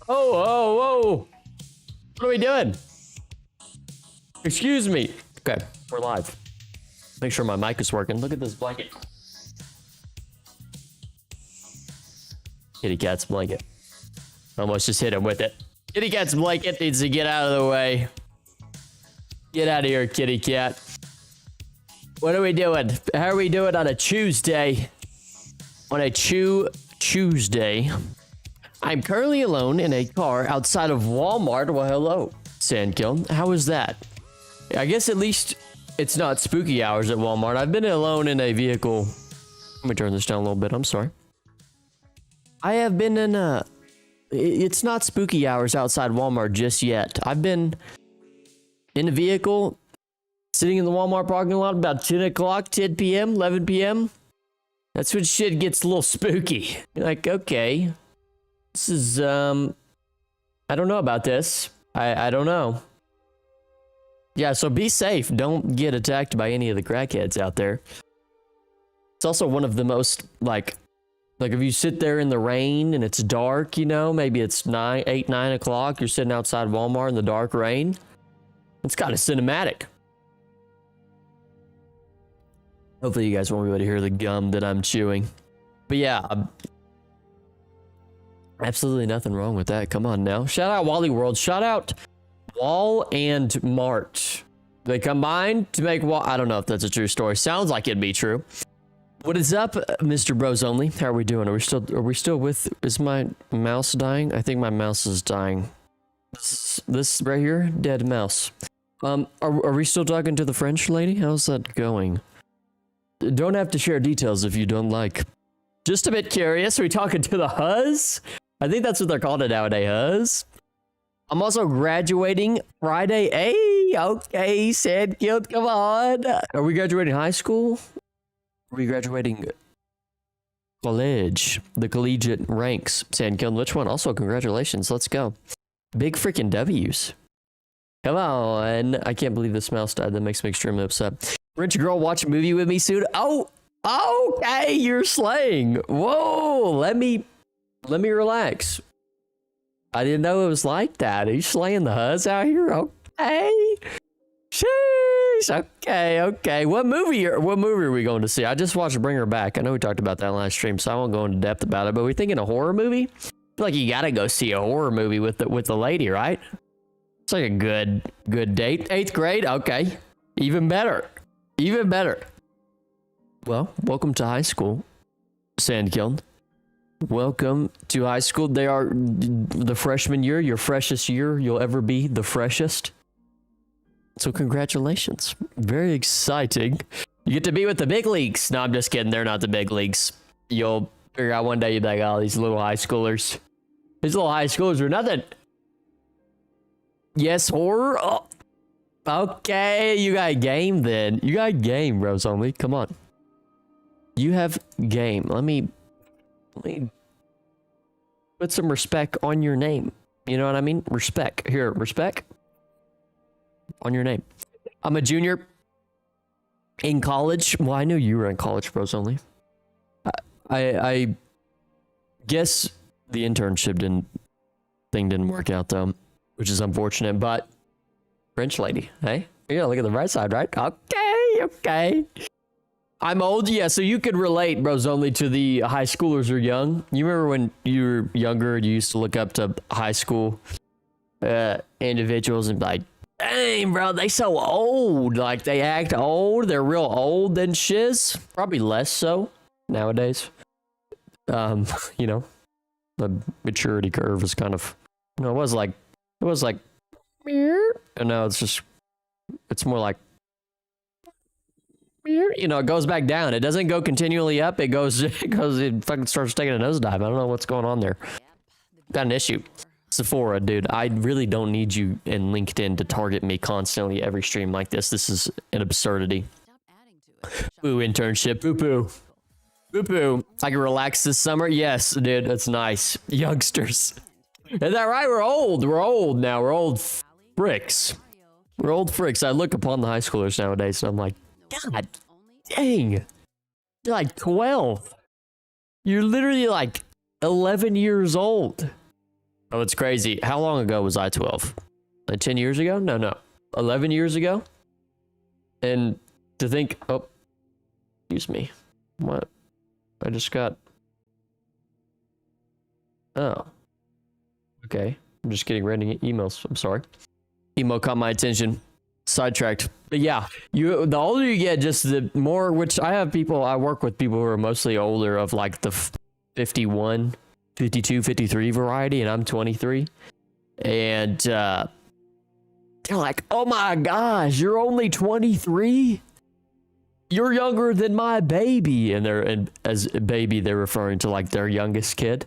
Whoa. What are we doing? Excuse me. Okay, we're live. Make sure my mic is working. Look at this blanket. Kitty cat's blanket. Almost just hit him with it. Kitty cat's blanket needs to get out of the way. Get out of here, kitty cat. What are we doing? How are we doing on a Tuesday? On a Tuesday. I'm currently alone in a car outside of Walmart. Well, hello, Sandkill. How is that? I guess at least it's not spooky hours at Walmart. I've been alone in a vehicle. Let me turn this down a little bit. I'm sorry. I have been in a... It's not spooky hours outside Walmart just yet. I've been in a vehicle, sitting in the Walmart parking lot about 10 o'clock, 10 p.m., 11 p.m. That's when shit gets a little spooky. You're like, okay, this is, I don't know about this. I don't know. Yeah, so be safe. Don't get attacked by any of the crackheads out there. It's also one of the most, like if you sit there in the rain and it's dark, you know, maybe it's 9 o'clock, you're sitting outside Walmart in the dark rain. It's kind of cinematic. Hopefully you guys won't be able to hear the gum that I'm chewing. But yeah, absolutely nothing wrong with that. Come on now. Shout out Wally World. Shout out Wall and Mart. They combined to make Wall. I don't know if that's a true story. Sounds like it'd be true. What is up, Mr. Bros Only? How are we doing? Are we still with... Is my mouse dying? I think my mouse is dying. This right here? Dead mouse. Are we still talking to the French lady? How's that going? Don't have to share details if you don't like. Just a bit curious. Are we talking to the Huz? I think that's what they're called nowadays, Huz. I'm also graduating Friday. Hey, okay, Sandkill, come on. Are we graduating high school? Are we graduating college? The collegiate ranks. Sandkill, which one? Also, congratulations. Let's go. Big freaking W's. Come on. I can't believe this mouse died. That makes me extremely upset. Rich girl, watch a movie with me soon. Oh, okay. You're slaying. Whoa. Let me relax. I didn't know it was like that. Are you slaying the Huz out here? Okay. Sheesh. Okay. What movie are we going to see? I just watched Bring Her Back. I know we talked about that last stream, so I won't go into depth about it. But we're thinking a horror movie. I feel like you gotta go see a horror movie with the lady, right? It's like a good date. 8th grade. Okay. Even better. Well, welcome to high school, Sandkill. Welcome to high school. They are the freshman year, your freshest year you'll ever be, the freshest. So congratulations. Very exciting. You get to be with the big leagues. No, I'm just kidding. They're not the big leagues. You'll figure out one day you'll be like, oh, these little high schoolers. These little high schoolers are nothing. Yes, horror. Oh. Okay, you got game then. You got game, Bros Only. Come on. You have game. Let me put some respect on your name. You know what I mean? Respect. Here, respect on your name. I'm a junior in college. Well, I knew you were in college, Bros Only. I guess the internship didn't work out though, which is unfortunate, but French lady, hey? Yeah, look at the right side, right? Okay. I'm old, yeah, so you could relate, Bros Only, to the high schoolers are young. You remember when you were younger, you used to look up to high school individuals and be like, dang, bro, they so old. Like, they act old. They're real old and shiz. Probably less so nowadays. You know, the maturity curve is kind of, you know, it was like, and now it's more like, you know, it goes back down. It doesn't go continually up. It fucking starts taking a nosedive. I don't know what's going on there. Got an issue. Sephora, dude, I really don't need you in LinkedIn to target me constantly every stream like this. This is an absurdity. Boo internship. Boo. I can relax this summer. Yes, dude, that's nice. Youngsters. Is that right? We're old now. We're old fricks. I look upon the high schoolers nowadays and I'm like, God dang. You're like 12. You're literally like 11 years old. Oh, it's crazy. How long ago was I 12? Like 10 years ago? No. 11 years ago? And to think, oh, excuse me. What? I just got... Oh. Okay. I'm just getting ready emails. I'm sorry. Emo caught my attention. Sidetracked. But yeah, the older you get, just the more, which I work with people who are mostly older of like the 51, 52, 53 variety, and I'm 23. And they're like, oh my gosh, you're only 23? You're younger than my baby. And as a baby, they're referring to like their youngest kid.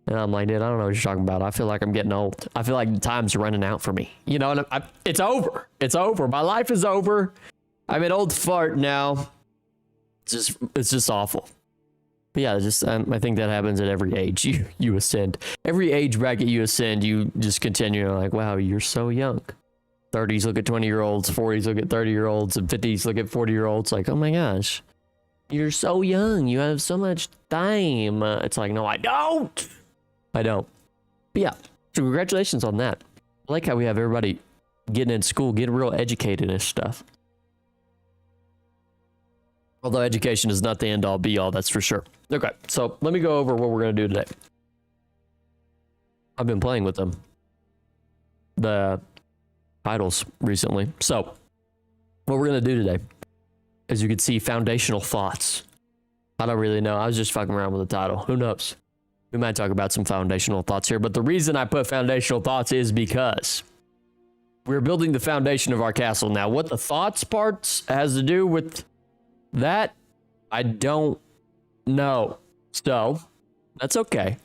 And I'm like, dude, I don't know what you're talking about. I feel like I'm getting old. I feel like time's running out for me. You know, and it's over. It's over. My life is over. I'm an old fart now. It's just awful. But yeah, I think that happens at every age you ascend. Every age bracket you ascend, you just continue like, wow, you're so young. 30s look at 20-year-olds, 40s look at 30-year-olds, and 50s look at 40-year-olds. Like, oh my gosh, you're so young. You have so much time. It's like, no, I don't. But yeah, so congratulations on that. I like how we have everybody getting in school, getting real educated and stuff. Although education is not the end all be all, that's for sure. Okay, so let me go over what we're going to do today. I've been playing with them, the titles recently. So what we're going to do today, as you can see, foundational thoughts. I don't really know. I was just fucking around with the title. Who knows? We might talk about some foundational thoughts here, but the reason I put foundational thoughts is because we're building the foundation of our castle. Now, what the thoughts parts has to do with that, I don't know. So, that's okay.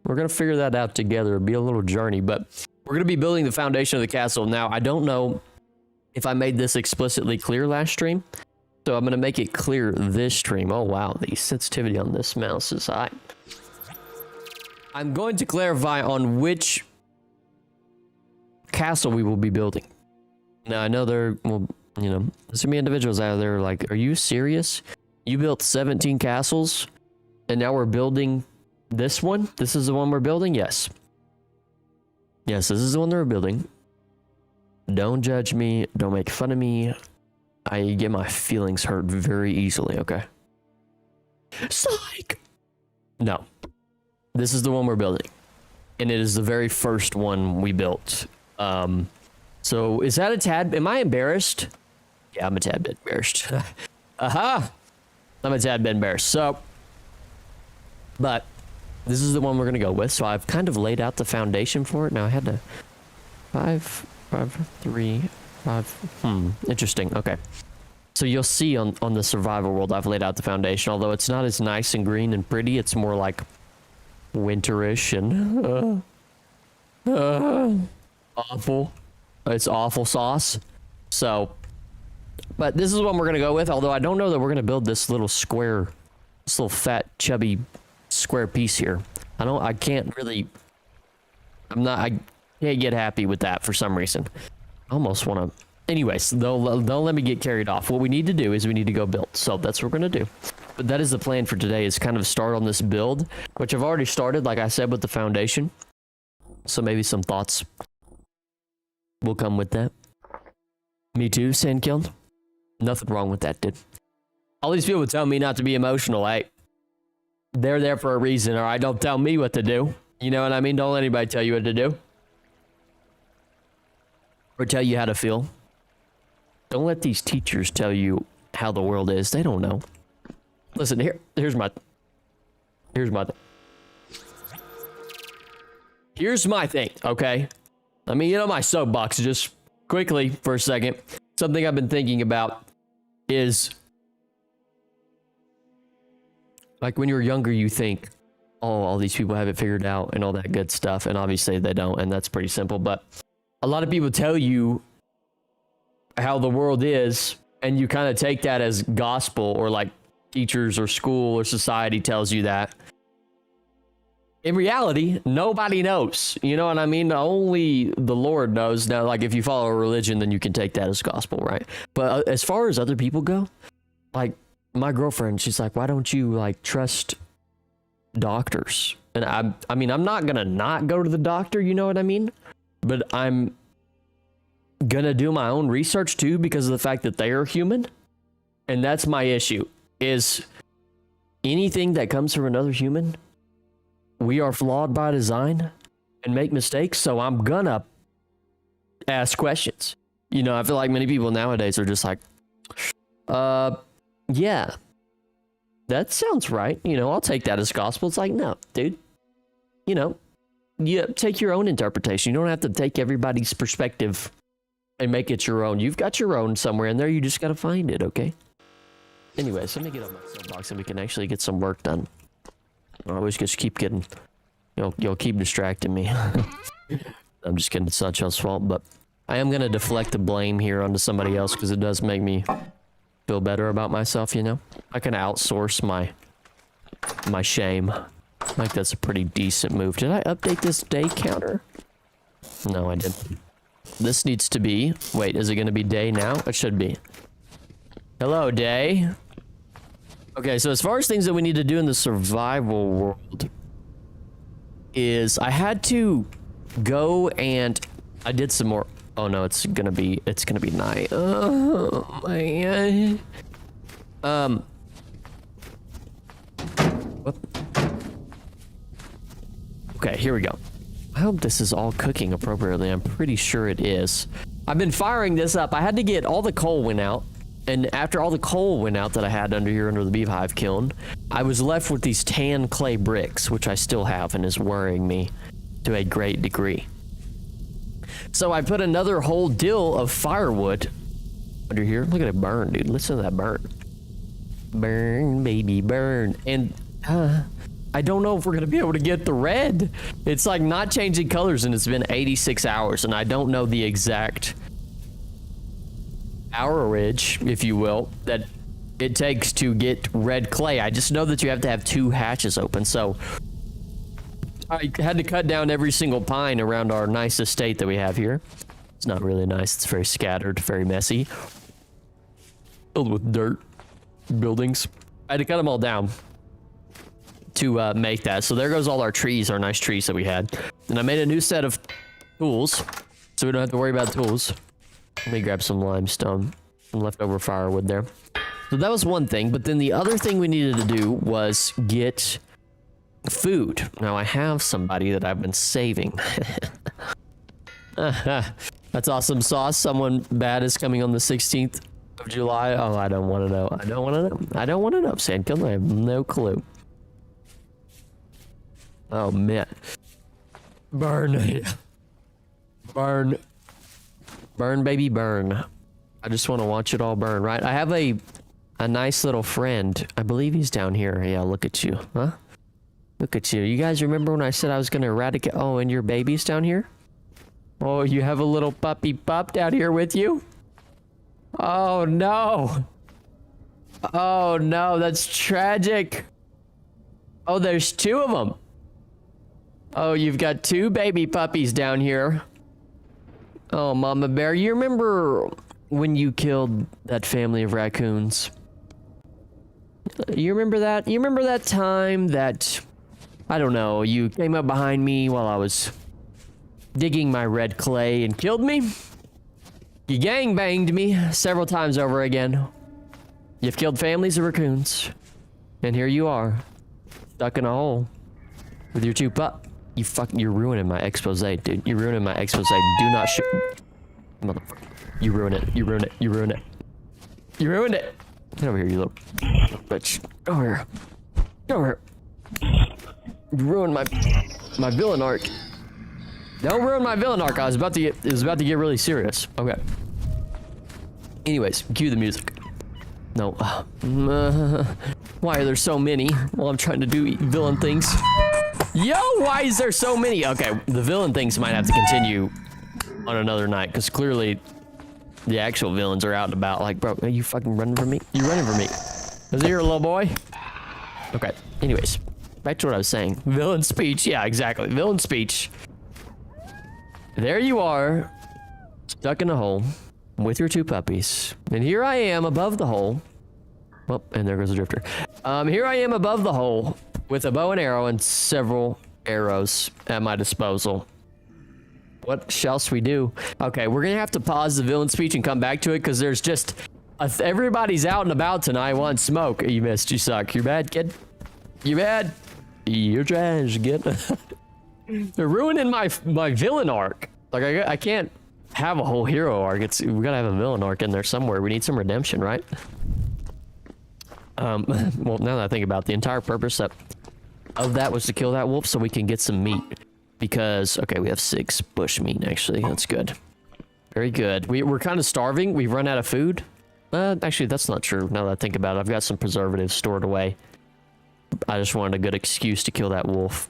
We're going to figure that out together. It'll be a little journey, but we're going to be building the foundation of the castle. Now, I don't know if I made this explicitly clear last stream, so I'm going to make it clear this stream. Oh, wow. The sensitivity on this mouse is high. I'm going to clarify on which castle we will be building. Now, I know there's going to be individuals out there like, are you serious? You built 17 castles, and now we're building this one? This is the one we're building? Yes. Yes, this is the one that we're building. Don't judge me. Don't make fun of me. I get my feelings hurt very easily, okay? Psych! No. This is the one we're building, and it is the very first one we built. So is that a tad? Am I embarrassed? Yeah, I'm a tad bit embarrassed. Aha! I'm a tad bit embarrassed. So, but this is the one we're gonna go with. So I've kind of laid out the foundation for it. Now I had to 5, 3, 5. Interesting. Okay. So you'll see on the survival world, I've laid out the foundation. Although it's not as nice and green and pretty, it's more like winterish and awful. It's awful sauce. So, but this is what we're gonna go with. Although I don't know that we're gonna build this little square, this little fat chubby square piece here. I can't get happy with that for some reason. I almost want to. Anyways, they'll let me get carried off. What we need to do is we need to go build. So that's what we're gonna do. But that is the plan for today, is kind of start on this build, which I've already started, like I said, with the foundation. So maybe some thoughts will come with that. Me too, Sandkiln. Nothing wrong with that, dude. All these people tell me not to be emotional, hey. They're there for a reason, all right? Don't tell me what to do. You know what I mean? Don't let anybody tell you what to do. Or tell you how to feel. Don't let these teachers tell you how the world is. They don't know. Listen, here's my thing. Here's my thing, okay? Let me get on my soapbox just quickly for a second. Something I've been thinking about is, like, when you're younger, you think, oh, all these people have it figured out and all that good stuff. And obviously they don't, and that's pretty simple. But a lot of people tell you how the world is, and you kind of take that as gospel, or like teachers or school or society tells you that. In reality, nobody knows. You know what I mean? Only the Lord knows. Now, like, if you follow a religion, then you can take that as gospel, right? But as far as other people go, like my girlfriend, she's like, why don't you like trust doctors? And I mean, I'm not gonna not go to the doctor, you know what I mean? But I'm gonna do my own research too because of the fact that they are human. And that's my issue, is anything that comes from another human, we are flawed by design and make mistakes, so I'm gonna ask questions. You know, I feel like many people nowadays are just like, yeah, that sounds right. You know, I'll take that as gospel. It's like, no, dude, you know, you take your own interpretation. You don't have to take everybody's perspective and make it your own. You've got your own somewhere in there. You just got to find it, okay? Anyways, let me get on my soapbox and we can actually get some work done. I always just keep getting, you'll keep distracting me. I'm just kidding. It's not y'all's fault, but I am going to deflect the blame here onto somebody else because it does make me feel better about myself, you know? I can outsource my shame. I think that's a pretty decent move. Did I update this day counter? No, I didn't. This needs to be... Wait, is it going to be day now? It should be. Hello, day. Okay, so as far as things that we need to do in the survival world is I had to go and I did some more... Oh no, it's gonna be night. Oh man. Whoop. Okay, here we go. I hope this is all cooking appropriately. I'm pretty sure it is. I've been firing this up. I had to get all the coal went out. And after all the coal went out that I had under here under the beehive kiln, I was left with these tan clay bricks, which I still have and is worrying me to a great degree. So I put another whole deal of firewood under here. Look at it burn, dude. Listen to that burn. Burn, baby, burn. And I don't know if we're going to be able to get the red. It's like not changing colors and it's been 86 hours and I don't know the exact hourage, if you will, that it takes to get red clay. I just know that you have to have 2 hatches open. So I had to cut down every single pine around our nice estate that we have here. It's not really nice. It's very scattered, very messy, filled with dirt, buildings. I had to cut them all down to make that. So there goes all our trees, our nice trees that we had. And I made a new set of tools, so we don't have to worry about tools. Let me grab some limestone, some leftover firewood there. So that was one thing, but then the other thing we needed to do was get food. Now I have somebody that I've been saving. That's awesome sauce. Someone bad is coming on the 16th of July. Oh, I don't want to know. I don't want to know. I don't want to know, Sandkill. I have no clue. Oh, man. Burn. Burn. Burn, baby, burn. I just want to watch it all burn, right? I have a nice little friend. I believe he's down here. Yeah, look at you. Huh? Look at you. You guys remember when I said I was going to eradicate... Oh, and your baby's down here? Oh, you have a little puppy pup down here with you? Oh, no. Oh, no. That's tragic. Oh, there's 2 of them. Oh, you've got 2 baby puppies down here. Oh, Mama Bear. You remember when you killed that family of raccoons? You remember that? You remember that time that... I don't know, you came up behind me while I was digging my red clay and killed me? You gangbanged me several times over again. You've killed families of raccoons. And here you are, stuck in a hole with your 2 pup. You're ruining my expose, dude. You're ruining my expose. Do not shoot. Motherfucker. You ruined it. You ruined it. You ruined it. You ruined it. Get over here, you little bitch. Go over here. Go over here. You ruined my villain arc. Don't ruin my villain arc. It was about to get really serious. Okay. Anyways, cue the music. No. Why are there so many while I'm trying to do villain things? Yo, why is there so many? Okay, the villain things might have to continue on another night because clearly the actual villains are out and about. Like, bro, are you fucking running from me? You running from me? Is it your little boy? Okay. Anyways. Back to what I was saying. Villain speech. Yeah, exactly. Villain speech. There you are, stuck in a hole with your 2 puppies. And here I am above the hole. Oh, and there goes the drifter. Here I am above the hole with a bow and arrow and several arrows at my disposal. What shall we do? Okay, we're gonna have to pause the villain speech and come back to it because there's just everybody's out and about tonight wanting smoke. You missed. You suck. You're bad, kid. You bad. You're trash, kid. They're ruining my villain arc. Like I can't have a whole hero arc. We gotta have a villain arc in there somewhere. We need some redemption, right? Well, now that I think about it, the entire purpose of that was to kill that wolf so we can get some meat. Because, okay, we have 6 bush meat, actually. That's good. Very good. We're kind of starving. We've run out of food. Actually, that's not true. Now that I think about it, I've got some preservatives stored away. I just wanted a good excuse to kill that wolf.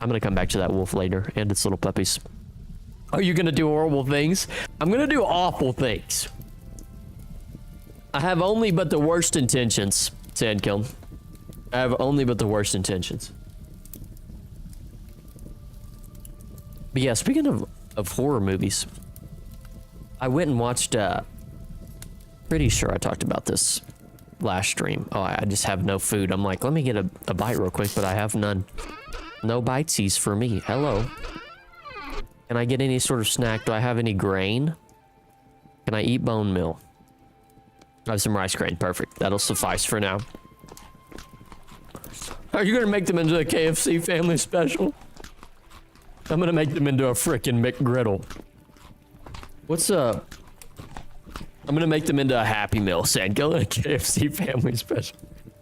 I'm going to come back to that wolf later and its little puppies. Are you going to do horrible things? I'm going to do awful things. I have only but the worst intentions, Sandkiln. I have only but the worst intentions. But yeah, speaking of horror movies, I went and watched, pretty sure I talked about this last stream. Oh, I just have no food. I'm like, let me get a bite real quick, but I have none. No bitesies for me. Hello. Can I get any sort of snack? Do I have any grain? Can I eat bone meal? I have some rice grain. Perfect. That'll suffice for now. Are you gonna make them into a KFC family special? I'm gonna make them into a frickin' McGriddle. What's I'm gonna make them into a Happy Meal, Sandkiln, a KFC family special.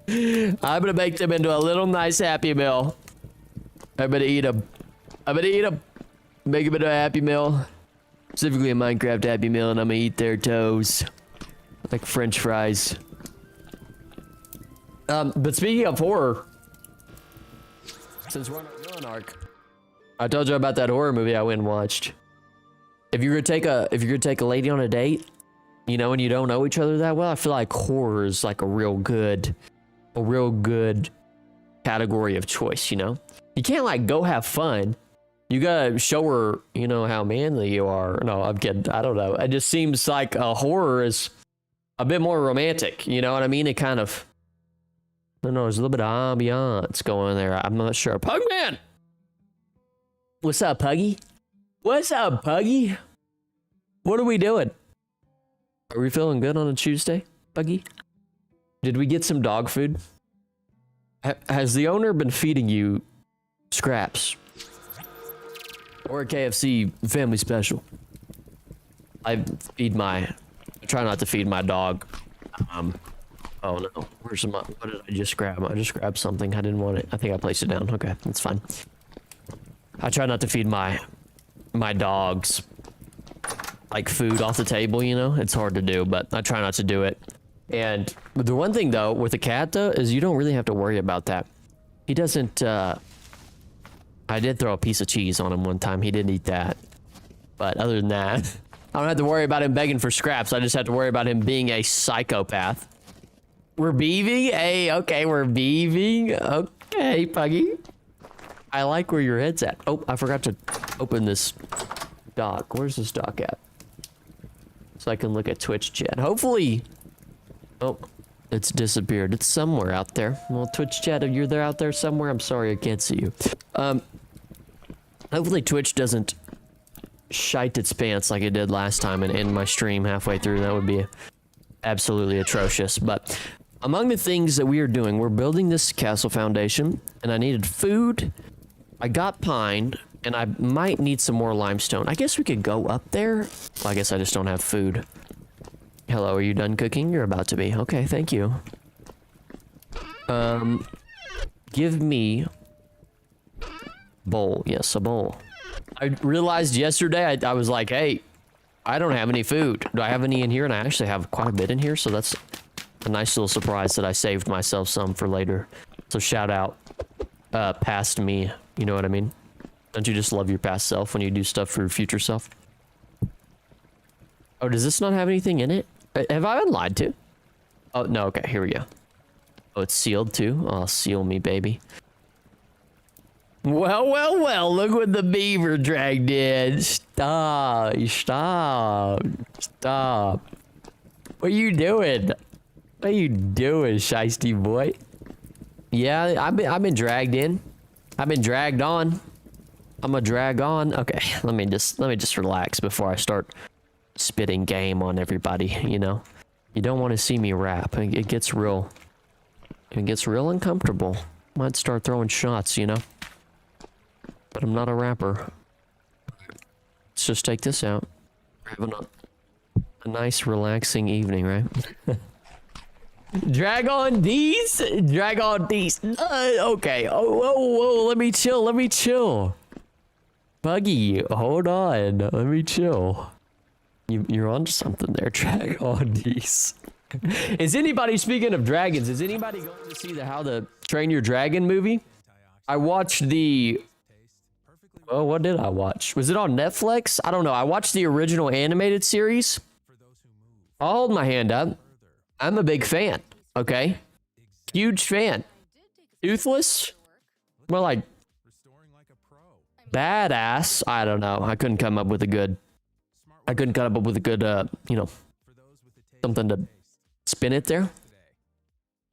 I'm gonna make them into a little nice Happy Meal. I'm gonna eat them. Make them into a Happy Meal. Specifically a Minecraft Happy Meal, and I'm gonna eat their toes. Like French fries. But speaking of horror, since we're on a villain arc, I told you about that horror movie I went and watched. If you're gonna take a lady on a date, you know, and you don't know each other that well, I feel like horror is like a real good category of choice, you know? You can't like go have fun. You gotta show her, you know, how manly you are. No, I'm kidding. I don't know. It just seems like a horror is a bit more romantic, you know what I mean? It kind of, I don't know, there's a little bit of ambiance going there. I'm not sure. Pugman! What's up, Puggy? What's up, Puggy? What are we doing? Are we feeling good on a Tuesday, Puggy? Did we get some dog food? Has the owner been feeding you scraps? Or a KFC family special? I try not to feed my dog. Oh no, where's my, what did I just grab? I just grabbed something, I didn't want it. I think I placed it down, okay, that's fine. I try not to feed my dogs like food off the table, you know? It's hard to do, but I try not to do it. And the one thing though, with a cat though, is you don't really have to worry about that. He doesn't, I did throw a piece of cheese on him one time, he didn't eat that. But other than that, I don't have to worry about him begging for scraps, I just have to worry about him being a psychopath. We're beaving? Hey, okay, we're beaving. Okay, Puggy. I like where your head's at. Oh, I forgot to open this doc. Where's this doc at? So I can look at Twitch chat. Hopefully... Oh, it's disappeared. It's somewhere out there. Well, Twitch chat, if you're there out there somewhere, I'm sorry I can't see you. Hopefully Twitch doesn't shite its pants like it did last time and end my stream halfway through. That would be absolutely atrocious. But among the things that we are doing, we're building this castle foundation, and I needed food. I got pine, and I might need some more limestone. I guess we could go up there. Well, I guess I just don't have food. Hello, are you done cooking? You're about to be. Okay, thank you. Give me bowl. Yes, a bowl. I realized yesterday, I was like, hey, I don't have any food. Do I have any in here? And I actually have quite a bit in here, so that's a nice little surprise that I saved myself some for later. So shout out past me, you know what I mean? Don't you just love your past self when you do stuff for your future self? Oh, does this not have anything in it? Have I been lied to? Oh, no, okay, here we go. Oh, it's sealed too? Oh, seal me, baby. Well, well, well, look what the beaver dragged in. Stop, stop, stop. What are you doing? What are you doing, shiesty boy? Yeah, I've been dragged in. I've been dragged on. I'm gonna drag on. Okay, let me just relax before I start spitting game on everybody, you know. You don't want to see me rap. It gets real uncomfortable. Might start throwing shots, you know. But I'm not a rapper. Let's just take this out. We're having a nice relaxing evening, right? Drag on these. Drag on these. Okay. Oh, whoa, let me chill. Buggy, hold on. Let me chill. You're on something there. Drag on these. Is anybody, speaking of dragons, is anybody going to see the How to Train Your Dragon movie? I watched the... Oh, what did I watch? Was it on Netflix? I don't know. I watched the original animated series. I'll hold my hand up. I'm a big fan, okay? Huge fan. Toothless? More like badass. I don't know. I couldn't come up with a good, you know, something to spin it there.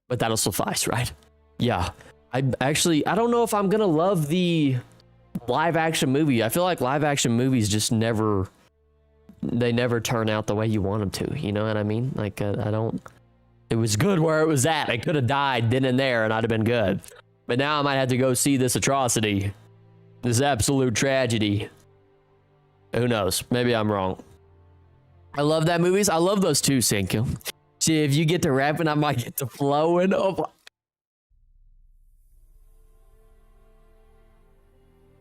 But that'll suffice, right? Yeah. I don't know if I'm gonna love the live action movie. I feel like live action movies just never turn out the way you want them to. You know what I mean? Like, it was good where it was at. I could have died then and there and I'd have been good. But now I might have to go see this atrocity. This absolute tragedy. Who knows? Maybe I'm wrong. I love that movies. I love those too, Senku. See, if you get to rapping, I might get to flowing. Oh,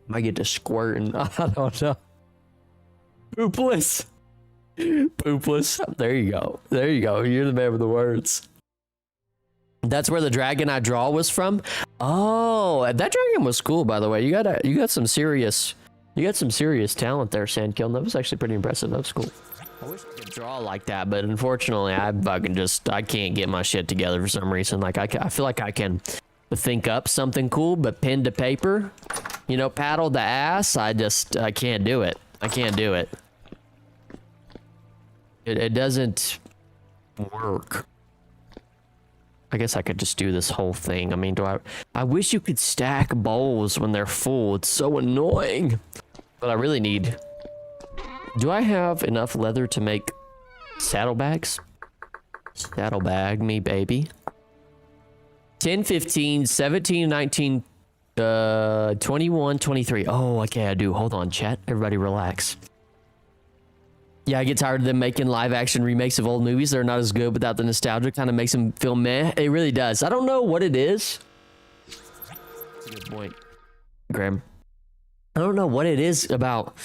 might get to squirting. I don't know. Poopless. Poopless. There you go. There you go. You're the man with the words. That's where the dragon I draw was from. Oh, that dragon was cool, by the way. You got some serious talent there, Sandkill. That was actually pretty impressive. That was cool. I wish I could draw like that, but unfortunately, I can't get my shit together for some reason. Like I feel like I can think up something cool, but pen to paper, you know, paddle the ass. I can't do it. I can't do it. It doesn't work. I guess I could just do this whole thing. I mean, I wish you could stack bowls when they're full. It's so annoying. But I really need... Do I have enough leather to make saddlebags? Saddlebag me, baby. 10, 15, 17, 19, 21, 23. Oh, okay, I do. Hold on, chat. Everybody relax. Yeah, I get tired of them making live action remakes of old movies. They're not as good without the nostalgia. Kind of makes them feel meh. It really does. I don't know what it is. That's a good point, Graham. I don't know what it is about,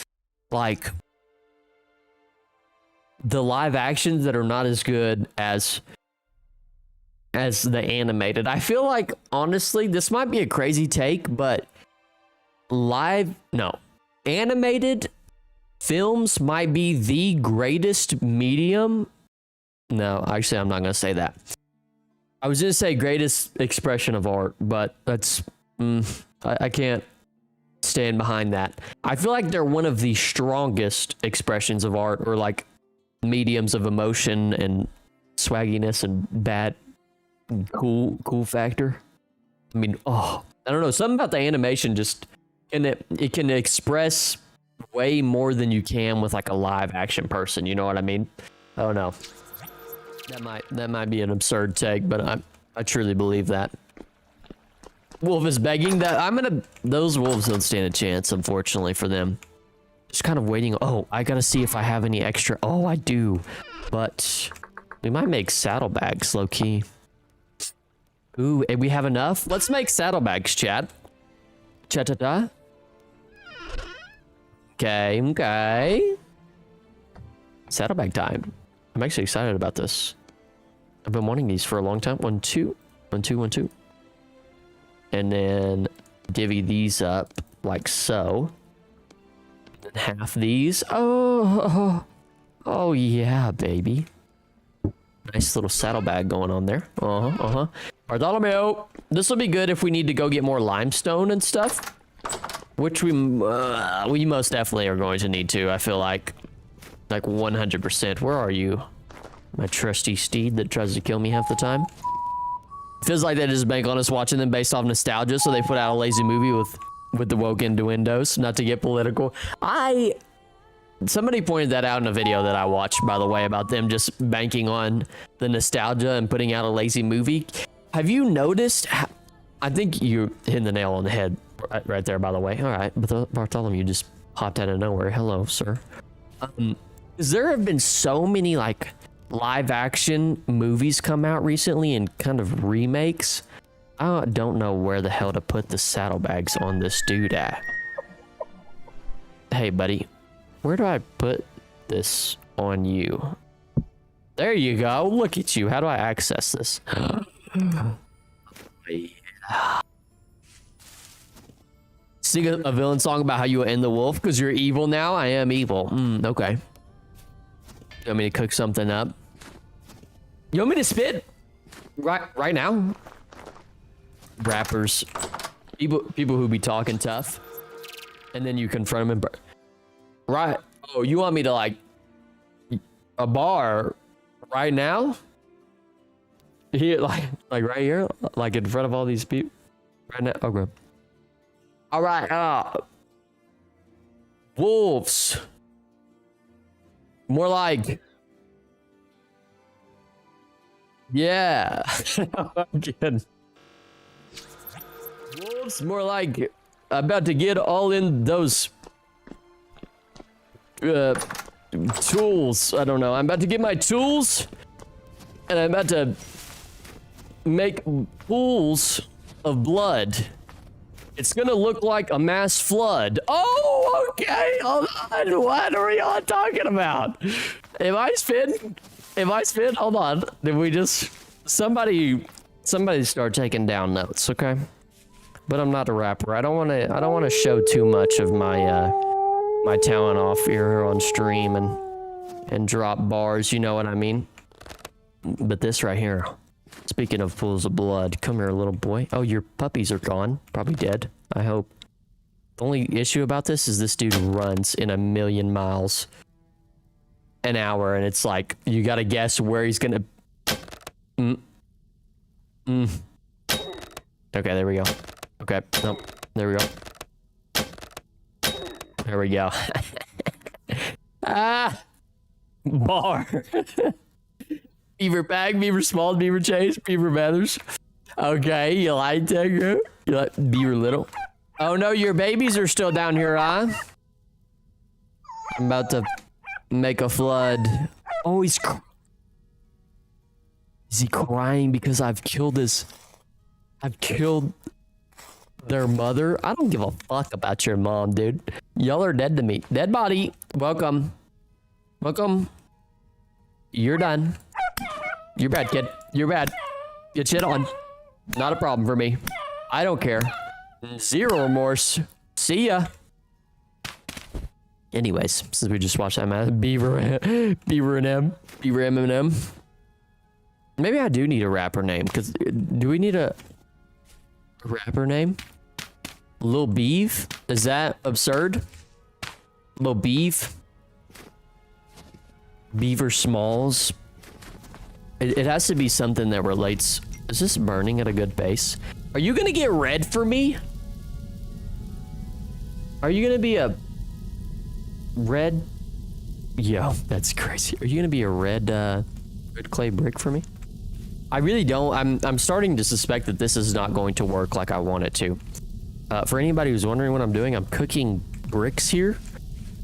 like, the live actions that are not as good as the animated. I feel like, honestly, this might be a crazy take, but animated films might be the greatest medium. No, actually, I'm not going to say that. I was going to say greatest expression of art, but that's... I can't stand behind that. I feel like they're one of the strongest expressions of art, or like mediums of emotion and swagginess and bad cool factor. I mean, I don't know, something about the animation just it can express way more than you can with like a live action person, you know what I mean? I don't know. That might be an absurd take, but I truly believe that. Wolf is begging that those wolves don't stand a chance, unfortunately, for them. Just kind of waiting. Oh, I gotta see if I have any extra. Oh, I do. But we might make saddlebags, low key. Ooh, and we have enough? Let's make saddlebags, chat. Chat-ta-ta. Okay. Saddlebag time. I'm actually excited about this. I've been wanting these for a long time. 1, 2. 1, 2, 1, 2. And then divvy these up like so. And half these. Oh yeah, baby. Nice little saddlebag going on there. Bartholomew, this will be good if we need to go get more limestone and stuff, which we most definitely are going to need to. I feel like 100%. Where are you, my trusty steed that tries to kill me half the time? Feels like they just bank on us watching them based off nostalgia, so they put out a lazy movie with the woke innuendos. Not to get political. Somebody pointed that out in a video that I watched, by the way, about them just banking on the nostalgia and putting out a lazy movie. Have you noticed? I think you hit the nail on the head right there, by the way. All right, but Bartholomew just popped out of nowhere. Hello, sir. There have been so many like live action movies come out recently and kind of remakes. I don't know where the hell to put the saddlebags on this dude at. Hey, buddy. Where do I put this on you? There you go. Look at you. How do I access this? Yeah. Sing a villain song about how you end the wolf because you're evil now? I am evil. Okay. You want me to cook something up? You want me to spit? Right now? Rappers. People who be talking tough. And then you confront them and... Right. Oh, you want me to like a bar right now? Here, like right here, like in front of all these people right now. Okay. All right. Wolves. More like. Yeah. Again. Wolves. More like. About to get all in those. Tools. I don't know. I'm about to get my tools, and I'm about to make pools of blood. It's gonna look like a mass flood. Oh, okay. Hold on. What are we all talking about? If I spin, hold on. Did we just somebody start taking down notes, okay? But I'm not a rapper. I don't want to show too much of my my talent off here on stream and drop bars, you know what I mean? But this right here, speaking of pools of blood, come here, little boy. Oh, your puppies are gone, probably dead, I hope. The only issue about this is this dude runs in 1,000,000 miles an hour, and it's like you gotta guess where he's gonna. Okay, there we go. Okay, nope, there we go. There we go. Bar. Beaver bag, beaver small, beaver chase, beaver feathers. Okay, you like that, girl? You like beaver little? Oh no, your babies are still down here, huh? I'm about to make a flood. Oh, is he crying because I've killed their mother? I don't give a fuck about your mom, dude. Y'all are dead to me. Dead body. Welcome. Welcome. You're done. You're bad, kid. You're bad. Get shit on. Not a problem for me. I don't care. Zero remorse. See ya. Anyways, since we just watched that match, Beaver and M. Maybe I do need a rapper name, because do we need a rapper name? Lil Beef? Is that absurd? Lil Beef? Beaver Smalls? It has to be something that relates. Is this burning at a good pace? Are you gonna get red for me? Are you gonna be a red? Yo, that's crazy. Are you gonna be a red clay brick for me? I really don't. I'm starting to suspect that this is not going to work like I want it to. For anybody who's wondering what I'm doing, I'm cooking bricks here.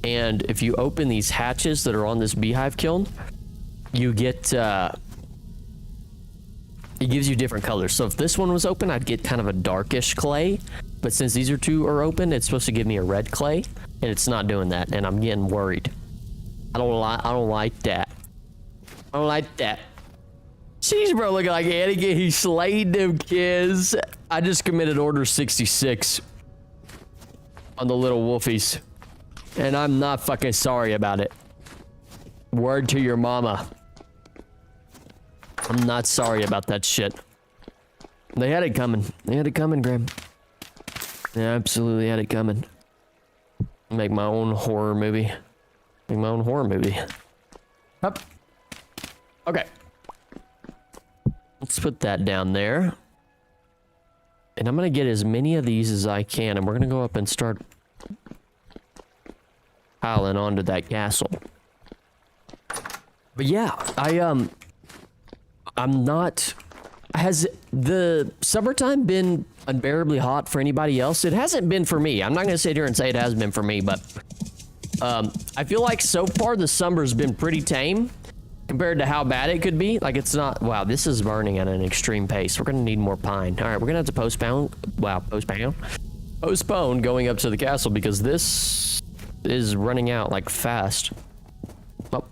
And if you open these hatches that are on this beehive kiln, you get, it gives you different colors. So if this one was open, I'd get kind of a darkish clay. But since these two are open, it's supposed to give me a red clay. And it's not doing that. And I'm getting worried. I don't like that. I don't like that. Jeez, bro, looking like Anakin. He slayed them kids. I just committed order 66 on the little wolfies. And I'm not fucking sorry about it. Word to your mama. I'm not sorry about that shit. They had it coming. They had it coming, Graham. They absolutely had it coming. Make my own horror movie. Make my own horror movie. Up. Okay. Let's put that down there. And I'm going to get as many of these as I can. And we're going to go up and start piling onto that castle. But yeah, I'm not... Has the summertime been unbearably hot for anybody else? It hasn't been for me. I'm not going to sit here and say it has been for me, but I feel like so far the summer's been pretty tame compared to how bad it could be. Like, it's not... Wow, this is burning at an extreme pace. We're going to need more pine. All right, we're going to have to postpone... Wow, postpone going up to the castle because this is running out, like, fast. Oh,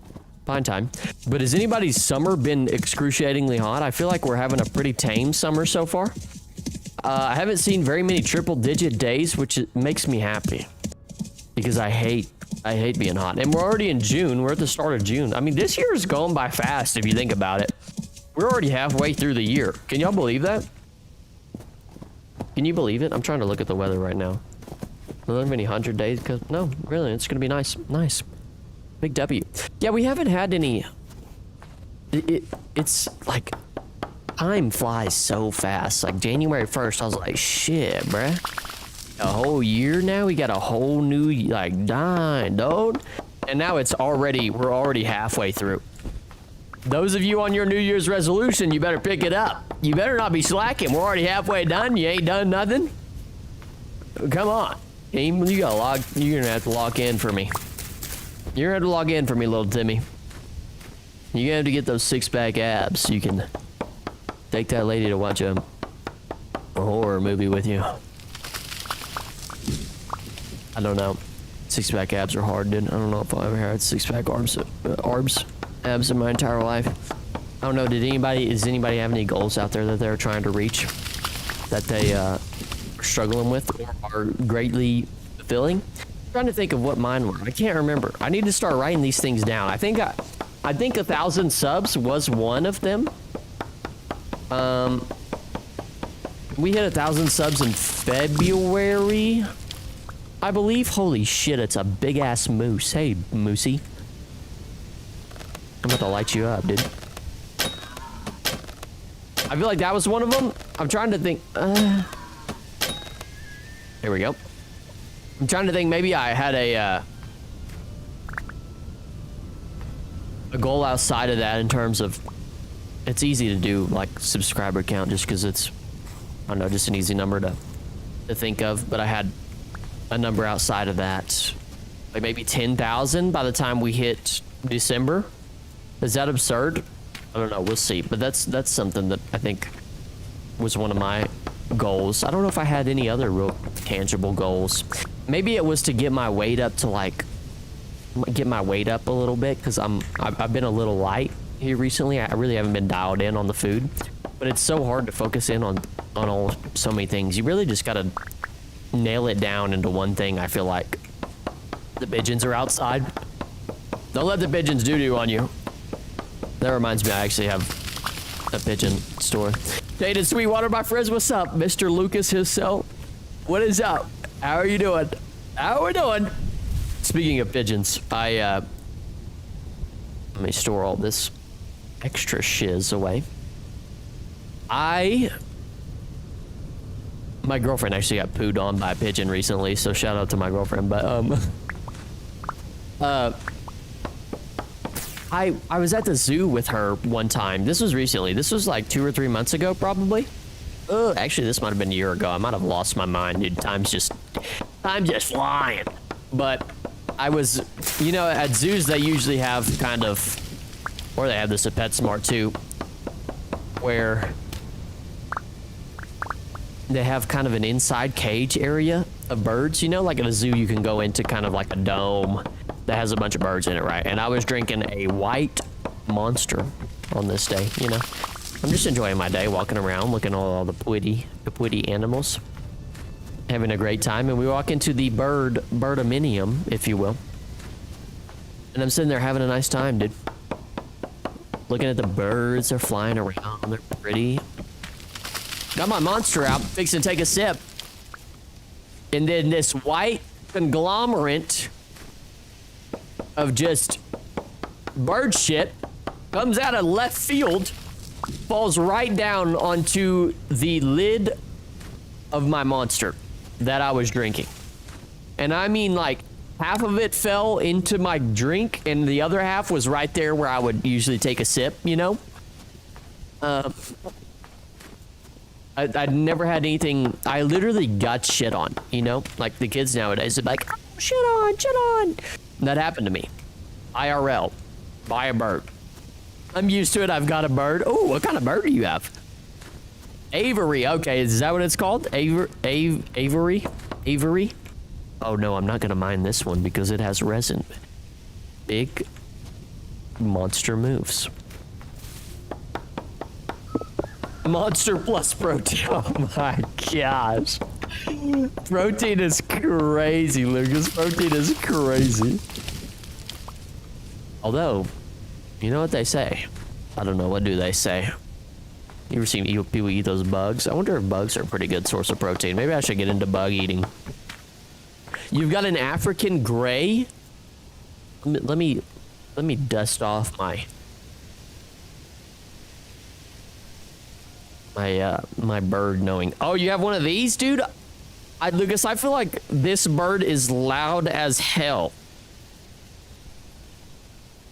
pine time. But has anybody's summer been excruciatingly hot? I feel like we're having a pretty tame summer so far. I haven't seen very many triple-digit days, which makes me happy. Because I hate being hot. And we're already in June. We're at the start of June. I mean, this year is going by fast if you think about it. We're already halfway through the year. Can y'all believe that? Can you believe it? I'm trying to look at the weather right now. Are there many 100 days? Because no, really, it's going to be nice. Nice. Big W. Yeah, we haven't had any... It's like... Time flies so fast. Like, January 1st, I was like, shit, bruh. A whole year now? We got a whole new, like, dime, dude. And now we're already halfway through. Those of you on your New Year's resolution, you better pick it up. You better not be slacking. We're already halfway done. You ain't done nothing. Come on. You're gonna have to lock in for me. You're gonna have to log in for me, little Timmy. You're gonna have to get those six-pack abs so you can take that lady to watch a horror movie with you. I don't know. Six-pack abs are hard, dude. I don't know if I'll ever had six-pack abs in my entire life. I don't know. Does anybody have any goals out there that they're trying to reach that they are struggling with or are greatly fulfilling? I'm trying to think of what mine were. I can't remember. I need to start writing these things down. I think 1,000 subs was one of them. We hit 1,000 subs in February, I believe. Holy shit, it's a big ass moose. Hey, moosey. I'm about to light you up, dude. I feel like that was one of them. I'm trying to think. Here we go. I'm trying to think. Maybe I had a goal outside of that in terms of. It's easy to do, like, subscriber count just because it's, I don't know, just an easy number to think of. But I had a number outside of that, like maybe 10,000 by the time we hit December. Is that absurd? I don't know. We'll see. But that's something that I think was one of my goals. I don't know if I had any other real tangible goals. Maybe it was to get my weight up to, like, get my weight up a little bit because I've been a little light here recently. I really haven't been dialed in on the food, but it's so hard to focus in on so many things. You really just gotta nail it down into one thing. I feel like the pigeons are outside. Don't let the pigeons doo-doo on you. That reminds me, I actually have a pigeon store. Dated Sweetwater, my friends, what's up? Mr. Lucas himself. What is up? How are you doing? How are we doing? Speaking of pigeons, let me store all this extra shiz away. My girlfriend actually got pooed on by a pigeon recently, so shout out to my girlfriend. But I was at the zoo with her one time. This was recently. This was like 2 or 3 months ago, probably. Actually, this might have been a year ago. I might have lost my mind, dude. Time's just flying. But I was, you know, at zoos they usually have kind of, or they have this at PetSmart too, where they have kind of an inside cage area of birds. You know, like at a zoo you can go into kind of like a dome that has a bunch of birds in it, right? And I was drinking a white Monster on this day, you know. I'm just enjoying my day, walking around, looking at all the pretty animals, having a great time. And we walk into the birdaminium, if you will. And I'm sitting there having a nice time, dude. Looking at the birds, they're flying around, they're pretty. Got my Monster out, fixing to take a sip. And then this white conglomerate of just bird shit comes out of left field, falls right down onto the lid of my monster that I was drinking. And I mean, like, half of it fell into my drink, and the other half was right there where I would usually take a sip, you know? I'd never had anything. I literally got shit on, you know? Like the kids nowadays are like, oh, shit on, shit on. That happened to me. IRL. Buy a bird. I'm used to it. I've got a bird. Oh, what kind of bird do you have? Avery. Okay, is that what it's called? Avery? Avery? Oh no, I'm not gonna mine this one because it has resin. Big monster moves. Monster plus protein. Oh my gosh. Protein is crazy, Lucas. Protein is crazy. Although, you know what they say? I don't know. What do they say? You ever seen people eat those bugs? I wonder if bugs are a pretty good source of protein. Maybe I should get into bug eating. You've got an African gray? Let me dust off my bird knowing. Oh, you have one of these, dude? Lucas, I feel like this bird is loud as hell.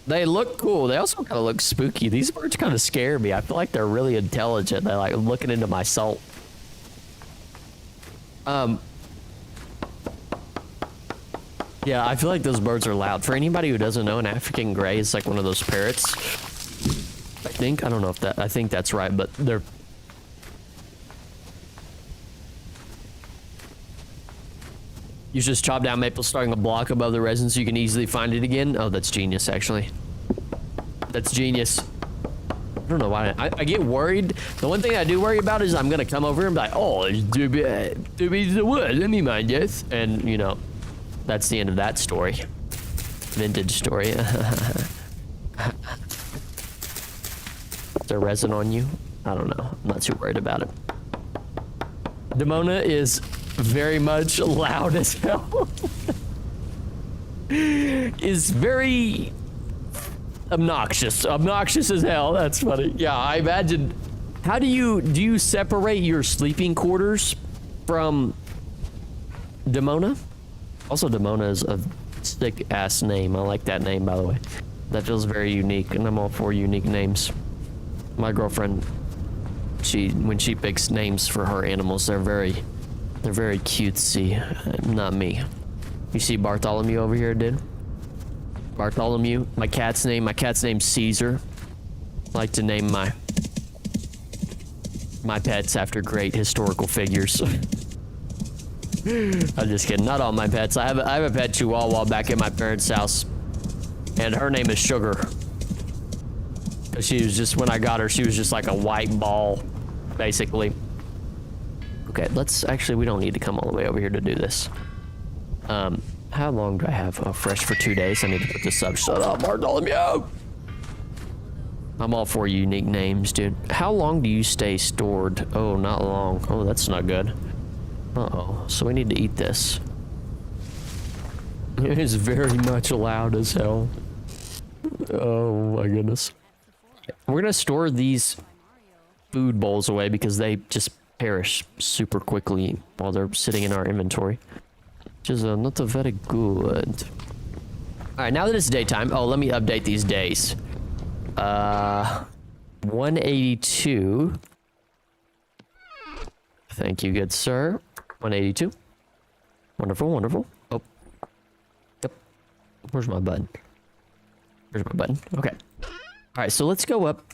They look cool. They also kind of look spooky. These birds kind of scare me. I feel like they're really intelligent. They're like looking into my soul. Yeah, I feel like those birds are loud. For anybody who doesn't know, an African gray is like one of those parrots. I think. I don't know if that. I think that's right, but they're. You just chop down maple starting a block above the resin so you can easily find it again. Oh, that's genius, actually. That's genius. I don't know why. I get worried. The one thing I do worry about is I'm going to come over and be like, oh, it's Doobie's the wood. Let me mind this. And, you know, that's the end of that story. Vintage story. Is there resin on you? I don't know. I'm not too worried about it. Demona is very much loud as hell. Is very obnoxious as hell. That's funny. Yeah, I imagine. How do you separate your sleeping quarters from Demona? Also, Demona is a sick ass name. I like that name, by the way. That feels very unique, and I'm all for unique names. My girlfriend, when she picks names for her animals, they're very cutesy. Not me. You see Bartholomew over here, dude? Bartholomew. My cat's name's Caesar. I like to name my pets after great historical figures. I'm just kidding. Not all my pets. I have a pet Chihuahua back at my parents' house, and her name is Sugar. She was just, when I got her, she was just like a white ball, basically. Okay, we don't need to come all the way over here to do this. How long do I have? Oh, fresh for 2 days. I need to put this up. Shut up, Bartholomew! I'm all for unique names, dude. How long do you stay stored? Oh, not long. Oh, that's not good. Uh-oh. So we need to eat this. It is very much loud as hell. Oh, my goodness. We're gonna store these food bowls away because they just perish super quickly while they're sitting in our inventory, which is not a very good. All right, now that it's daytime, let me update these days. 182. Thank you, good sir. 182. Wonderful, wonderful. Oh, yep. Where's my button? Okay. All right, so let's go up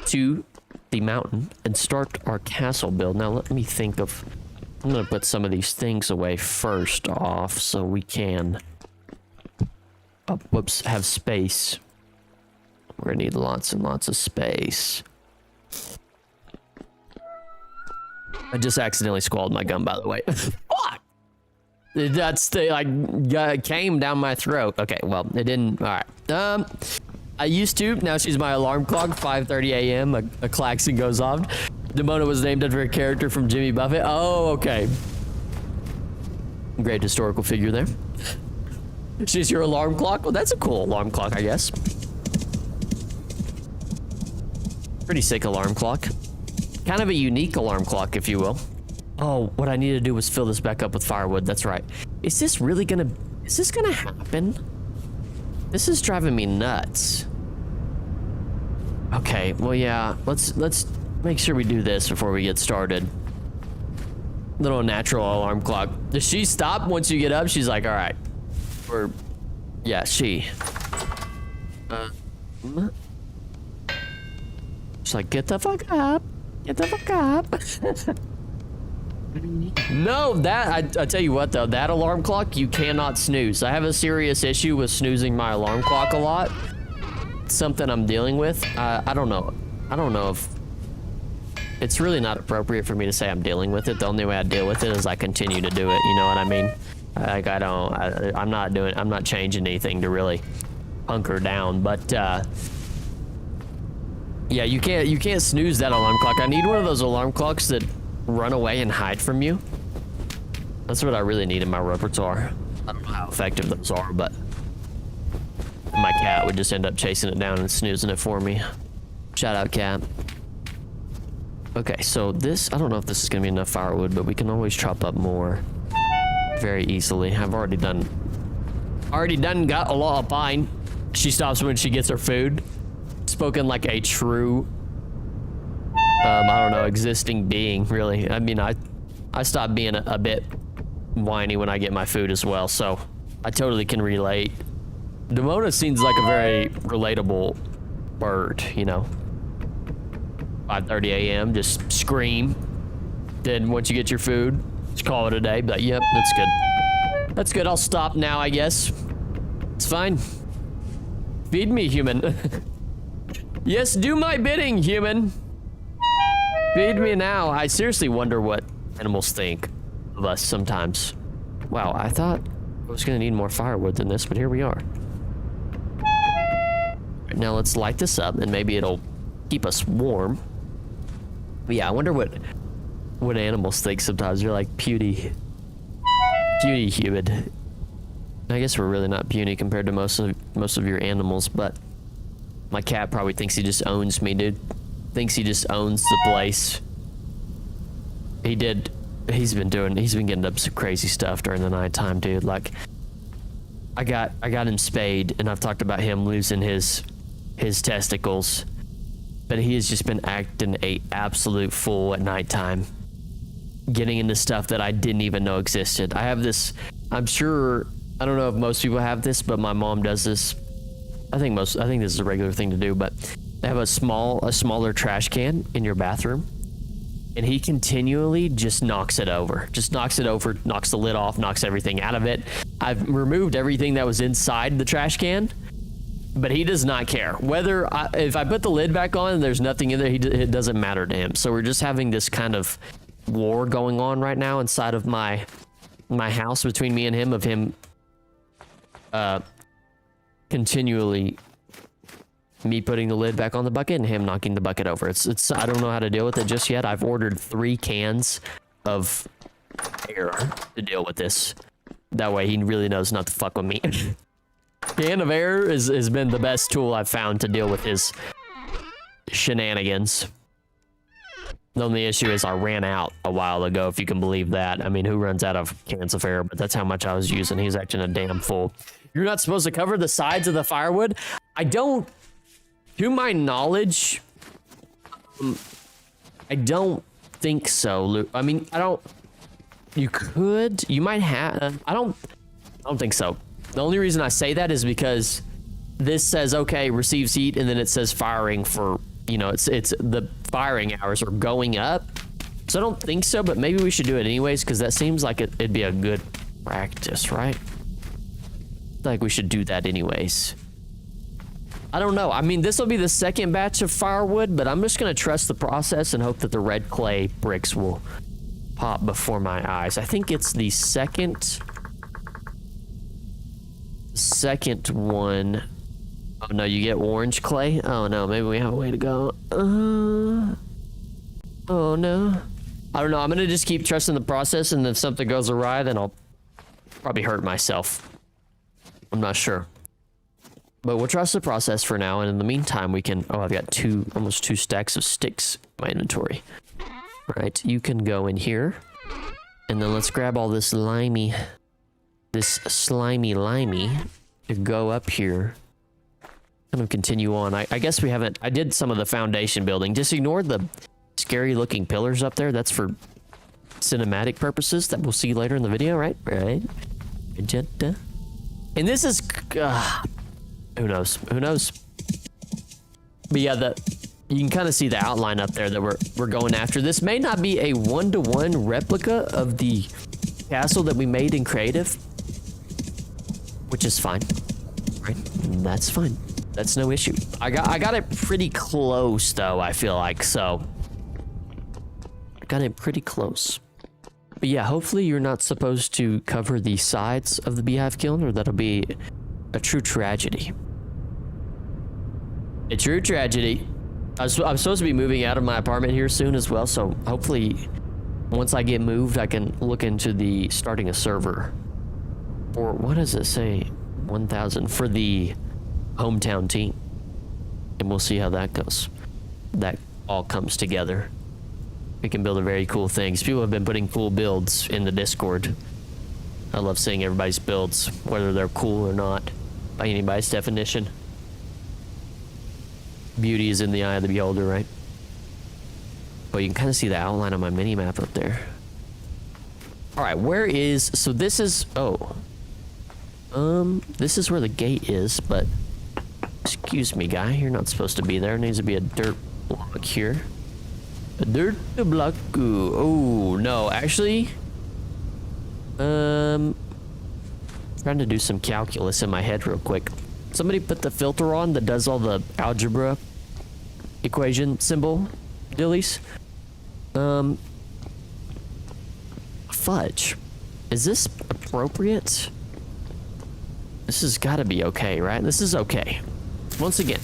to the mountain and start our castle build. Now let me think of, I'm gonna put some of these things away first off so we can have space. We're gonna need lots and lots of space. I just accidentally squalled my gun, by the way. Fuck! That's came down my throat. Okay, well, it didn't. All right. I used to. Now she's my alarm clock. 5:30 a.m. A klaxon goes off. Demona was named after a character from Jimmy Buffett. Oh, okay. Great historical figure there. She's your alarm clock? Well, that's a cool alarm clock, I guess. Pretty sick alarm clock. Kind of a unique alarm clock, if you will. Oh, what I need to do was fill this back up with firewood. That's right. Is this gonna happen? This is driving me nuts. Okay, well, yeah, let's make sure we do this before we get started. Little natural alarm clock. Does she stop once you get up? She's like, all right. Yeah, she. She's like, get the fuck up. Get the fuck up. No, I tell you what though, that alarm clock, you cannot snooze. I have a serious issue with snoozing my alarm clock a lot. It's something I'm dealing with. I don't know. I don't know if it's really not appropriate for me to say I'm dealing with it. The only way I deal with it is I continue to do it. You know what I mean? Like I'm not changing anything to really hunker down, but yeah, you can't snooze that alarm clock. I need one of those alarm clocks that run away and hide from you. That's what I really need in my repertoire. I don't know how effective those are, but my cat would just end up chasing it down and snoozing it for me. Shout out, cat. Okay, so this, I don't know if this is gonna be enough firewood, but we can always chop up more very easily. I've already done got a lot of pine. She stops when she gets her food. Spoken like a true I don't know, existing being, really. I mean, I stopped being a bit whiny when I get my food as well, so I totally can relate. Demona seems like a very relatable bird, you know. 5:30 a.m., just scream. Then once you get your food, just call it a day. But yep, that's good. That's good, I'll stop now, I guess. It's fine. Feed me, human. Yes, do my bidding, human. Feed me now. I seriously wonder what animals think of us sometimes. Wow, I thought I was gonna need more firewood than this, but here we are. Right, now let's light this up and maybe it'll keep us warm. But yeah, I wonder what animals think sometimes. They're like puny human. I guess we're really not puny compared to most of your animals, but my cat probably thinks he just owns me, dude. Thinks he just owns the place. He's been getting up some crazy stuff during the nighttime, dude. Like, I got him spayed, and I've talked about him losing his testicles, but he has just been acting a absolute fool at nighttime, getting into stuff that I didn't even know existed. I have this, I'm sure, I don't know if most people have this, but my mom does this. I think this is a regular thing to do, but they have a smaller trash can in your bathroom, and he continually just knocks it over. Just knocks it over, knocks the lid off, knocks everything out of it. I've removed everything that was inside the trash can, but he does not care. If I put the lid back on and there's nothing in there, it doesn't matter to him. So we're just having this kind of war going on right now inside of my house between me and him, of him continually me putting the lid back on the bucket and him knocking the bucket over. It's I don't know how to deal with it just yet. I've ordered 3 cans of air to deal with this. That way he really knows not to fuck with me. Can of air has been the best tool I've found to deal with his shenanigans. The only issue is I ran out a while ago, if you can believe that. I mean, who runs out of cans of air? But that's how much I was using. He's acting a damn fool. You're not supposed to cover the sides of the firewood? I don't... To my knowledge, I don't think so, Luke. I mean, you could, you might have, I don't think so. The only reason I say that is because this says, okay, receives heat, and then it says firing for, you know, it's the firing hours are going up. So I don't think so, but maybe we should do it anyways, because that seems like it'd be a good practice, right? Like we should do that anyways. I don't know. I mean, this will be the second batch of firewood, but I'm just going to trust the process and hope that the red clay bricks will pop before my eyes. I think it's the second one. Oh, no, you get orange clay? Oh, no, maybe we have a way to go. Oh, no. I don't know. I'm going to just keep trusting the process, and if something goes awry, then I'll probably hurt myself. I'm not sure. But we'll trust the process for now, and in the meantime, we can... Oh, I've got almost two stacks of sticks in my inventory. All right, you can go in here. And then let's grab all this slimy limey to go up here. Kind of continue on. I guess we haven't, I did some of the foundation building. Just ignore the scary looking pillars up there. That's for cinematic purposes that we'll see later in the video, right? Right. Magenta. And this is, who knows? Who knows? But yeah, you can kind of see the outline up there that we're going after. This may not be a one-to-one replica of the castle that we made in creative, which is fine, right? That's fine. That's no issue. I got it pretty close though, I feel like, so. I got it pretty close. But yeah, hopefully you're not supposed to cover the sides of the beehive kiln, or that'll be a true tragedy. A true tragedy. I'm supposed to be moving out of my apartment here soon as well, so hopefully once I get moved, I can look into the starting a server. Or what does it say? 1,000 for the hometown team. And we'll see how that goes. That all comes together. We can build a very cool things. People have been putting cool builds in the Discord. I love seeing everybody's builds, whether they're cool or not, by anybody's definition. Beauty is in the eye of the beholder, right? But you can kind of see the outline on my mini map up there. All right, where is, so this is, this is where the gate is, but excuse me, guy, you're not supposed to be there. There needs to be a dirt block here. A dirt block. Ooh, oh no, actually, trying to do some calculus in my head real quick. Somebody put the filter on that does all the algebra equation symbol dillies. Fudge. Is this appropriate? This has got to be okay, right? This is okay. Once again,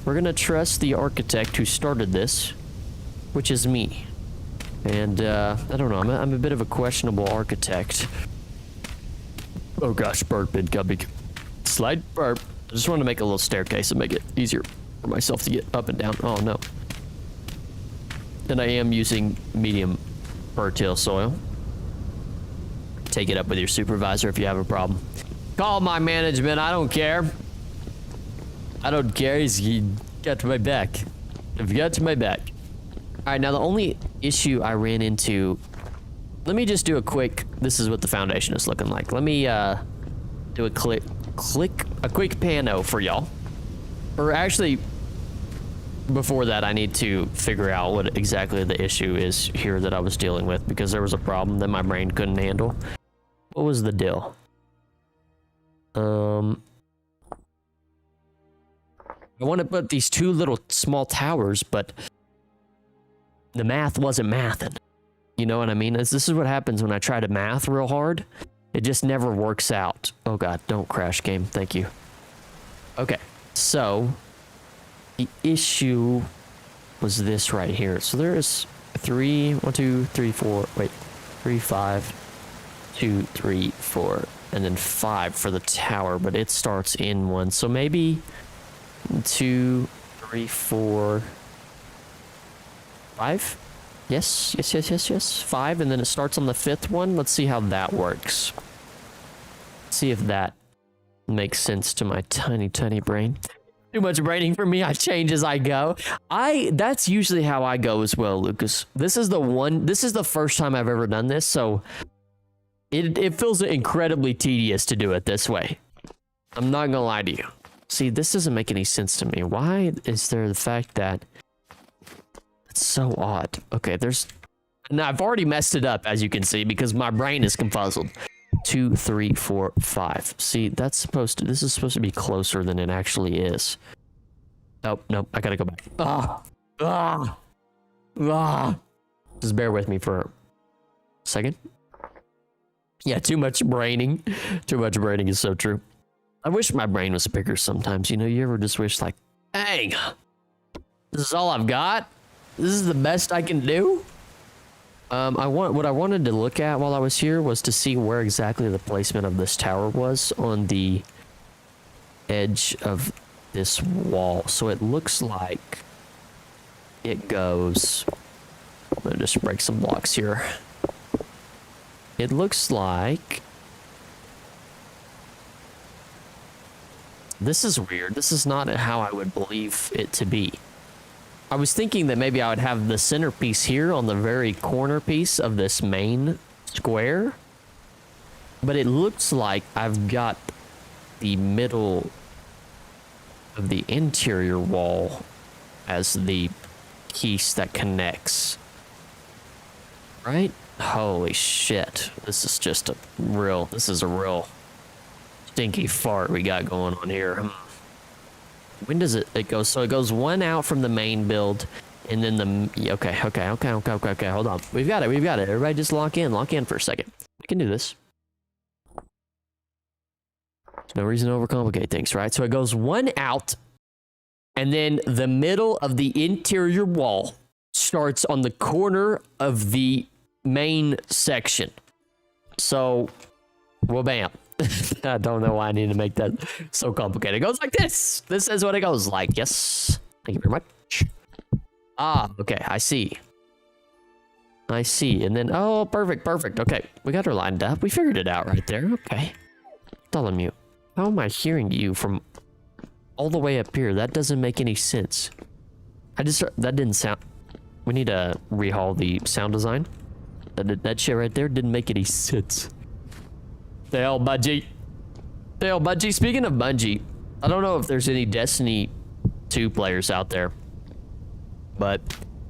we're gonna trust the architect who started this, which is me. And I don't know, I'm a bit of a questionable architect. Oh gosh, burp, it got big. Slide burp. I just want to make a little staircase and make it easier for myself to get up and down. Oh no. And I am using medium fertile soil. Take it up with your supervisor if you have a problem. Call my management, I don't care. I don't care, he got to my back. He got to my back. All right, now the only issue I ran into, let me just do a quick, this is what the foundation is looking like. Let me do a quick pano for y'all. Or actually, before that, I need to figure out what exactly the issue is here that I was dealing with, because there was a problem that my brain couldn't handle. What was the deal? I want to put these two little small towers, but the math wasn't mathing. You know what I mean? This is what happens when I try to math real hard. It just never works out. Oh god, don't crash game. Thank you. Okay, so the issue was this right here. So there is 3, 1, 2, 3, 4, wait, 3, 5, 2, 3, 4, and then 5 for the tower, but it starts in 1. So maybe 2, 3, 4, 5? Yes, 5, and then it starts on the 5th one. Let's see how that works. See if that makes sense to my tiny brain. Too much braining for me. I change as I go. That's usually how I go as well, Lucas. This is the first time I've ever done this, so it feels incredibly tedious to do it this way. I'm not gonna lie to you. See, this doesn't make any sense to me. Why is there the fact that it's so odd? Okay, now I've already messed it up, as you can see, because my brain is confuzzled. 2, 3, 4, 5. See, this is supposed to be closer than it actually is. Oh, nope, I gotta go back. Just bear with me for a second. Yeah, too much braining. Too much braining is so true. I wish my brain was bigger sometimes. You know, you ever just wish like, dang, this is all I've got? This is the best I can do? What I wanted to look at while I was here was to see where exactly the placement of this tower was on the edge of this wall. So it looks like it goes, I'm gonna just break some blocks here. It looks like... This is weird. This is not how I would believe it to be. I was thinking that maybe I would have the centerpiece here on the very corner piece of this main square. But it looks like I've got the middle of the interior wall as the piece that connects. Right? Holy shit. This is just a real stinky fart we got going on here. When does it go? So it goes one out from the main build, and then the... Okay, hold on. We've got it. Everybody just lock in for a second. We can do this. There's no reason to overcomplicate things, right? So it goes one out, and then the middle of the interior wall starts on the corner of the main section. So, well, bam. I don't know why I need to make that so complicated. It goes like this. This is what it goes like. Yes. Thank you very much. Ah, okay. I see. And then, oh, perfect. Okay. We got her lined up. We figured it out right there. Okay. Bartholomew, how am I hearing you from all the way up here? That doesn't make any sense. That didn't sound... We need to rehaul the sound design. That shit right there didn't make any sense. The hell, Bungie. Speaking of Bungie, I don't know if there's any Destiny 2 players out there, but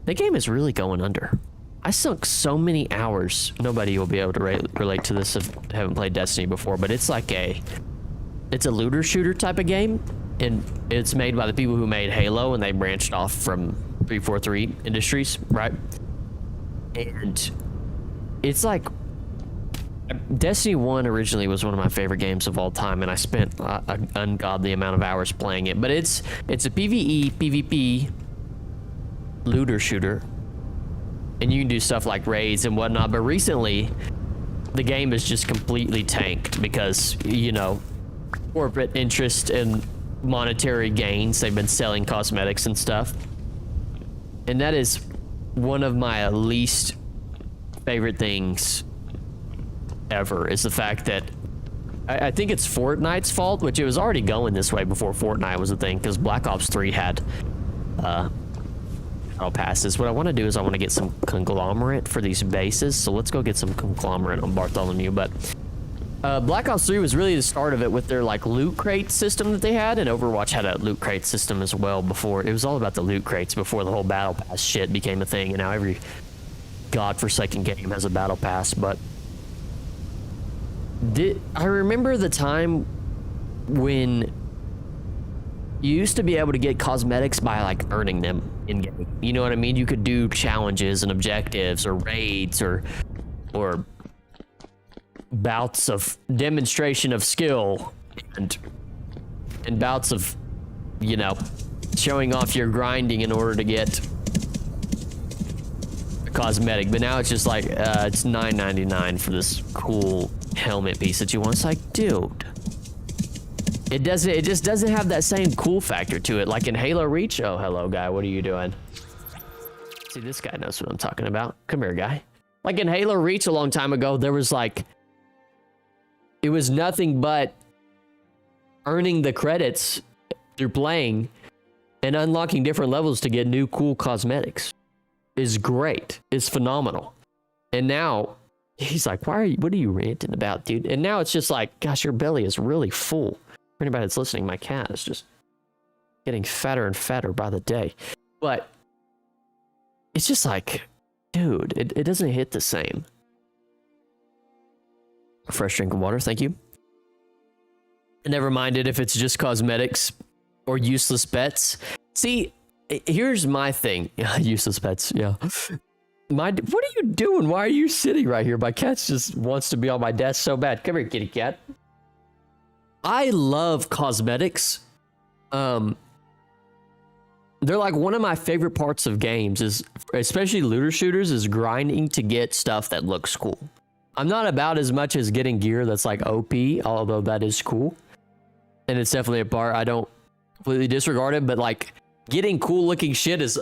the game is really going under. I sunk so many hours. Nobody will be able to relate to this if they haven't played Destiny before, but it's like it's a looter shooter type of game, and it's made by the people who made Halo, and they branched off from 343 Industries, right? And it's like... Destiny 1 originally was one of my favorite games of all time, and I spent an ungodly amount of hours playing it. But it's a PvE, PvP looter shooter, and you can do stuff like raids and whatnot. But recently, the game is just completely tanked because, you know, corporate interest and monetary gains. They've been selling cosmetics and stuff, and that is one of my least favorite things ever, is the fact that I think it's Fortnite's fault, which it was already going this way before Fortnite was a thing, because Black Ops 3 had battle passes. What I want to do is I want to get some conglomerate for these bases, so let's go get some conglomerate on Bartholomew. But Black Ops 3 was really the start of it with their like loot crate system that they had, and Overwatch had a loot crate system as well before. It was all about the loot crates before the whole battle pass shit became a thing, and now every godforsaken game has a battle pass. But I remember the time when you used to be able to get cosmetics by like earning them in game. You know what I mean? You could do challenges and objectives or raids or bouts of demonstration of skill and bouts of, you know, showing off your grinding in order to get a cosmetic. But now it's just like it's $9.99 for this cool helmet piece that you want. It's like, dude, it just doesn't have that same cool factor to it like in Halo Reach. Oh, hello guy, what are you doing? See, this guy knows what I'm talking about. Come here, guy. Like in Halo Reach a long time ago, there was like, it was nothing but earning the credits through playing and unlocking different levels to get new cool cosmetics. Is great. Is phenomenal. And now he's like, what are you ranting about, dude? And now it's just like, gosh, your belly is really full. For anybody that's listening, my cat is just getting fatter and fatter by the day. But it's just like, dude, it doesn't hit the same. A fresh drink of water, thank you. And never minded if it's just cosmetics or useless bets. See, here's my thing. Useless bets, yeah. What are you doing? Why are you sitting right here? My cat just wants to be on my desk so bad. Come here, kitty cat. I love cosmetics. They're like one of my favorite parts of games, is especially looter shooters, is grinding to get stuff that looks cool. I'm not about as much as getting gear that's like OP, although that is cool. And it's definitely a part. I don't completely disregard it, but like getting cool looking shit is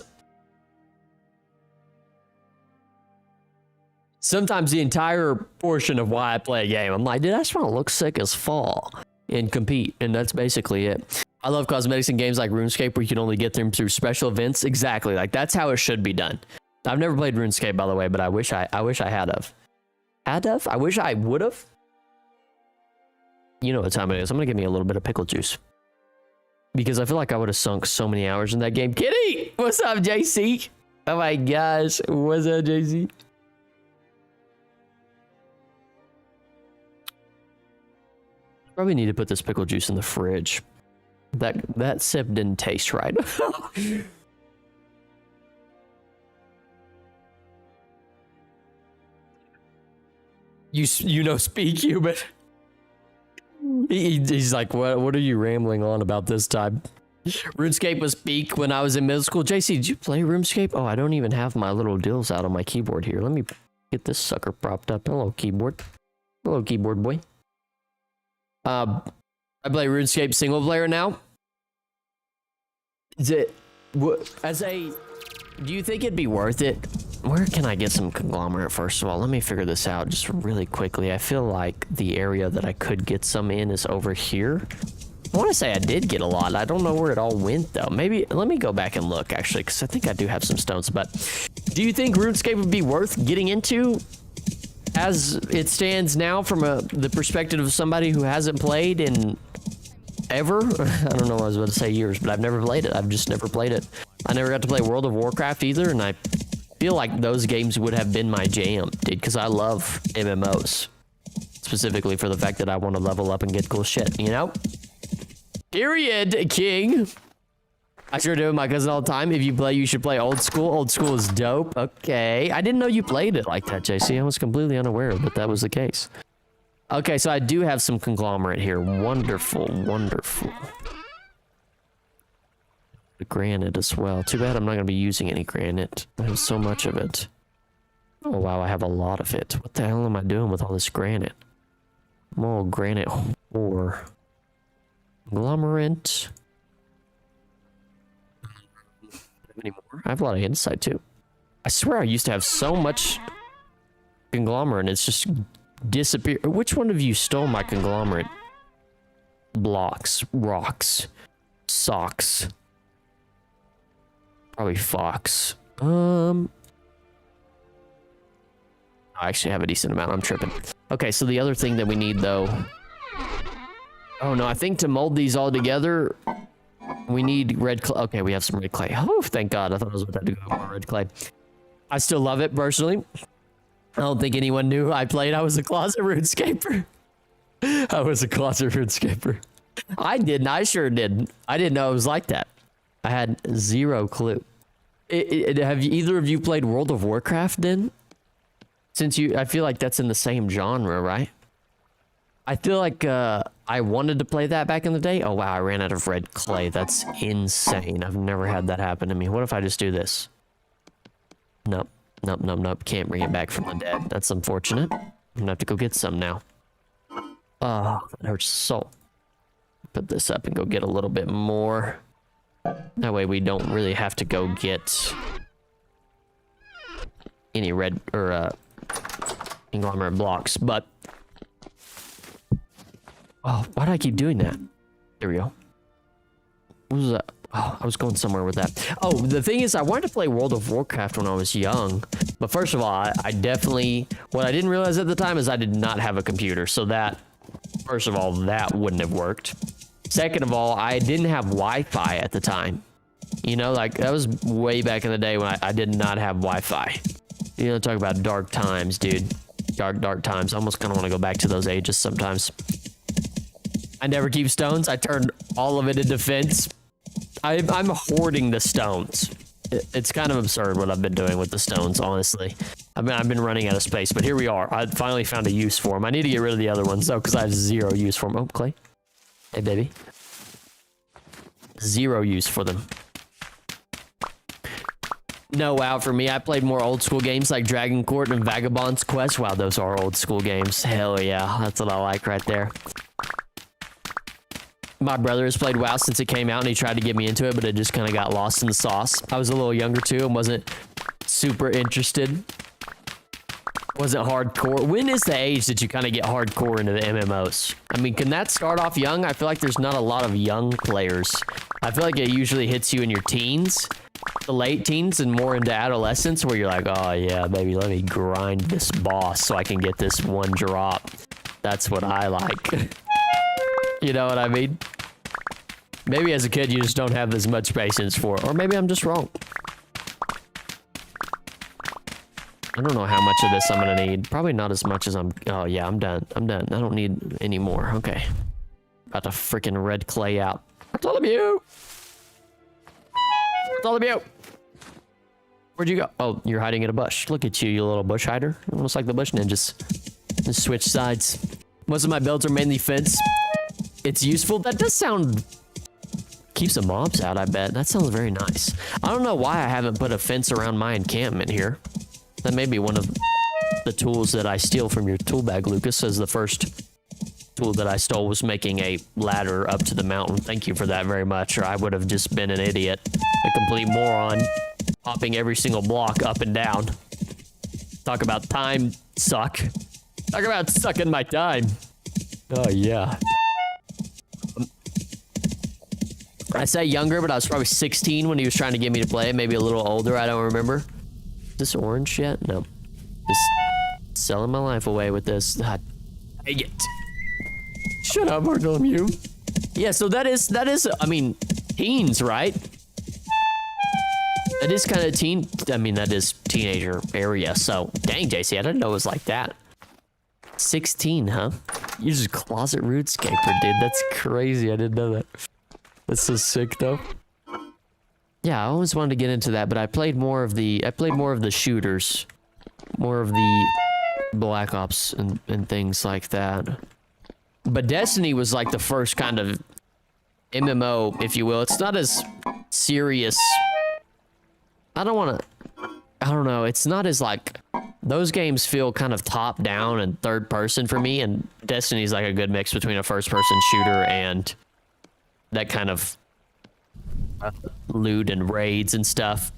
sometimes the entire portion of why I play a game, I'm like, dude, I just want to look sick as fall and compete. And that's basically it. I love cosmetics in games like RuneScape where you can only get them through special events. Exactly. Like that's how it should be done. I've never played RuneScape, by the way, but I wish I had of. I wish I would have. You know what time it is. I'm going to give me a little bit of pickle juice. Because I feel like I would have sunk so many hours in that game. Kitty! What's up, JC? Oh my gosh. What's up, JC? Probably need to put this pickle juice in the fridge. That sip didn't taste right. You know speak human. He's like, what are you rambling on about this time? RuneScape was peak when I was in middle school. JC, did you play RuneScape? Oh, I don't even have my little deals out on my keyboard here. Let me get this sucker propped up. Hello, keyboard. Hello, keyboard boy. I play RuneScape single player now. Do you think it'd be worth it? Where can I get some conglomerate first of all? Let me figure this out just really quickly. I feel like the area that I could get some in is over here. I want to say I did get a lot. I don't know where it all went though. Maybe let me go back and look actually, because I think I do have some stones. But do you think RuneScape would be worth getting into as it stands now from the perspective of somebody who hasn't played in ever? I don't know what I was about to say years, but I've never played it. I've just never played it. I never got to play World of Warcraft either, and I feel like those games would have been my jam, dude, because I love MMOs. Specifically for the fact that I want to level up and get cool shit, you know? Period, king. I sure do with my cousin all the time. If you play, you should play old school. Old school is dope. Okay. I didn't know you played it like that, JC. I was completely unaware that that was the case. Okay, so I do have some conglomerate here. Wonderful, wonderful. The granite as well. Too bad I'm not going to be using any granite. I have so much of it. Oh, wow, I have a lot of it. What the hell am I doing with all this granite? I'm all granite whore. Conglomerate. Any more? I have a lot of insight too. I swear I used to have so much conglomerate and it's just disappeared. Which one of you stole my conglomerate? Blocks, rocks, socks. Probably Fox. I actually have a decent amount. I'm tripping. Okay, so the other thing that we need though. Oh no, I think to mold these all together, we need red clay. Okay, we have some red clay. Oh, thank God. I thought I was about to go more red clay. I still love it personally. I don't think anyone knew I played. I was a closet RuneScaper. I was a closet RuneScaper. I didn't. I sure didn't. I didn't know it was like that. I had zero clue. Have either of you played World of Warcraft then? Since I feel like that's in the same genre, right? I feel like I wanted to play that back in the day. Oh wow, I ran out of red clay. That's insane. I've never had that happen to me. What if I just do this? Nope. Nope, nope, nope. Can't bring it back from the dead. That's unfortunate. I'm gonna have to go get some now. Oh, that hurts so. Put this up and go get a little bit more. That way we don't really have to go get any red or conglomerate blocks, but oh, why do I keep doing that? There we go. What was that? Oh, I was going somewhere with that. Oh, the thing is, I wanted to play World of Warcraft when I was young. But first of all, I definitely... What I didn't realize at the time is I did not have a computer. So that... First of all, that wouldn't have worked. Second of all, I didn't have Wi-Fi at the time. You know, like, that was way back in the day when I did not have Wi-Fi. You know, talk about dark times, dude. Dark times. I almost kind of want to go back to those ages sometimes. I never keep stones. I turned all of it into fence. I'm hoarding the stones. It's kind of absurd what I've been doing with the stones, honestly. I've been running out of space, but here we are. I finally found a use for them. I need to get rid of the other ones, though, because I have zero use for them. Oh, clay. Hey, baby. Zero use for them. No, wow, for me, I played more old school games like Dragon Court and Vagabond's Quest. Wow, those are old school games. Hell yeah, that's what I like right there. My brother has played WoW since it came out, and he tried to get me into it, but it just kind of got lost in the sauce. I was a little younger, too, and wasn't super interested. wasn't hardcore. When is the age that you kind of get hardcore into the MMOs? I mean, can that start off young? I feel like there's not a lot of young players. I feel like it usually hits you in your teens, the late teens, and more into adolescence, where you're like, oh yeah, baby, let me grind this boss so I can get this one drop. That's what I like. You know what I mean? Maybe as a kid you just don't have as much patience for it, or maybe I'm just wrong. I don't know how much of this I'm gonna need. Probably not as much as oh yeah, I'm done. I'm done. I don't need any more. Okay. About to freaking red clay out. What's all of you? What's all of you? Where'd you go? Oh, you're hiding in a bush. Look at you, you little bush hider. Almost like the bush ninjas. Just switch sides. Most of my builds are mainly fence. It's useful. That does sound... keeps the mobs out, I bet. That sounds very nice. I don't know why I haven't put a fence around my encampment here. That may be one of the tools that I steal from your tool bag, Lucas, as the first tool that I stole was making a ladder up to the mountain. Thank you for that very much, or I would have just been an idiot. A complete moron. Hopping every single block up and down. Talk about time suck. Talk about sucking my time. Oh, yeah. I say younger, but I was probably 16 when he was trying to get me to play. Maybe a little older, I don't remember. Is this orange yet? No. Just selling my life away with this. God, dang it. Shut up, Bartholomew. Yeah, so that is, I mean, teens, right? That is kind of teen, I mean, that is teenager area. So, dang, JC, I didn't know it was like that. 16, huh? You're just a closet RuneScaper, dude. That's crazy. I didn't know that. That's so sick, though. Yeah, I always wanted to get into that, but I played more of the shooters, more of the Black Ops and things like that. But Destiny was like the first kind of MMO, if you will. It's not as serious. I don't know. It's not as like, those games feel kind of top down and third person for me, and Destiny's like a good mix between a first person shooter and that kind of loot and raids and stuff.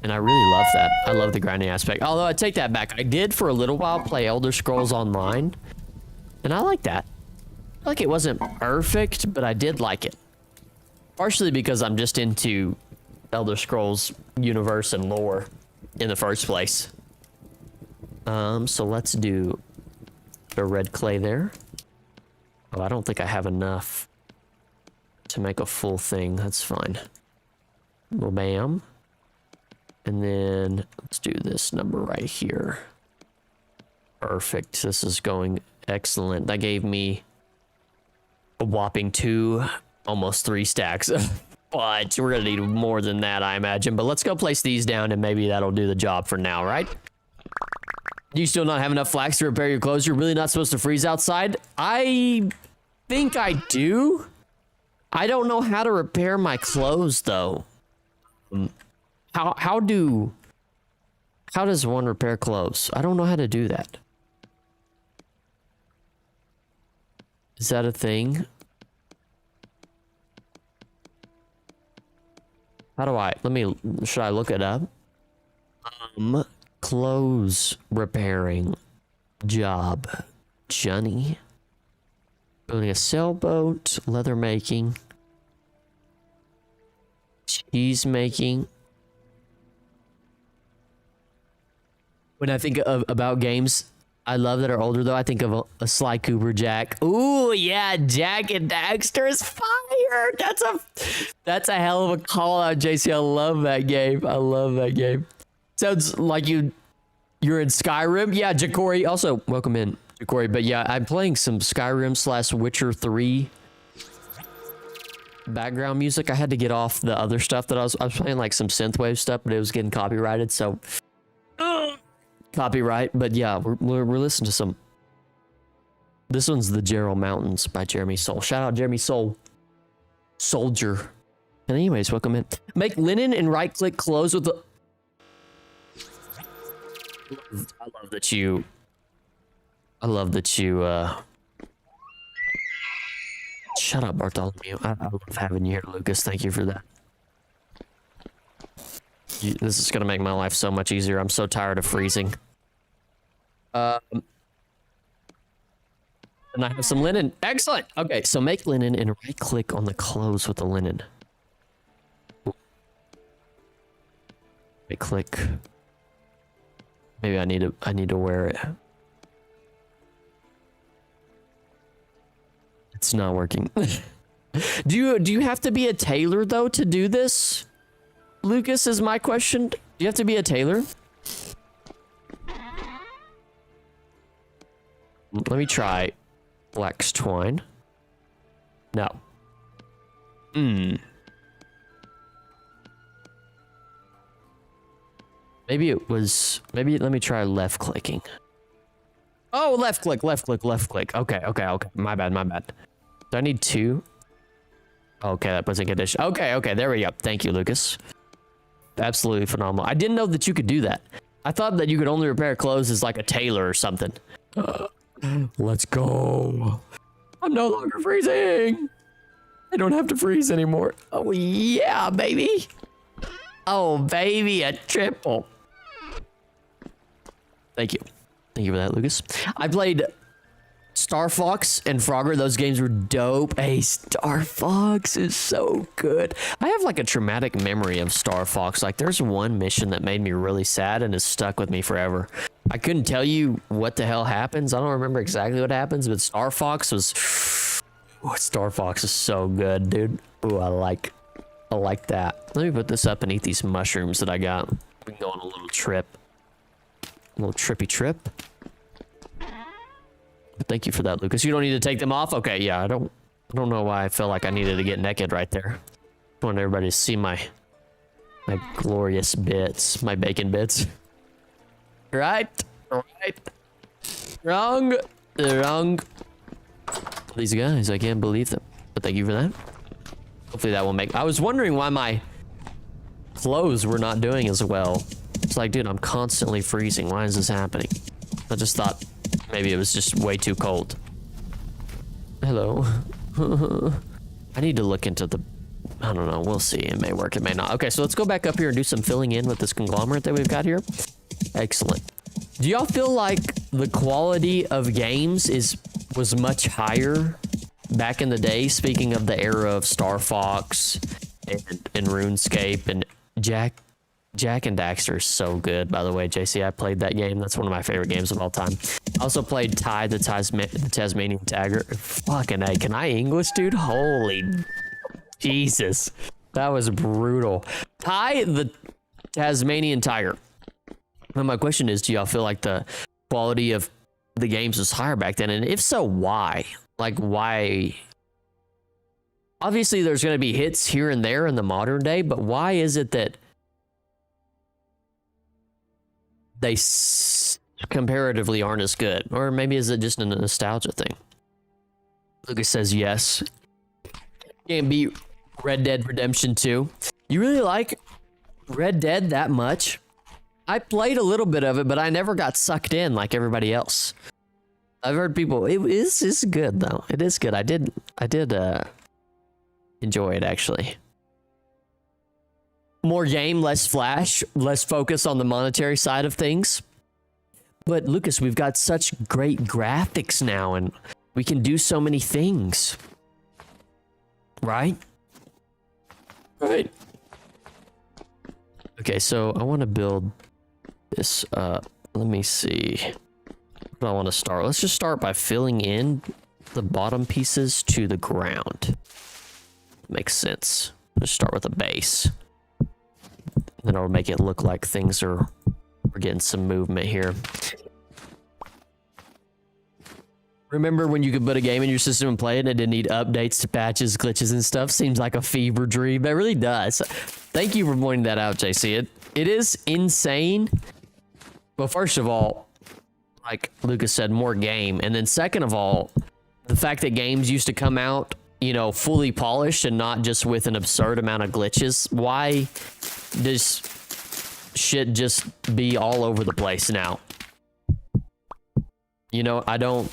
And I really love that. I love the grinding aspect. Although I take that back. I did for a little while play Elder Scrolls Online, and I like that. I feel like it wasn't perfect, but I did like it. Partially because I'm just into Elder Scrolls universe and lore in the first place. So let's do the red clay there. Oh, I don't think I have enough to make a full thing. That's fine. Well, bam. And then let's do this number right here. Perfect. This is going excellent. That gave me a whopping 2, almost 3 stacks. But we're gonna need more than that, I imagine. But let's go place these down and maybe that'll do the job for now, right? Do you still not have enough flax to repair your clothes? You're really not supposed to freeze outside? I think I do. I don't know how to repair my clothes, though. How does one repair clothes? I don't know how to do that. Is that a thing? How do I, should I look it up? Clothes repairing job. Johnny. Building a sailboat, leather making. Cheese making. When I think about games I love that are older, though, I think of a Sly Cooper Jack. Ooh, yeah, Jack and Daxter is fire. That's a hell of a call out, JC. I love that game. I love that game. Sounds like you're in Skyrim. Yeah, Jacory. Also, welcome in, Jacory. But yeah, I'm playing some Skyrim / Witcher 3 background music. I had to get off the other stuff that I was playing, like some synthwave stuff, but it was getting copyrighted, so copyright. But yeah, we're listening to some. This one's The Gerald Mountains by Jeremy Soul. Shout out Jeremy Soul. Soldier. And anyways, welcome in. Make linen and right-click close with the... I love that you... Shut up, Bartholomew. I love having you here, Lucas. Thank you for that. This is gonna make my life so much easier. I'm so tired of freezing. And I have some linen. Excellent. Okay, so make linen and right click on the clothes with the linen. Right click. Maybe I need to wear it. It's not working. Do you have to be a tailor though to do this? Lucas, is my question. Do you have to be a tailor? Let me try flex twine. No. Maybe it was, maybe let me try left clicking. Oh, left click, left click, left click. Okay. My bad. Do I need 2? Okay, that was a condition. Okay, there we go. Thank you, Lucas. Absolutely phenomenal. I didn't know that you could do that. I thought that you could only repair clothes as like a tailor or something. Let's go. I'm no longer freezing. I don't have to freeze anymore. Oh, yeah, baby. Oh, baby, a triple. Thank you. Thank you for that, Lucas. I played Star Fox and Frogger. Those games were dope. Hey, Star Fox is so good. I have like a traumatic memory of Star Fox. Like there's one mission that made me really sad and has stuck with me forever. I couldn't tell you what the hell happens. I don't remember exactly what happens, but Star Fox was... Oh, Star Fox is so good, dude. Ooh, I like that. Let me put this up and eat these mushrooms that I got. We can go on a little trip. A little trippy trip. Thank you for that, Lucas. You don't need to take them off? Okay, yeah, I don't know why I felt like I needed to get naked right there. I want everybody to see my glorious bits, my bacon bits. Right. Wrong. These guys, I can't believe them. But thank you for that. Hopefully that will make... I was wondering why my clothes were not doing as well. It's like, dude, I'm constantly freezing. Why is this happening? I just thought maybe it was just way too cold. Hello. I need to look into the... I don't know. We'll see. It may work. It may not. Okay, so let's go back up here and do some filling in with this conglomerate that we've got here. Excellent. Do y'all feel like the quality of games was much higher back in the day? Speaking of the era of Star Fox and RuneScape and Jak and Daxter is so good, by the way, JC. I played that game. That's one of my favorite games of all time. I also played Ty the Tasmanian Tiger. Fucking A. Can I English, dude? Holy Jesus. That was brutal. Ty the Tasmanian Tiger. Well, my question is, do y'all feel like the quality of the games was higher back then? And if so, why? Like, why? Obviously, there's going to be hits here and there in the modern day, but why is it that they comparatively aren't as good? Or maybe is it just a nostalgia thing? Lucas says yes. Can't beat Red Dead Redemption 2. You really like Red Dead that much? I played a little bit of it, but I never got sucked in like everybody else. I've heard people, it's good though. It is good. I did enjoy it actually. More game, less flash, less focus on the monetary side of things. But Lucas, we've got such great graphics now and we can do so many things. Right? Right. Okay, so I want to build this up. Let me see. What do I want to start? Let's just start by filling in the bottom pieces to the ground. Makes sense. Let's start with a base. Then I'll make it look like things we're getting some movement here. Remember when you could put a game in your system and play it and it didn't need updates to patches, glitches, and stuff? Seems like a fever dream. It really does. Thank you for pointing that out, JC. It is insane. Well, first of all, like Lucas said, more game. And then second of all, the fact that games used to come out, you know, fully polished and not just with an absurd amount of glitches. Why does shit just be all over the place now? You know, I don't...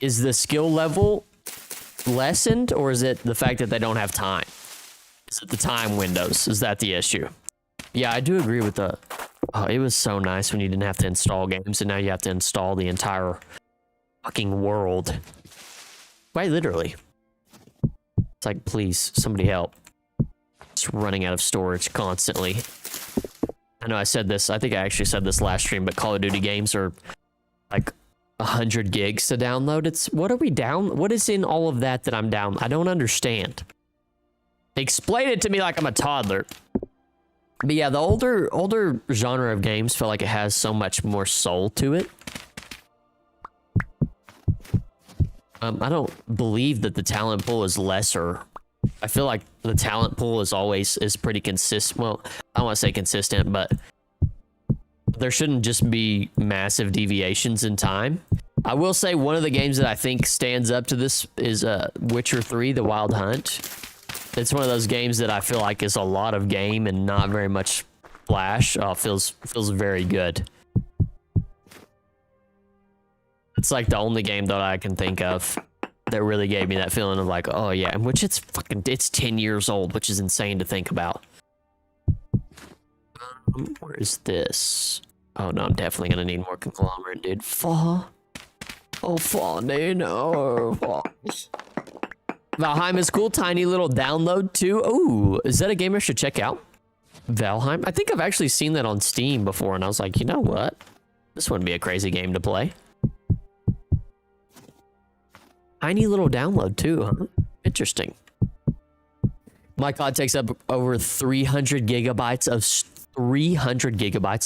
Is the skill level lessened, or is it the fact that they don't have time? Is it the time windows? Is that the issue? Yeah, I do agree with the. Oh, it was so nice when you didn't have to install games, and now you have to install the entire fucking world. Quite literally. It's like, please, somebody help. It's running out of storage constantly. I know I said this. I think I actually said this last stream, but Call of Duty games are like 100 gigs to download. It's what are we down? What is in all of that I'm down? I don't understand. Explain it to me like I'm a toddler. But yeah, the older genre of games feel like it has so much more soul to it. I don't believe that the talent pool is lesser. I feel like the talent pool is pretty consistent. Well, I don't want to say consistent, but there shouldn't just be massive deviations in time. I will say one of the games that I think stands up to this is Witcher 3: The Wild Hunt. It's one of those games that I feel like is a lot of game and not very much flash. Feels very good. It's like the only game that I can think of that really gave me that feeling of like, oh yeah, and which it's 10 years old, which is insane to think about. Where is this? Oh no, I'm definitely gonna need more conglomerate, dude. Fall. Oh, fall, dude. No. Fall. Valheim is cool. Tiny little download too. Oh, is that a game I should check out? Valheim? I think I've actually seen that on Steam before, and I was like, you know what? This wouldn't be a crazy game to play. Tiny little download too, huh? Interesting. My COD takes up over 300 gigabytes of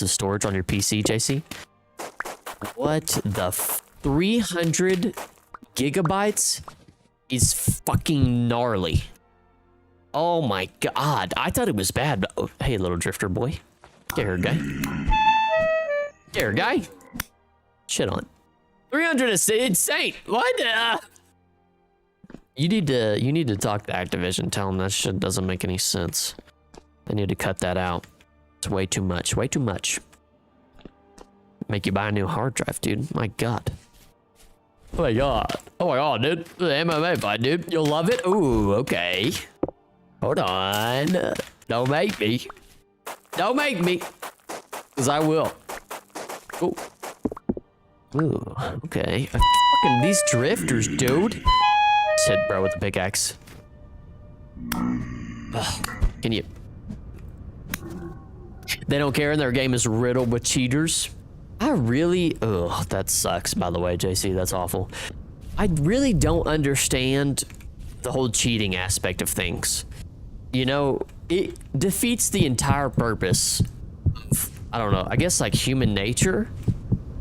storage on your PC, JC. What the 300 gigabytes is fucking gnarly. Oh my god. I thought it was bad, but oh, hey, little drifter boy. Get here, guy. Get here, guy. Shit on. 300 is insane. What? You need to talk to Activision. Tell them that shit doesn't make any sense. They need to cut that out. It's way too much. Way too much. Make you buy a new hard drive, dude. My god. Oh my god. Oh my god, dude. The MMA fight, dude. You'll love it. Ooh, okay. Hold on. Don't make me. Don't make me. Because I will. Ooh. Ooh, okay. Fucking these drifters, dude. Just hit bro with the pickaxe. Ugh, can you? They don't care and their game is riddled with cheaters. I really, ugh, that sucks, by the way, JC. That's awful. I really don't understand the whole cheating aspect of things. You know, it defeats the entire purpose of, I don't know, I guess like human nature.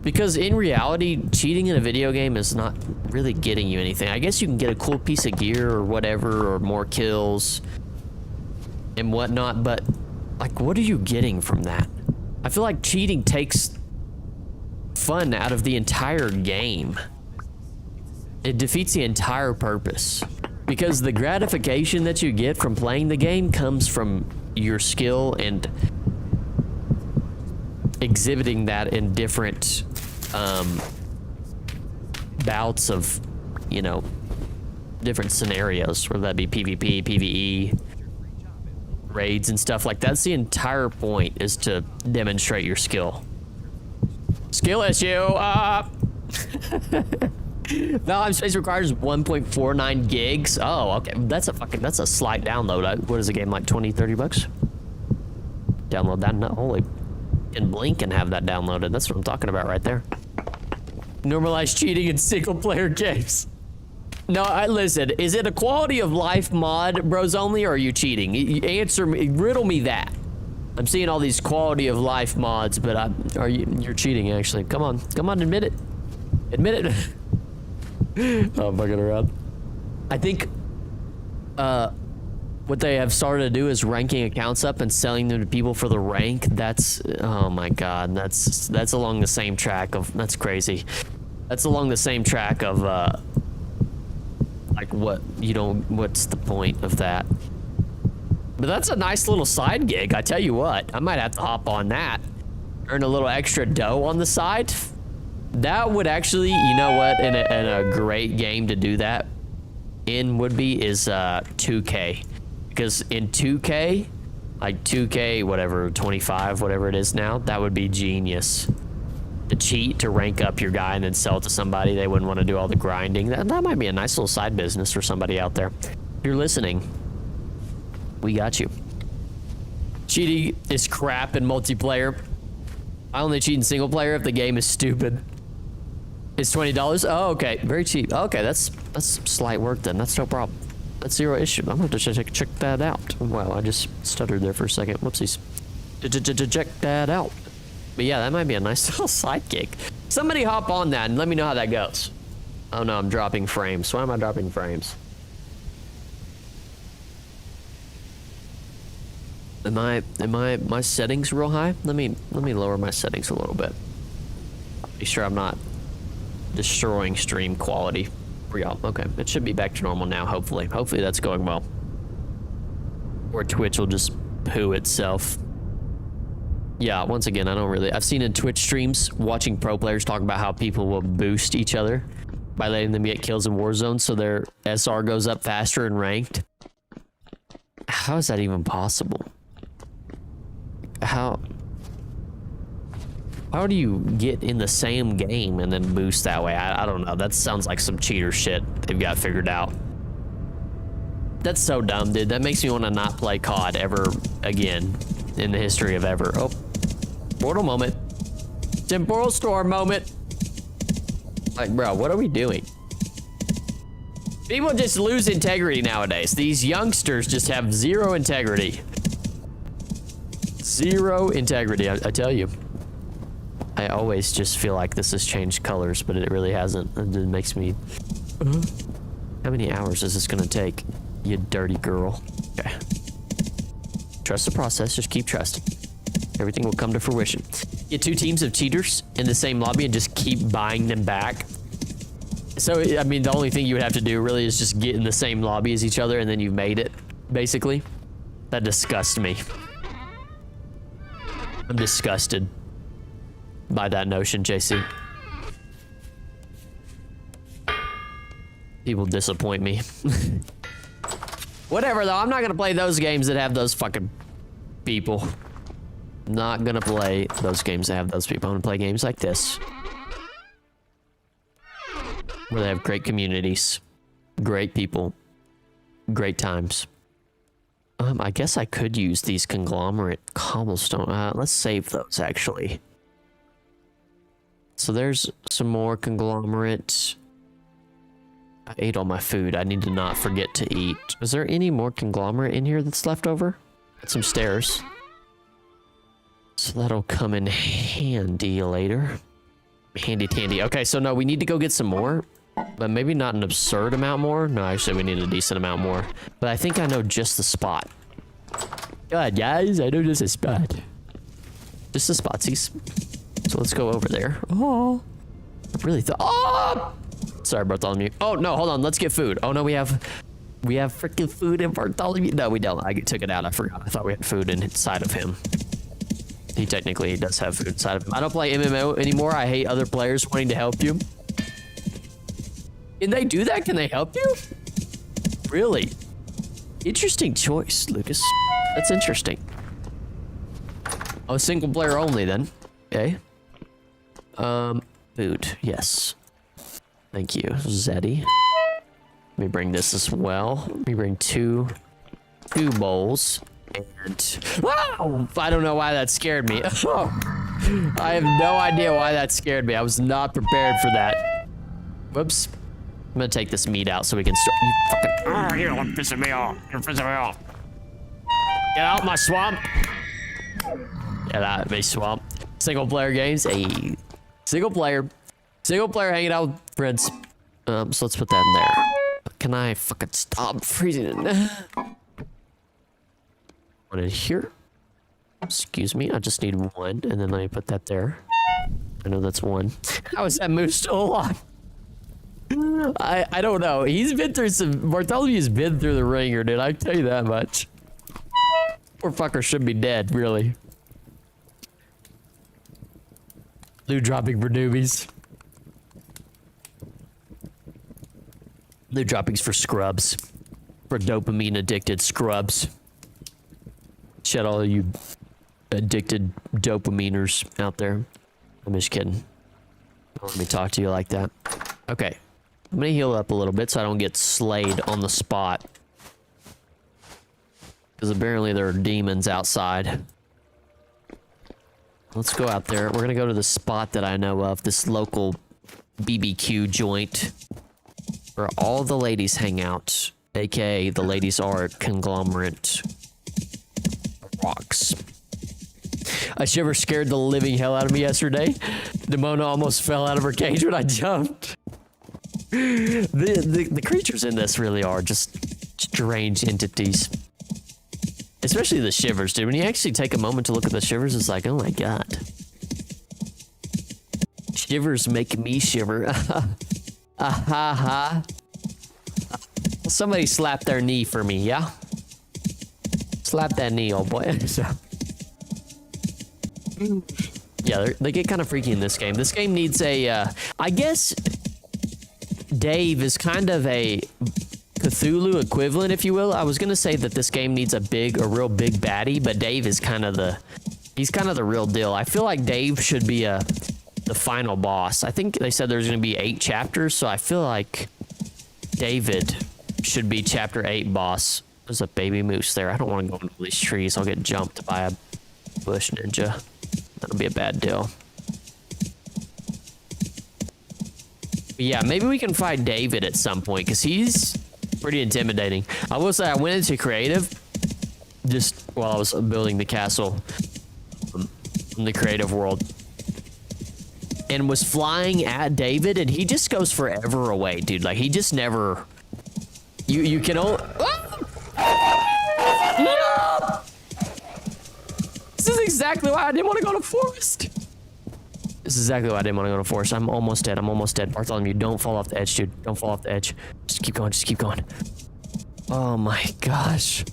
Because in reality, cheating in a video game is not really getting you anything. I guess you can get a cool piece of gear or whatever, or more kills and whatnot, but like, what are you getting from that? I feel like cheating takes fun out of the entire game. It defeats the entire purpose. Because the gratification that you get from playing the game comes from your skill and exhibiting that in different bouts of, you know, different scenarios, whether that be PvP, PvE, raids and stuff like that. That's the entire point, is to demonstrate your skill. Skill issue. Valheim space requires 1.49 gigs. Oh, okay. That's a slight download. What is a game like 20, 30 bucks? Download that. No, holy. And blink and have that downloaded. That's what I'm talking about right there. Normalize cheating in single player games. No, listen, is it a quality of life mod, bros only, or are you cheating? Answer me, riddle me that. I'm seeing all these quality of life mods, but you're cheating actually. Come on, admit it. Admit it. Oh, I'm fucking around. I think what they have started to do is ranking accounts up and selling them to people for the rank. That's, oh my god, that's along the same track of, that's crazy. That's along the same track of like what, you know, what's the point of that? But that's a nice little side gig, I tell you what. I might have to hop on that. Earn a little extra dough on the side. That would actually, you know what, in a great game to do that in would be is 2K. Because in 2K, like 2K, whatever, 25, whatever it is now, that would be genius. To cheat, to rank up your guy and then sell it to somebody. They wouldn't want to do all the grinding. That might be a nice little side business for somebody out there. If you're listening, we got you. Cheating is crap in multiplayer. I only cheat in single player if the game is stupid. It's $20. Oh, okay. Very cheap. Okay, that's slight work then. That's no problem. That's zero issue. I'm going to check that out. Wow, I just stuttered there for a second. Whoopsies. Check that out. But yeah, that might be a nice little sidekick. Somebody hop on that and let me know how that goes. Oh no, I'm dropping frames. Why am I dropping frames? Am my settings real high? Let me lower my settings a little bit. Be sure I'm not destroying stream quality for y'all. Okay, it should be back to normal now, hopefully. Hopefully that's going well. Or Twitch will just poo itself. Yeah, once again, I've seen in Twitch streams, watching pro players talk about how people will boost each other by letting them get kills in Warzone so their SR goes up faster in ranked. How is that even possible? How do you get in the same game and then boost that way? I don't know. That sounds like some cheater shit they've got figured out. That's so dumb, dude. That makes me want to not play COD ever again in the history of ever. Oh, portal moment. Temporal storm moment. Like, bro, what are we doing? People just lose integrity nowadays. These youngsters just have zero integrity. Zero integrity, I tell you. I always just feel like this has changed colors, but it really hasn't. It makes me... How many hours is this gonna take, you dirty girl? Okay. Trust the process, just keep trusting. Everything will come to fruition. Get 2 teams of cheaters in the same lobby and just keep buying them back. So, I mean, the only thing you would have to do really is just get in the same lobby as each other and then you've made it, basically. That disgusts me. I'm disgusted by that notion, JC. People disappoint me. Whatever, though. I'm not gonna play those games that have those fucking people. Not gonna play those games that have those people. I'm gonna play games like this, where they have great communities, great people, great times. I guess I could use these conglomerate cobblestone. Let's save those, actually. So there's some more conglomerate. I ate all my food. I need to not forget to eat. Is there any more conglomerate in here that's left over? Got some stairs. So that'll come in handy later. Handy tandy. Okay, so no, we need to go get some more. But maybe not an absurd amount more. No, actually, we need a decent amount more. But I think I know just the spot. God, guys, I know just a spot. Just the spotsies. So let's go over there. Oh, I really thought. Oh, sorry, Bartholomew. Oh no, hold on. Let's get food. Oh no, we have freaking food in Bartholomew. No, we don't. I took it out. I forgot. I thought we had food inside of him. He technically does have food inside of him. I don't play MMO anymore. I hate other players wanting to help you. Can they do that? Can they help you? Really? Interesting choice, Lucas. That's interesting. Oh, single player only then. Okay. Food. Yes. Thank you, Zeddy. Let me bring this as well. Let me bring two bowls. And wow! I don't know why that scared me. I have no idea why that scared me. I was not prepared for that. Whoops. I'm gonna take this meat out so we can start. You fucking. You're pissing me off. You're pissing me off. Get out my swamp. Get out of my swamp. Single player games. Hey. Single player hanging out with friends. So let's put that in there. Can I fucking stop freezing it? One in here. Excuse me. I just need one, and then let me put that there. I know that's one. How is that moose still alive? I don't know. He's been through some. Bartholomew's been through the ringer, dude. I tell you that much. Poor fucker should be dead, really. Loot dropping for newbies. Loot droppings for scrubs. For dopamine addicted scrubs. Shut all you addicted dopaminers out there. I'm just kidding. Don't let me talk to you like that. Okay. I'm gonna heal up a little bit so I don't get slayed on the spot. Because apparently there are demons outside. Let's go out there. We're gonna go to the spot that I know of. This local BBQ joint. Where all the ladies hang out. AKA the ladies art conglomerate. Rocks. A shiver scared the living hell out of me yesterday. Demona almost fell out of her cage when I jumped. The creatures in this really are just strange entities. Especially the shivers, dude. When you actually take a moment to look at the shivers, it's like, oh my god. Shivers make me shiver. Somebody slap their knee for me, yeah? Slap that knee, old boy. Yeah, they get kind of freaky in this game. This game needs a, I guess Dave is kind of a Cthulhu equivalent, if you will. I was gonna say that this game needs a real big baddie, but Dave is kind of he's kind of the real deal. I feel like Dave should be the final boss. I think they said there's gonna be 8 chapters, so I feel like David should be chapter 8 boss. There's a baby moose there. I don't want to go into these trees. I'll get jumped by a bush ninja. That'll be a bad deal. But yeah, maybe we can fight David at some point, because he's pretty intimidating. I will say I went into creative just while I was building the castle in the creative world. And was flying at David, and he just goes forever away, dude. Like, he just never... You can only... No! This is exactly why I didn't want to go to forest. This is exactly why I didn't want to go to forest. I'm almost dead. I'm almost dead. Bartholomew, don't fall off the edge, dude. Don't fall off the edge. Just keep going. Just keep going. Oh my gosh.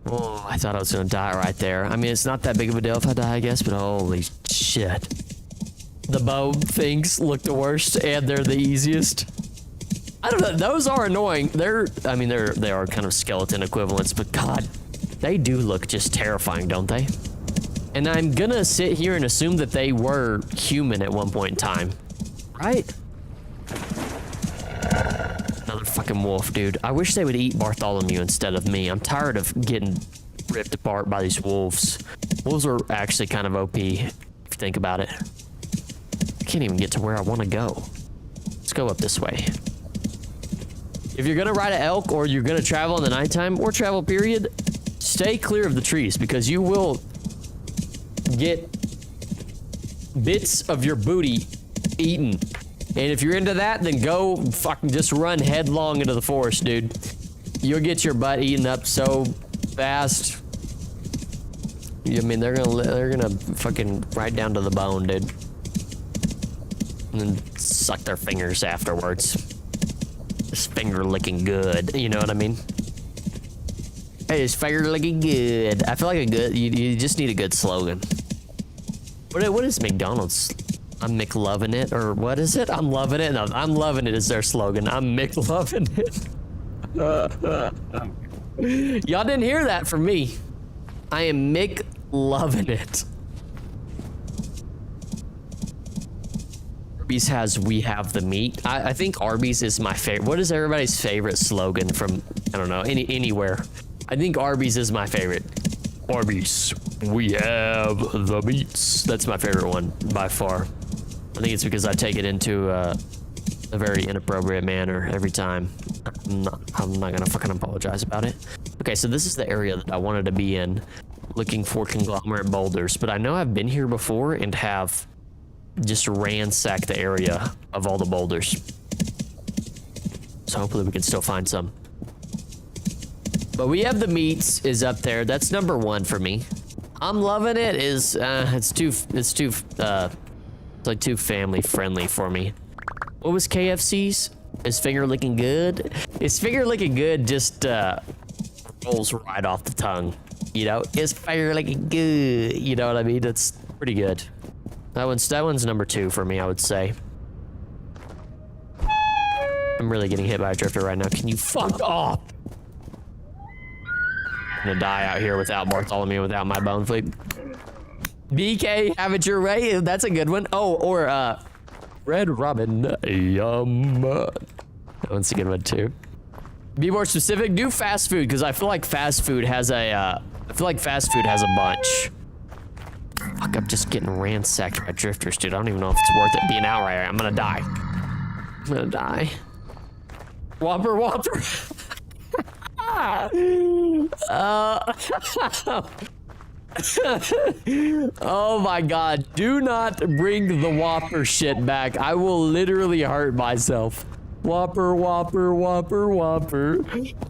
Oh, I thought I was going to die right there. I mean, it's not that big of a deal if I die, I guess, but holy shit. The bow things look the worst, and they're the easiest. I don't know. Those are annoying. They are kind of skeleton equivalents, but God, they do look just terrifying, don't they? And I'm gonna sit here and assume that they were human at one point in time, right? Another fucking wolf, dude. I wish they would eat Bartholomew instead of me. I'm tired of getting ripped apart by these wolves. Wolves are actually kind of OP, if you think about it. I can't even get to where I want to go. Let's go up this way. If you're gonna ride an elk, or you're gonna travel in the nighttime, or travel period, stay clear of the trees, because you will get bits of your booty eaten. And if you're into that, then go fucking just run headlong into the forest, dude. You'll get your butt eaten up so fast. I mean, they're gonna fucking right down to the bone, dude. And then suck their fingers afterwards. His finger licking good, you know what I mean? Hey, his finger licking good. I feel like you just need a good slogan. What is McDonald's? I'm McLovin' it, or what is it? I'm loving it. No, I'm loving it is their slogan. I'm McLovin' it. Y'all didn't hear that from me. I am McLovin' it. Arby's has "we have the meat." I think Arby's is my favorite. What is everybody's favorite slogan from, I don't know, anywhere? I think Arby's is my favorite. Arby's, we have the meats. That's my favorite one by far. I think it's because I take it into a very inappropriate manner every time. I'm not gonna fucking apologize about it. Okay, so this is the area that I wanted to be in, looking for conglomerate boulders, but I know I've been here before and have just ransacked the area of all the boulders. So hopefully we can still find some. But we have the meats is up there. That's number 1 for me. I'm loving it is it's like too family friendly for me. What was KFC's? Is finger licking good? Is finger licking good just rolls right off the tongue. You know, is finger licking good? You know what I mean? That's pretty good. That one's number 2 for me, I would say. I'm really getting hit by a drifter right now. Can you fuck off? gonna die out here without Bartholomew, without my bone fleet. BK, have it your way. That's a good one. Oh, or Red Robin. Yum. That one's a good one too. Be more specific. Do fast food because I feel like fast food has a. I feel like fast food has a bunch. Fuck, I'm just getting ransacked by drifters, dude. I don't even know if it's worth it being out right here. I'm gonna die. I'm gonna die. Whopper, Whopper. Oh my god, do not bring the Whopper shit back. I will literally hurt myself. Whopper, Whopper, Whopper, Whopper.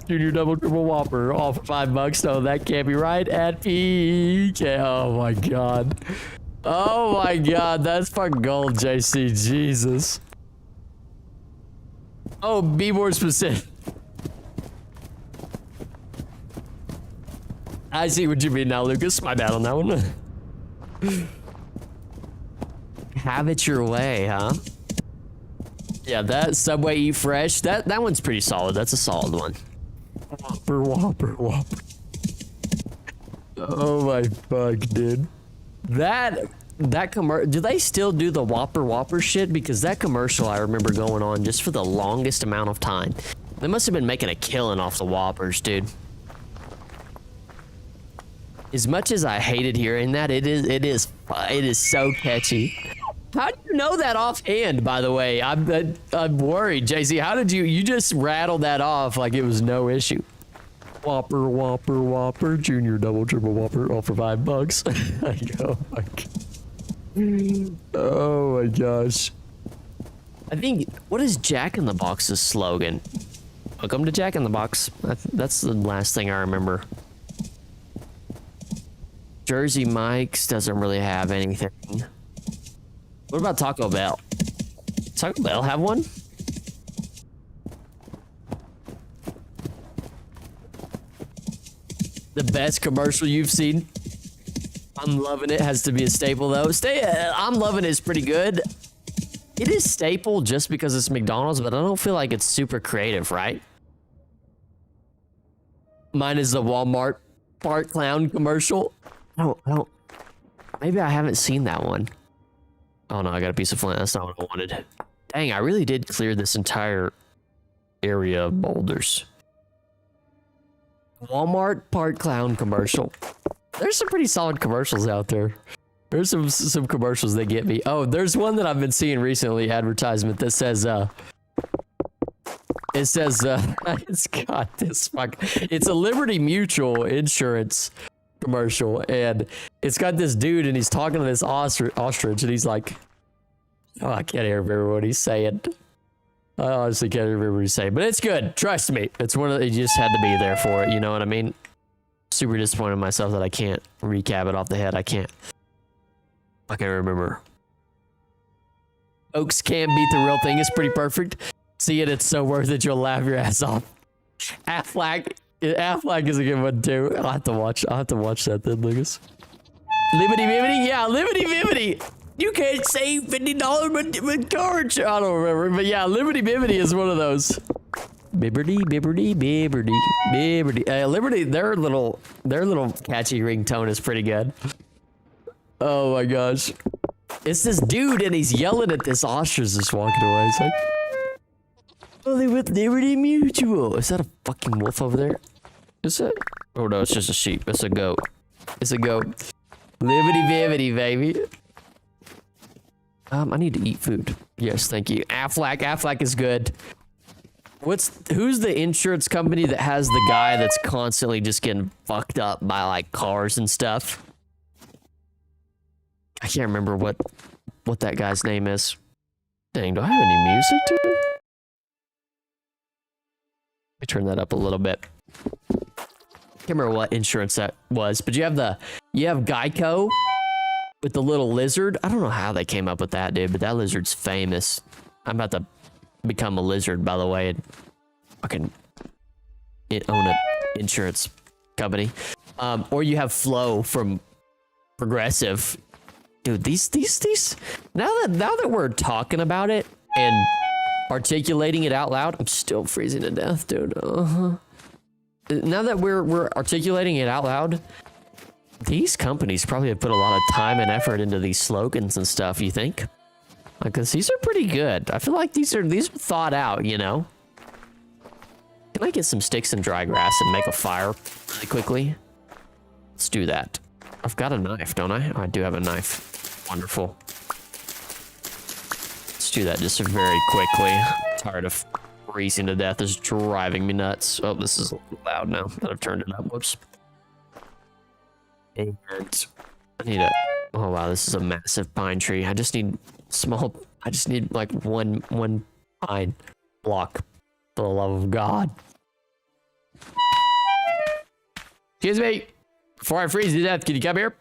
Junior double triple Whopper. All for $5. No, that can't be right at PK. Oh my god. Oh my god, that's fucking gold, JC. Jesus. Oh, be more specific. I see what you mean now, Lucas. My bad on that one. Have it your way, huh? Yeah, that Subway Eat Fresh, that one's pretty solid. That's a solid one. Whopper, Whopper, Whopper. Oh my fuck, dude. That commercial, do they still do the Whopper, Whopper shit? Because that commercial I remember going on just for the longest amount of time. They must have been making a killing off the Whoppers, dude. As much as I hated hearing that, it is so catchy. How do you know that offhand, by the way? I'm worried, JC. How did you just rattled that off like it was no issue? Whopper, Whopper, Whopper, Junior double triple Whopper, all for $5. I go, oh my gosh. I think, what is Jack in the Box's slogan? Welcome to Jack in the Box. That's the last thing I remember. Jersey Mike's doesn't really have anything. What about Taco Bell? Taco Bell have one? The best commercial you've seen? I'm loving it. Has to be a staple though. I'm loving it is pretty good. It is staple just because it's McDonald's, but I don't feel like it's super creative, right? Mine is the Walmart Fart Clown commercial. I don't. Maybe I haven't seen that one. Oh no, I got a piece of flint. That's not what I wanted. Dang, I really did clear this entire area of boulders. Walmart Park Clown commercial. There's some pretty solid commercials out there. There's some commercials that get me. Oh, there's one that I've been seeing recently, advertisement that says, it's got this it's a Liberty Mutual insurance commercial, and it's got this dude, and he's talking to this ostrich, and he's like, oh, I can't remember what he's saying. I honestly can't remember what he's saying, but it's good. Trust me. It's one of the, you just had to be there for it. You know what I mean? Super disappointed in myself that I can't recap it off the head. I can't remember. Oaks can't beat the real thing. It's pretty perfect. See it. It's so worth it. You'll laugh your ass off. Affleck is a good one too. I'll have to watch that then, Lucas. Liberty Bibbity? Yeah, Liberty Bibbity. You can't save $50 with cards. I don't remember, but yeah, Liberty Bibbity is one of those. Liberty. Liberty. Their little catchy ringtone is pretty good. Oh my gosh. It's this dude and he's yelling at this ostrich just walking away. It's like, only with Liberty Mutual. Is that a fucking wolf over there? Is it? Oh no, it's just a sheep. It's a goat. It's a goat. Liberty Bibbity, baby. I need to eat food. Yes, thank you. Affleck is good. Who's the insurance company that has the guy that's constantly just getting fucked up by like cars and stuff? I can't remember what that guy's name is. Dang, do I have any music to it? Let me turn that up a little bit. Can't remember what insurance that was, but you have Geico with the little lizard. I don't know how they came up with that, dude, but that lizard's famous. I'm about to become a lizard, by the way, and fucking own an insurance company. Or you have Flo from Progressive. Dude, these now that we're talking about it and articulating it out loud, I'm still freezing to death, dude. Now that we're articulating it out loud, these companies probably have put a lot of time and effort into these slogans and stuff, you think? Because these are pretty good. I feel like these are thought out, you know? Can I get some sticks and dry grass and make a fire really quickly? Let's do that. I've got a knife, don't I? Oh, I do have a knife. Wonderful. Let's do that just very quickly. I'm tired of freezing to death. This is driving me nuts. Oh, this is loud now that I've turned it up. Whoops. And I need a... Oh, wow, this is a massive pine tree. I just need small... I just need, like, one pine block. For the love of God. Excuse me. Before I freeze to death, can you come here?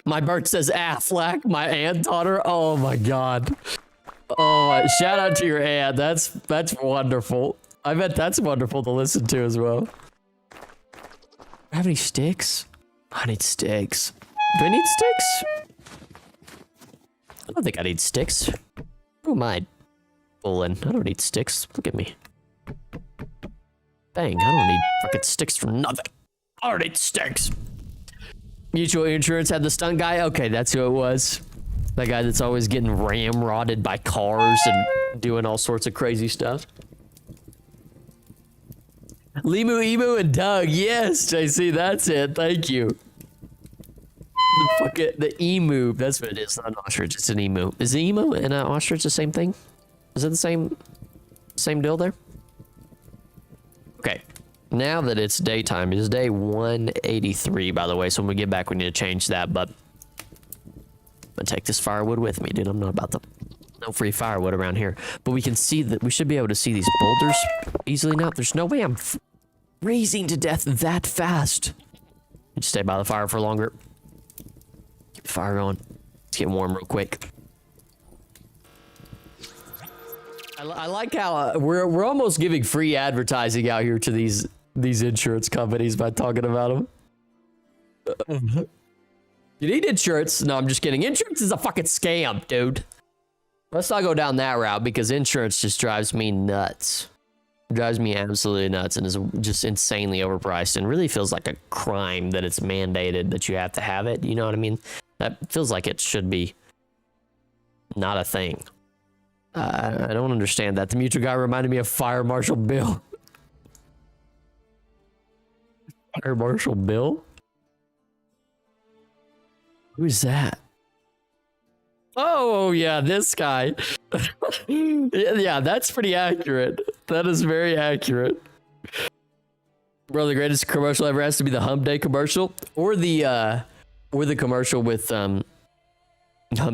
My bird says Affleck. My aunt taught her. Oh my God. Oh, shout out to your aunt. That's wonderful. I bet that's wonderful to listen to as well. Do I have any sticks? I need sticks. Do I need sticks? I don't think I need sticks. Who am I fooling? I don't need sticks. Look at me. Dang, I don't need fucking sticks for nothing. I don't need sticks. Mutual Insurance had the stunt guy. Okay, that's who it was. That guy that's always getting ramrodded by cars and doing all sorts of crazy stuff. Limu, Emu, and Doug. Yes, JC, that's it. Thank you. The emu. That's what it is. Not an ostrich. It's an emu. Is the emu and an ostrich the same thing? Is it the same deal there? Okay. Now that it's daytime, it is day 183, by the way. So when we get back, we need to change that. But I'm gonna take this firewood with me, dude. I'm not about to... No free firewood around here. But we can see that... We should be able to see these boulders easily now. There's no way I'm freezing to death that fast. Just stay by the fire for longer. Keep the fire going. Let's get warm real quick. I like how we're almost giving free advertising out here to these insurance companies by talking about them. You need insurance? No, I'm just kidding. Insurance is a fucking scam, dude. Let's not go down that route because insurance just drives me nuts. It drives me absolutely nuts and is just insanely overpriced and really feels like a crime that it's mandated that you have to have it. You know what I mean? That feels like it should be not a thing. I don't understand that. The mutual guy reminded me of Fire Marshal Bill. Fire Marshal Bill? Who's that? Oh, yeah, this guy. Yeah, that's pretty accurate. That is very accurate. Bro, the greatest commercial ever has to be the Hump Day commercial. Or the commercial with... Hump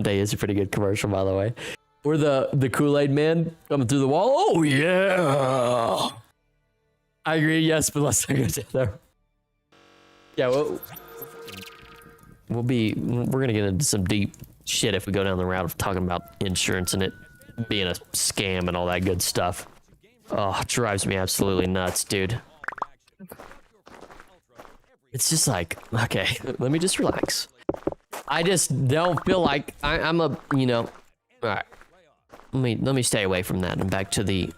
Day is a pretty good commercial, by the way. Or the Kool-Aid man coming through the wall. Oh, yeah. I agree, yes, but let's not go there. Yeah, we're going to get into some deep shit if we go down the route of talking about insurance and it being a scam and all that good stuff. Oh, it drives me absolutely nuts, dude. It's just like, okay, let me just relax. I just don't feel like I'm a, you know, all right. Let me stay away from that and back to the...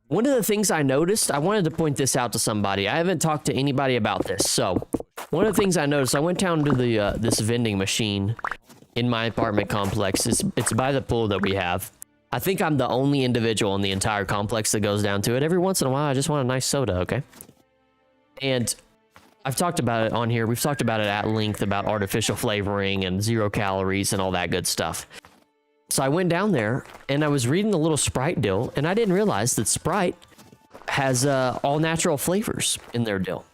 One of the things I noticed, I wanted to point this out to somebody. I haven't talked to anybody about this. So, one of the things I noticed, I went down to the this vending machine in my apartment complex. It's by the pool that we have. I think I'm the only individual in the entire complex that goes down to it. Every once in a while, I just want a nice soda, okay? And I've talked about it on here. We've talked about it at length about artificial flavoring and 0 calories and all that good stuff. So I went down there and I was reading the little Sprite deal and I didn't realize that Sprite has all natural flavors in their deal.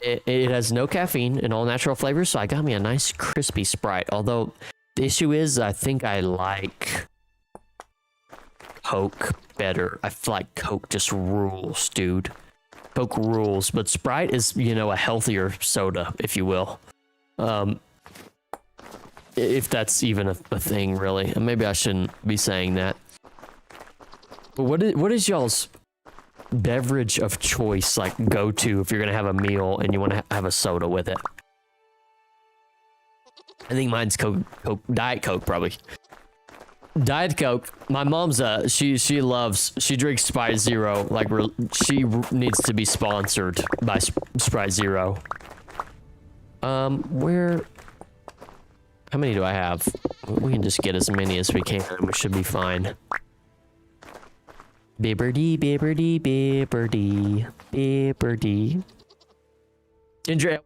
It has no caffeine and all natural flavors. So I got me a nice crispy Sprite. Although the issue is I think I like Coke better. I feel like Coke just rules, dude. Coke rules, but Sprite is, you know, a healthier soda, if you will. If that's even a thing, really. And maybe I shouldn't be saying that. But what is y'all's beverage of choice, like, go-to if you're going to have a meal and you want to have a soda with it? I think mine's Coke, Diet Coke, probably. Diet Coke. My mom's she drinks Sprite Zero. Like she needs to be sponsored by Sprite Zero. Where? How many do I have? We can just get as many as we can. We should be fine. Bibberdy, bibberdy, bibberdy, bibberdy. Ginger ale.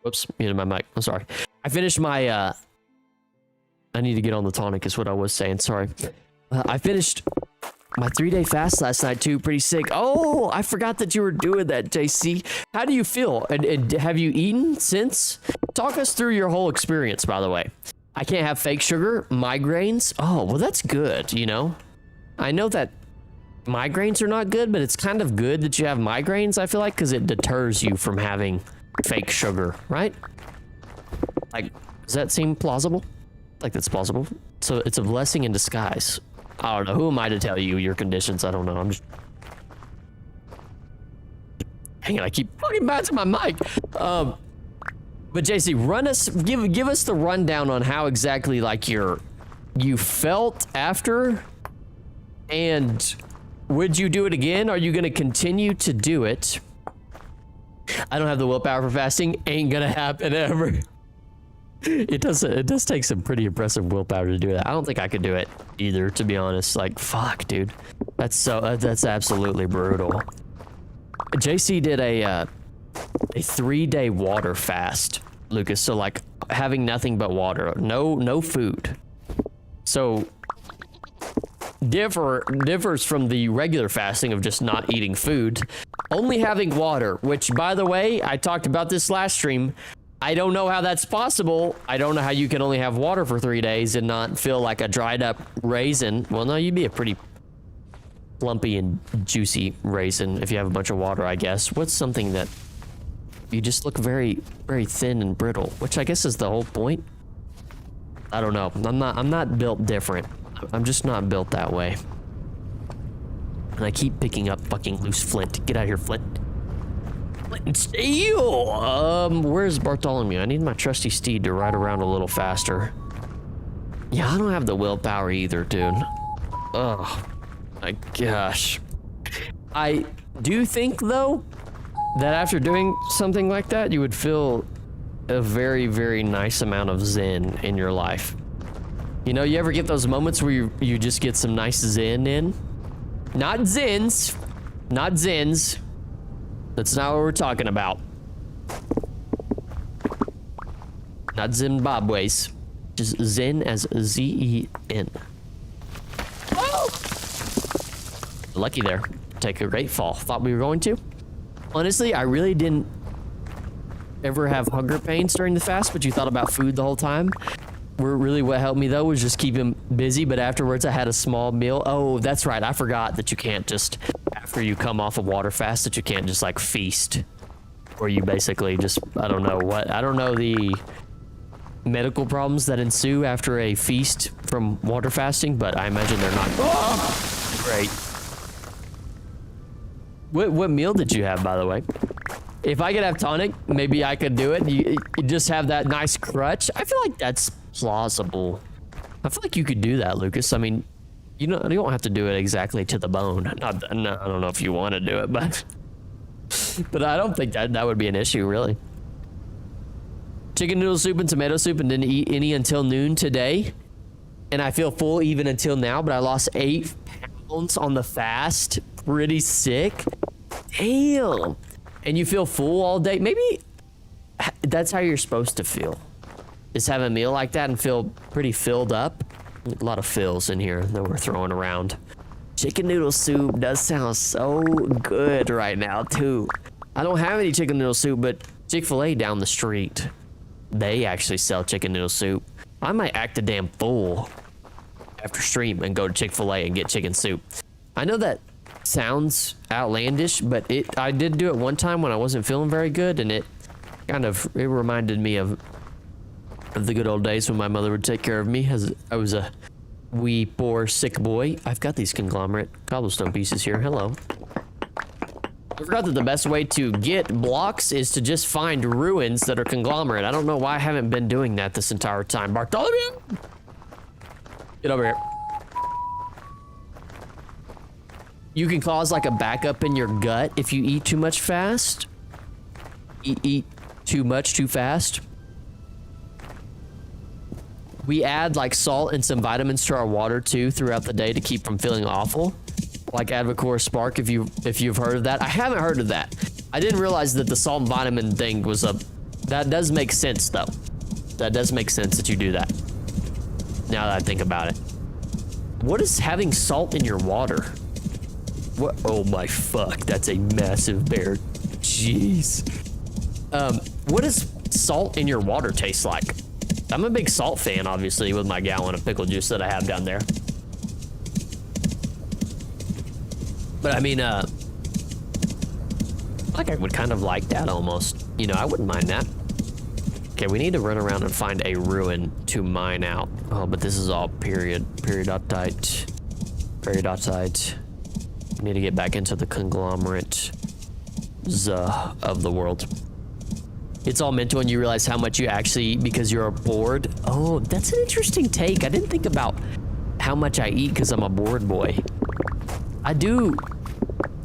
Whoops, muted my mic. I'm sorry. I finished my, I need to get on the tonic is what I was saying. Sorry. I finished my 3-day fast last night too. Pretty sick. Oh, I forgot that you were doing that, JC. How do you feel? And have you eaten since? Talk us through your whole experience, by the way. I can't have fake sugar, migraines. Oh, well, that's good, you know? I know that migraines are not good, but it's kind of good that you have migraines, I feel like, because it deters you from having fake sugar, right? Like, does that seem plausible? Like that's plausible. So it's a blessing in disguise. I don't know. Who am I to tell you your conditions? I don't know. I'm just... Hang on, I keep fucking bouncing my mic. But JC, give us the rundown on how exactly like you felt after, and would you do it again? Are you gonna continue to do it? I don't have the willpower for fasting. Ain't gonna happen ever. It does take some pretty impressive willpower to do that. I don't think I could do it either, to be honest. Like, fuck, dude. That's absolutely brutal. JC did a 3-day water fast, Lucas. So like having nothing but water, no food. So differs from the regular fasting of just not eating food, only having water, which by the way, I talked about this last stream. I don't know how that's possible. I don't know how you can only have water for 3 days and not feel like a dried up raisin. Well, no, you'd be a pretty lumpy and juicy raisin if you have a bunch of water, I guess. What's something that you just look very, very thin and brittle, which I guess is the whole point. I don't know. I'm not built different. I'm just not built that way. And I keep picking up fucking loose flint. Get out of here, Flint. Flint and steel! Where's Bartholomew? I need my trusty steed to ride around a little faster. Yeah, I don't have the willpower either, dude. Oh, my gosh. I do think, though, that after doing something like that, you would feel a very, very nice amount of zen in your life. You know, you ever get those moments where you just get some nice zen in? Not zins. Not zins. That's not what we're talking about. Not Zimbabwe's. Just zen as Z-E-N. Oh! Lucky there. Take a great fall. Thought we were going to. Honestly, I really didn't ever have hunger pains during the fast, but you thought about food the whole time. Really what helped me though was just keep him busy, but afterwards I had a small meal. Oh, that's right. I forgot that you can't just, after you come off a water fast, that you can't just like feast. Or you basically just, I don't know the medical problems that ensue after a feast from water fasting, but I imagine they're not great. What meal did you have, by the way? If I could have tonic, maybe I could do it. You just have that nice crutch. I feel like that's plausible. I feel like you could do that, Lucas. I mean, you don't have to do it exactly to the bone. No, I don't know if you want to do it, but I don't think that would be an issue, really. Chicken noodle soup and tomato soup and didn't eat any until noon today. And I feel full even until now, but I lost 8 pounds on the fast. Pretty sick. Damn. And you feel full all day. Maybe that's how you're supposed to feel. Is have a meal like that and feel pretty filled up. A lot of fills in here that we're throwing around. Chicken noodle soup does sound so good right now too. I don't have any chicken noodle soup, but Chick-fil-A down the street, they actually sell chicken noodle soup. I might act a damn fool after stream and go to Chick-fil-A and get chicken soup. I know that sounds outlandish, but I did do it one time when I wasn't feeling very good, and it reminded me of of the good old days when my mother would take care of me as I was a wee, poor, sick boy. I've got these conglomerate cobblestone pieces here. Hello. I forgot that the best way to get blocks is to just find ruins that are conglomerate. I don't know why I haven't been doing that this entire time. Bartholomew! Get over here. You can cause like a backup in your gut if you eat too much fast. Eat too much too fast. We add like salt and some vitamins to our water too throughout the day to keep from feeling awful. Like Advocor Spark, if you've heard of that. I haven't heard of that. I didn't realize that the salt and vitamin thing was a... That does make sense though. That does make sense that you do that. Now that I think about it. What is having salt in your water? What? Oh my fuck, that's a massive bear. Jeez. What does salt in your water taste like? I'm a big salt fan, obviously, with my gallon of pickle juice that I have down there. But I mean, like I would kind of like that almost. You know, I wouldn't mind that. Okay, we need to run around and find a ruin to mine out. Oh, but this is all periodotite. We need to get back into the conglomerate of the world. It's all mental and you realize how much you actually eat because you're bored. Oh, that's an interesting take. I didn't think about how much I eat because I'm a bored boy. I don't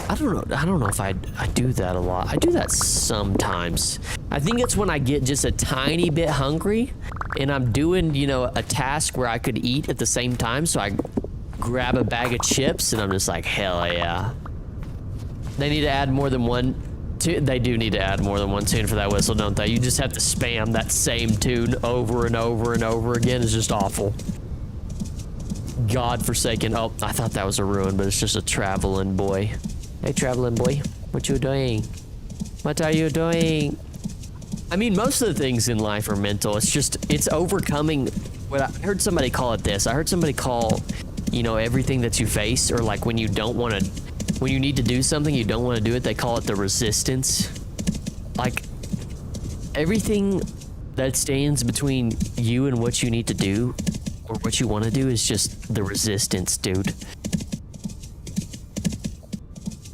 know if I do that a lot. I do that sometimes. I think it's when I get just a tiny bit hungry and I'm doing, you know, a task where I could eat at the same time. So I grab a bag of chips and I'm just like, hell yeah. They need to add more than one. They do need to add more than one tune for that whistle, don't they? You just have to spam that same tune over and over and over again. It's just awful. God-forsaken. Oh, I thought that was a ruin, but it's just a traveling boy. Hey, traveling boy. What you doing? What are you doing? I mean, most of the things in life are mental. It's overcoming what I heard somebody call it this. I heard somebody call, you know, everything that you face, or like when you don't want to, when you need to do something, you don't want to do it, they call it the resistance. Like, everything that stands between you and what you need to do, or what you want to do, is just the resistance, dude.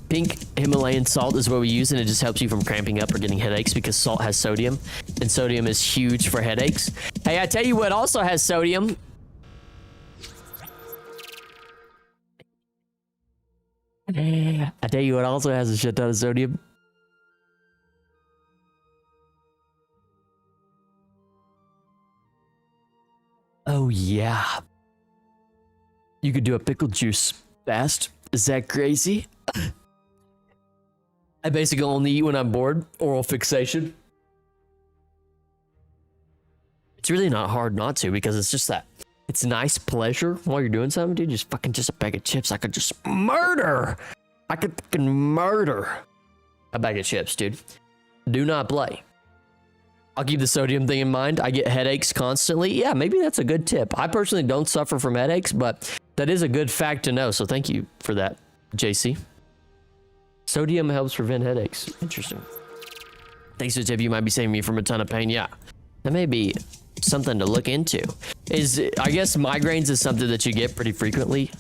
Pink Himalayan salt is what we use, and it just helps you from cramping up or getting headaches because salt has sodium, and sodium is huge for headaches. Hey, I tell you what also has sodium. I tell you what also has a shit ton of sodium. Oh yeah. You could do a pickle juice fast. Is that crazy? I basically only eat when I'm bored. Oral fixation. It's really not hard not to because it's just that. It's nice pleasure while you're doing something, dude. Just a bag of chips. I could just murder. I could fucking murder a bag of chips, dude. Do not play. I'll keep the sodium thing in mind. I get headaches constantly. Yeah, maybe that's a good tip. I personally don't suffer from headaches, but that is a good fact to know. So thank you for that, JC. Sodium helps prevent headaches. Interesting. Thanks for the tip. You might be saving me from a ton of pain. Yeah, that may be something to look into. I guess migraines is something that you get pretty frequently,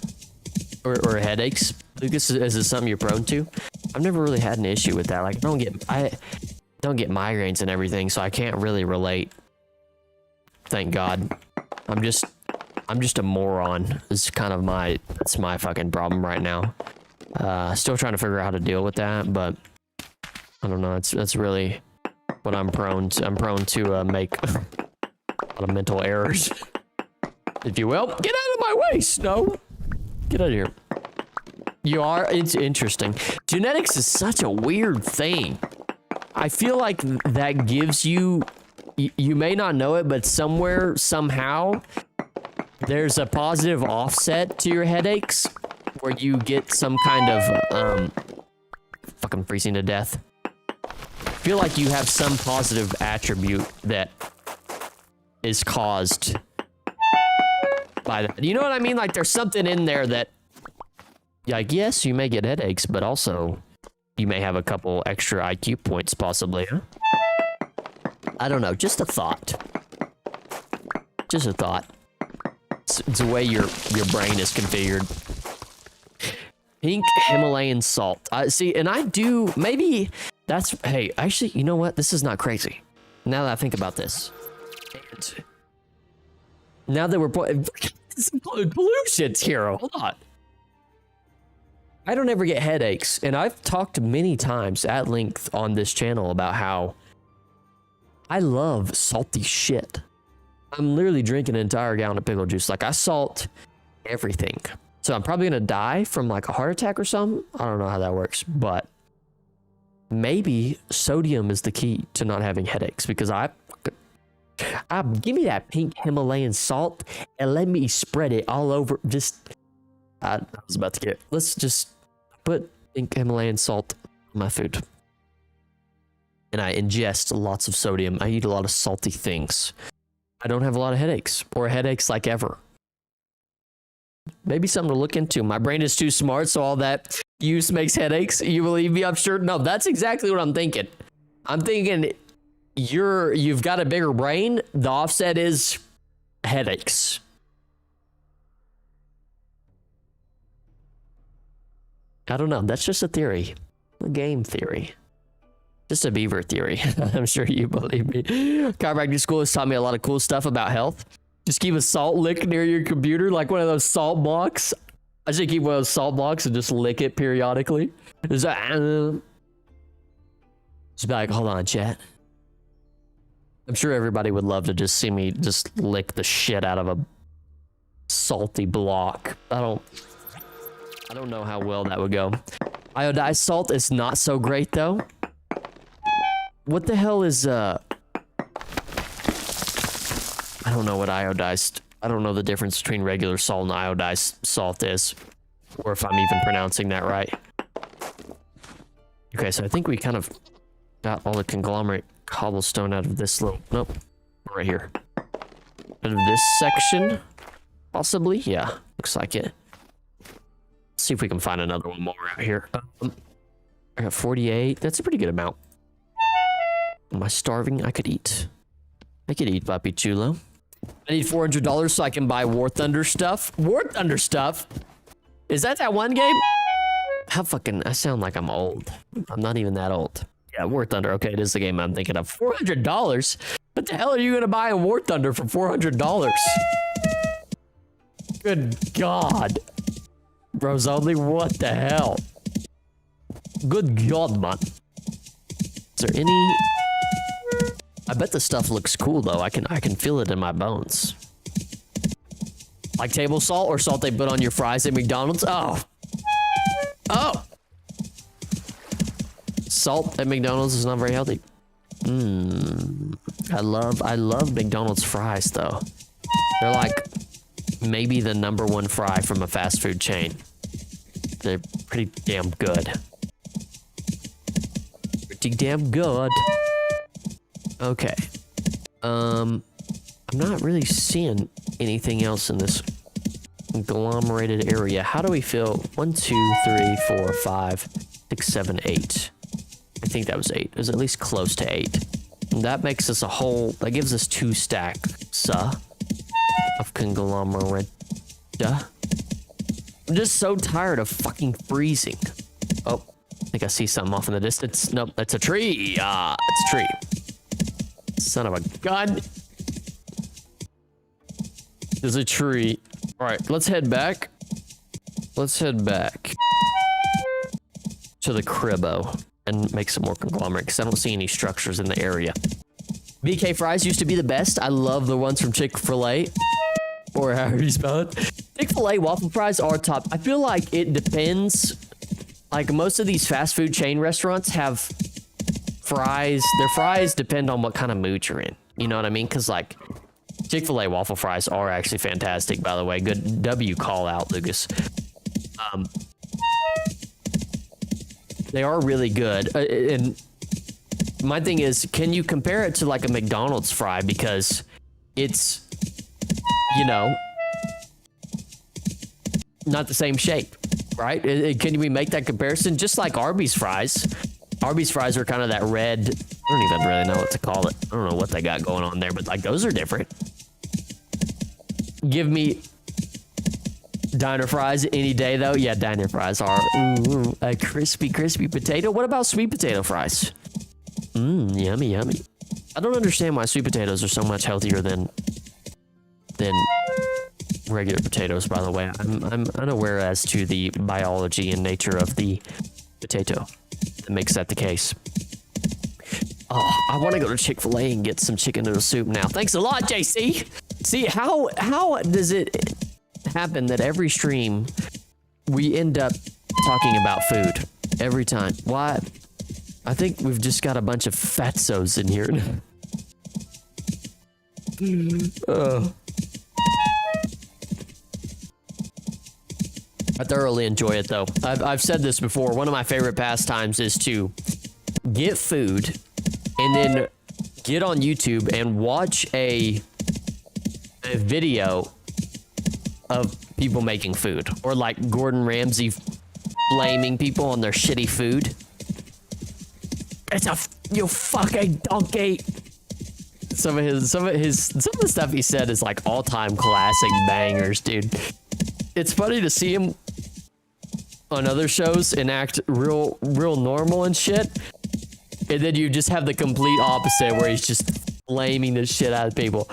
or headaches. Lucas, is it something you're prone to? I've never really had an issue with that. Like, I don't get migraines and everything, so I can't really relate. Thank God. I'm just a moron. It's kind of that's my fucking problem right now. Still trying to figure out how to deal with that, but I don't know. That's really what I'm prone to. I'm prone to make a lot of mental errors, if you will. Get out of my way, Snow. Get out of here. You are. It's interesting. Genetics is such a weird thing. I feel like that gives you. You may not know it, but somewhere, somehow, there's a positive offset to your headaches, where you get some kind of fucking freezing to death. I feel like you have some positive attribute that is caused by that. You know what I mean? Like, there's something in there that, like, yes, you may get headaches, but also you may have a couple extra IQ points, possibly. Huh? I don't know. Just a thought. Just a thought. It's the way your brain is configured. Pink Himalayan salt. See, and I do, maybe that's, hey, actually, you know what? This is not crazy. Now that I think about this. Now that we're pollution's here, hold on. I don't ever get headaches, and I've talked many times at length on this channel about how I love salty shit. I'm literally drinking an entire gallon of pickle juice. Like, I salt everything. So I'm probably gonna die from like a heart attack or something. I don't know how that works, but maybe sodium is the key to not having headaches, because I give me that pink Himalayan salt and let me spread it all over. I was about to get, let's just put pink Himalayan salt on my food. And I ingest lots of sodium. I eat a lot of salty things. I don't have a lot of headaches, or headaches like ever. Maybe something to look into. My brain is too smart, so all that use makes headaches. You believe me? I'm sure. No, that's exactly what I'm thinking. I'm thinking you've got a bigger brain. The offset is headaches. I don't know. That's just a theory. A game theory. Just a beaver theory. I'm sure you believe me. Chiropractic school has taught me a lot of cool stuff about health. Just keep a salt lick near your computer, like one of those salt blocks. I should keep one of those salt blocks and just lick it periodically. Just be like, hold on, chat. I'm sure everybody would love to just see me just lick the shit out of a salty block. I don't know how well that would go. Iodized salt is not so great though. What the hell is I don't know what iodized. I don't know the difference between regular salt and iodized salt is, or if I'm even pronouncing that right. Okay, so I think we kind of got all the conglomerate cobblestone out of this little, nope, right here. Out of this section, possibly, yeah, looks like it. Let's see if we can find another one more out here. I got 48, that's a pretty good amount. Am I starving? I could eat, Papi Chulo. I need $400 so I can buy War Thunder stuff. War Thunder stuff? Is that one game? How fucking, I sound like I'm old. I'm not even that old. Yeah, War Thunder. Okay, it is the game I'm thinking of. $400? What the hell are you gonna buy a War Thunder for $400? Good God. Bros only, what the hell? Good God, man. Is there any... I bet the stuff looks cool though. I can feel it in my bones. Like table salt or salt they put on your fries at McDonald's. Oh. Salt at McDonald's is not very healthy. I love McDonald's fries though. They're like maybe the #1 fry from a fast food chain. They're pretty damn good. Pretty damn good. Okay. I'm not really seeing anything else in this agglomerated area. How do we fill 1, 2, 3, 4, 5, 6, 7, 8? I think that was 8. It was at least close to 8. And that makes us a whole, that gives us 2 stacks of conglomerate. I'm just so tired of fucking freezing. Oh, I think I see something off in the distance. Nope, that's a tree. It's a tree. Son of a gun. There's a tree. All right, let's head back. Let's head back to the cribbo and make some more conglomerate because I don't see any structures in the area. BK fries used to be the best. I love the ones from Chick-fil-A, or however you spell it. Chick-fil-A waffle fries are top. I feel like it depends. Like most of these fast food chain restaurants have fries. Their fries depend on what kind of mood you're in. You know what I mean? Because like Chick-fil-A waffle fries are actually fantastic, by the way. Good W call out, Lucas. They are really good. And my thing is, can you compare it to like a McDonald's fry? Because it's, you know, not the same shape, right? Can we make that comparison? Just like Arby's fries. Arby's fries are kind of that red. I don't even really know what to call it. I don't know what they got going on there, but like those are different. give me diner fries any day, though. Yeah, diner fries are a crispy potato. What about sweet potato fries? Yummy. I don't understand why sweet potatoes are so much healthier than regular potatoes, by the way. I'm unaware as to the biology and nature of the potato that makes that the case. Oh, I want to go to Chick-fil-A and get some chicken noodle soup now. Thanks a lot, JC. See, how does it happen that every stream we end up talking about food every time? Why? I think we've just got a bunch of fatzos in here. I thoroughly enjoy it, though. I've said this before. One of my favorite pastimes is to get food and then get on YouTube and watch a video of people making food, or like Gordon Ramsay blaming people on their shitty food. You fucking donkey. Some of the stuff he said is like all-time classic bangers, dude. It's funny to see him on other shows and act real normal and shit, and then you just have the complete opposite where he's just blaming the shit out of people.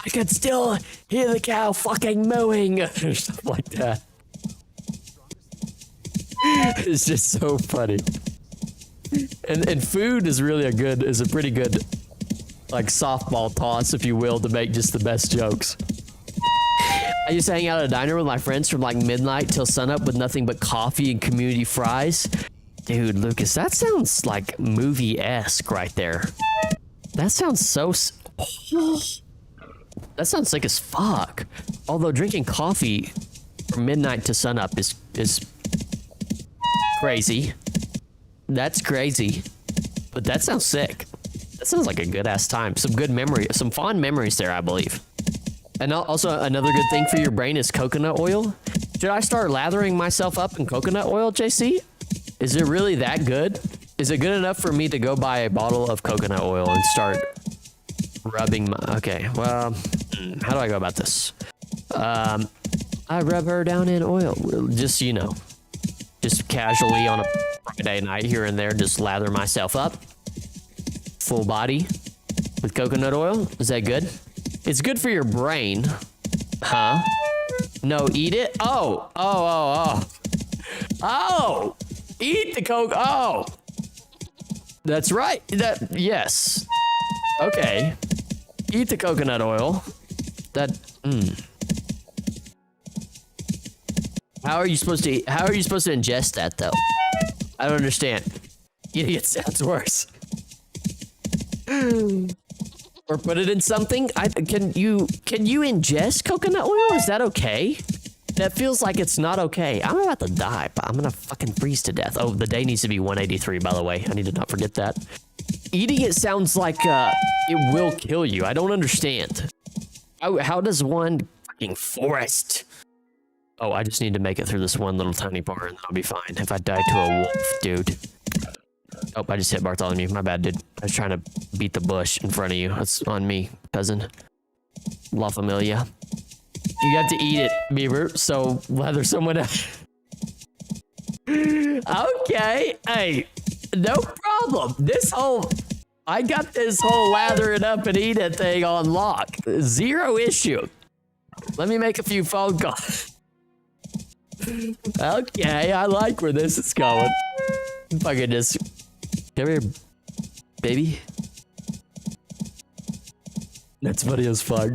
I can still hear the cow fucking mooing or stuff like that. It's just so funny. And food is really a pretty good like softball toss, if you will, to make just the best jokes. I used to hang out at a diner with my friends from like midnight till sunup with nothing but coffee and community fries. Dude, Lucas, that sounds like movie-esque right there. That sounds so... That sounds sick as fuck. Although drinking coffee from midnight to sunup is crazy. That's crazy. But that sounds sick. That sounds like a good-ass time. Some good memory, some fond memories there, I believe. And also, another good thing for your brain is coconut oil. Should I start lathering myself up in coconut oil, JC? Is it really that good? Is it good enough for me to go buy a bottle of coconut oil and start rubbing my... Okay, well, how do I go about this? I rub her down in oil, just so you know. Just casually on a Friday night here and there, just lather myself up. Full body with coconut oil. Is that good? It's good for your brain. Huh? No, eat it? Oh. Eat the Coke. Oh. That's right. Yes. Okay. Eat the coconut oil. How are you supposed to ingest that, though? I don't understand. It sounds worse. Or put it in something. Can you ingest coconut oil? Is that okay? That feels like it's not okay. I'm about to die, but I'm gonna fucking freeze to death. Oh, the day needs to be 183, by the way. I need to not forget that. Eating it sounds like it will kill you. I don't understand. How does one fucking forest? Oh, I just need to make it through this one little tiny bar and I'll be fine. If I die to a wolf, dude. Oh, I just hit Bartholomew. My bad, dude. I was trying to beat the bush in front of you. That's on me, cousin. La Familia. You have to eat it, Beaver, so lather someone else. Okay. Hey, no problem. I got this whole lather it up and eat it thing on lock. Zero issue. Let me make a few phone calls. Okay, I like where this is going. Fucking just... Come here, baby. That's funny as fuck.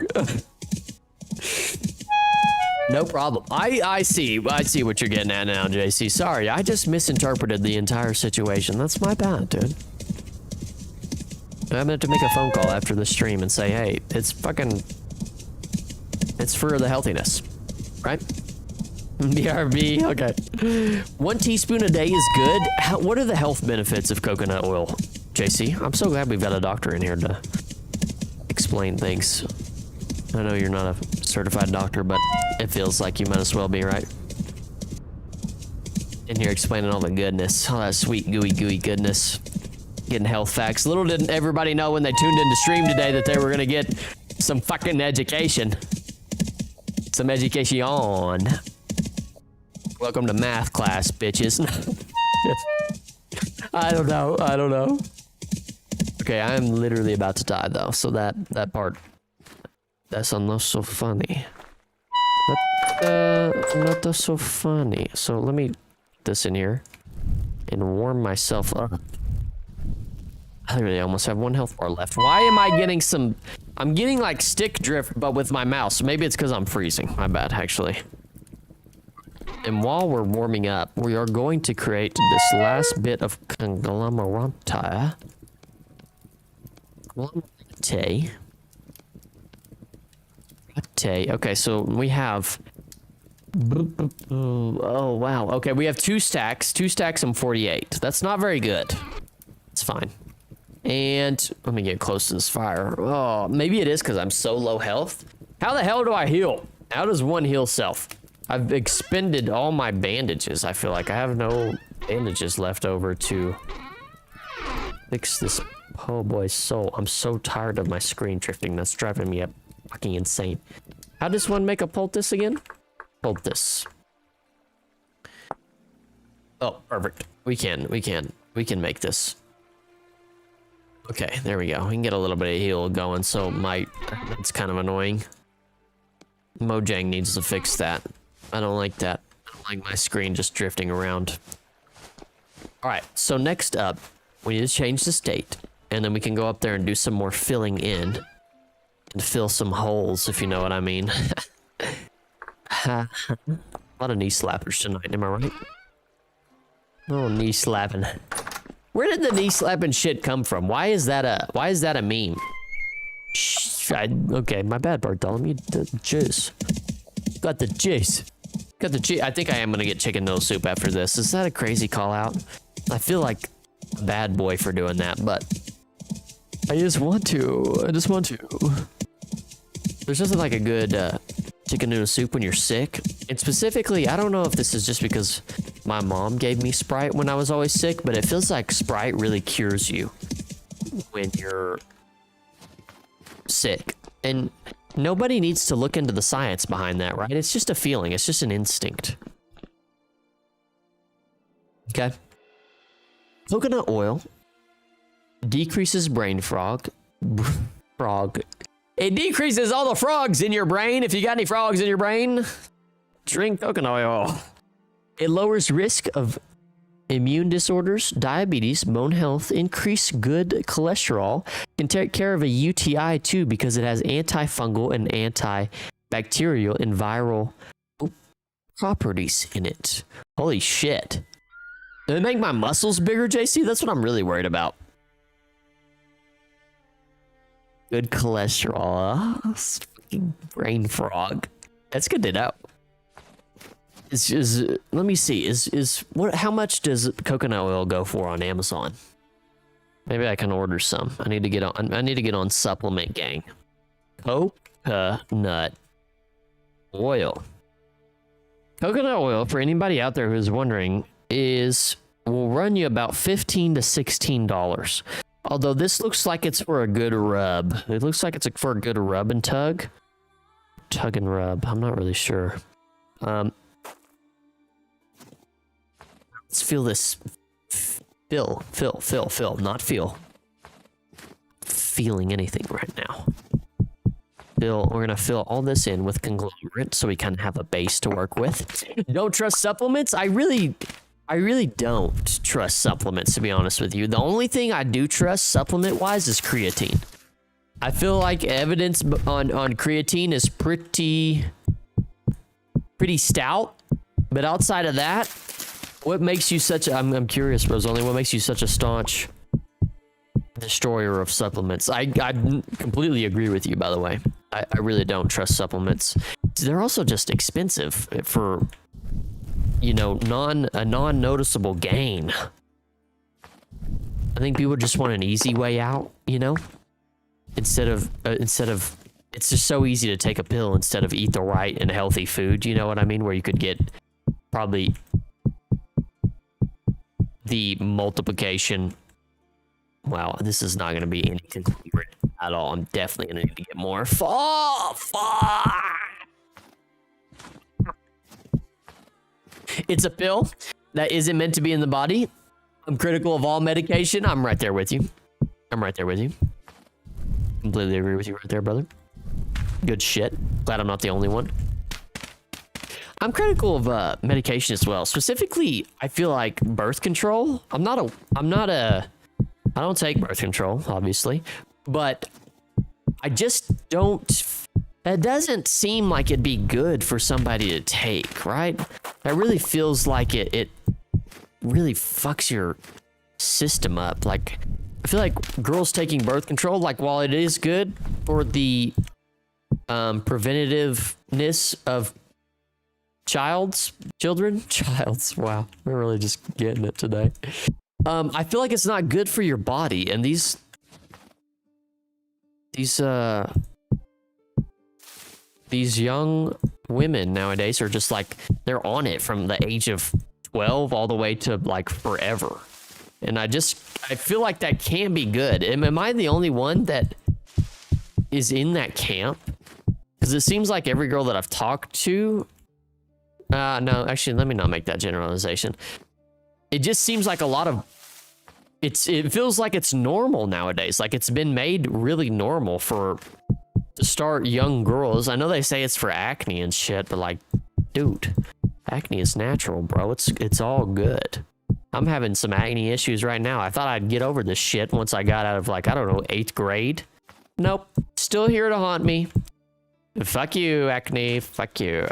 No problem. I see what you're getting at now, JC. Sorry, I just misinterpreted the entire situation. That's my bad, dude. I'm gonna have to make a phone call after the stream and say, hey, it's for the healthiness, right? BRB, okay. 1 teaspoon a day is good. What are the health benefits of coconut oil, JC? I'm so glad we've got a doctor in here to explain things. I know you're not a certified doctor, but it feels like you might as well be, right? In here explaining all the goodness, all that sweet, gooey goodness. Getting health facts. Little didn't everybody know when they tuned into stream today that they were gonna get some fucking education. some education. Welcome to math class, bitches. I don't know. Okay, I'm literally about to die though, so that part, that's not so funny. Not so funny. So let me put this in here and warm myself up. I really almost have 1 health bar left. Why am I getting some... I'm getting like stick drift, but with my mouse. Maybe it's because I'm freezing. My bad, actually. And while we're warming up, we are going to create this last bit of conglomerate. Okay, so we have... Oh, wow. Okay, we have 2 stacks. 2 stacks and 48. That's not very good. It's fine. And let me get close to this fire. Oh, maybe it is because I'm so low health. How the hell do I heal? How does one heal self? I've expended all my bandages. I feel like I have no bandages left over to fix this po' boy's soul. I'm so tired of my screen drifting. That's driving me up fucking insane. How does one make a poultice again? Poultice. Oh, perfect. We can make this. Okay, there we go. We can get a little bit of heal going, so that's kind of annoying. Mojang needs to fix that. I don't like that. I don't like my screen just drifting around. Alright, so next up, we need to change the state. And then we can go up there and do some more filling in. And fill some holes, if you know what I mean. A lot of knee slappers tonight, am I right? Oh, knee slapping. Where did the knee slapping shit come from? Why is that a meme? Okay, my bad, Bartholomew. The juice. Got the juice. Got the juice. I think I am gonna get chicken noodle soup after this. Is that a crazy call out? I feel like a bad boy for doing that, but I just want to. There's nothing like a good chicken noodle soup when you're sick. And specifically, I don't know if this is just because my mom gave me Sprite when I was always sick, but it feels like Sprite really cures you when you're sick. And nobody needs to look into the science behind that, right? It's just a feeling. It's just an instinct. Okay. Coconut oil decreases brain frog. It decreases all the frogs in your brain. If you got any frogs in your brain, drink coconut oil. It lowers risk of immune disorders, diabetes, bone health, increase good cholesterol, can take care of a UTI too because it has antifungal and antibacterial and viral properties in it. Holy shit. Did it make my muscles bigger, JC? That's what I'm really worried about. Good cholesterol. Fucking brain frog. That's good to know. Let me see. How much does coconut oil go for on Amazon? Maybe I can order some. I need to get on supplement gang. Coconut oil. Coconut oil, for anybody out there who's wondering, will run you about $15 to $16. Although this looks like it's for a good rub. It looks like it's for a good rub and tug. Tug and rub. I'm not really sure. Let's feel this. Fill. Not feel. Feeling anything right now. We're gonna fill all this in with conglomerate so we kind of have a base to work with. Don't trust supplements? I really don't trust supplements, to be honest with you. The only thing I do trust supplement-wise is creatine. I feel like evidence on creatine is pretty stout. But outside of that, what makes you such a... I'm curious, Rosalie, what makes you such a staunch destroyer of supplements? I completely agree with you, by the way. I really don't trust supplements. They're also just expensive for... you know, a non-noticeable gain. I think people just want an easy way out, you know? Instead of, it's just so easy to take a pill instead of eat the right and healthy food, you know what I mean? Where you could get probably the multiplication. Wow, this is not going to be any conglomerate at all. I'm definitely going to need to get more. It's a pill that isn't meant to be in the body. I'm critical of all medication. I'm right there with you. I'm right there with you. Completely agree with you right there, brother. Good shit. Glad I'm not the only one. I'm critical of medication as well. Specifically, I feel like birth control. I don't take birth control, obviously, but I just don't. It doesn't seem like it'd be good for somebody to take, right? That really feels like it really fucks your system up. Like, I feel like girls taking birth control, like, while it is good for the preventativeness of children, wow, we're really just getting it today. I feel like it's not good for your body, and these young women nowadays are just like, they're on it from the age of 12 all the way to like forever. And I feel like that can be good. Am I the only one that is in that camp? Because it seems like every girl that I've talked to, no, actually, let me not make that generalization. It just seems like a lot of, it feels like it's normal nowadays. Like, it's been made really normal to start young girls. I know they say it's for acne and shit, but like, dude, acne is natural, bro. It's all good. I'm having some acne issues right now. I thought I'd get over this shit once I got out of, like, I don't know, 8th grade. Nope. Still here to haunt me. Fuck you, acne. Fuck you.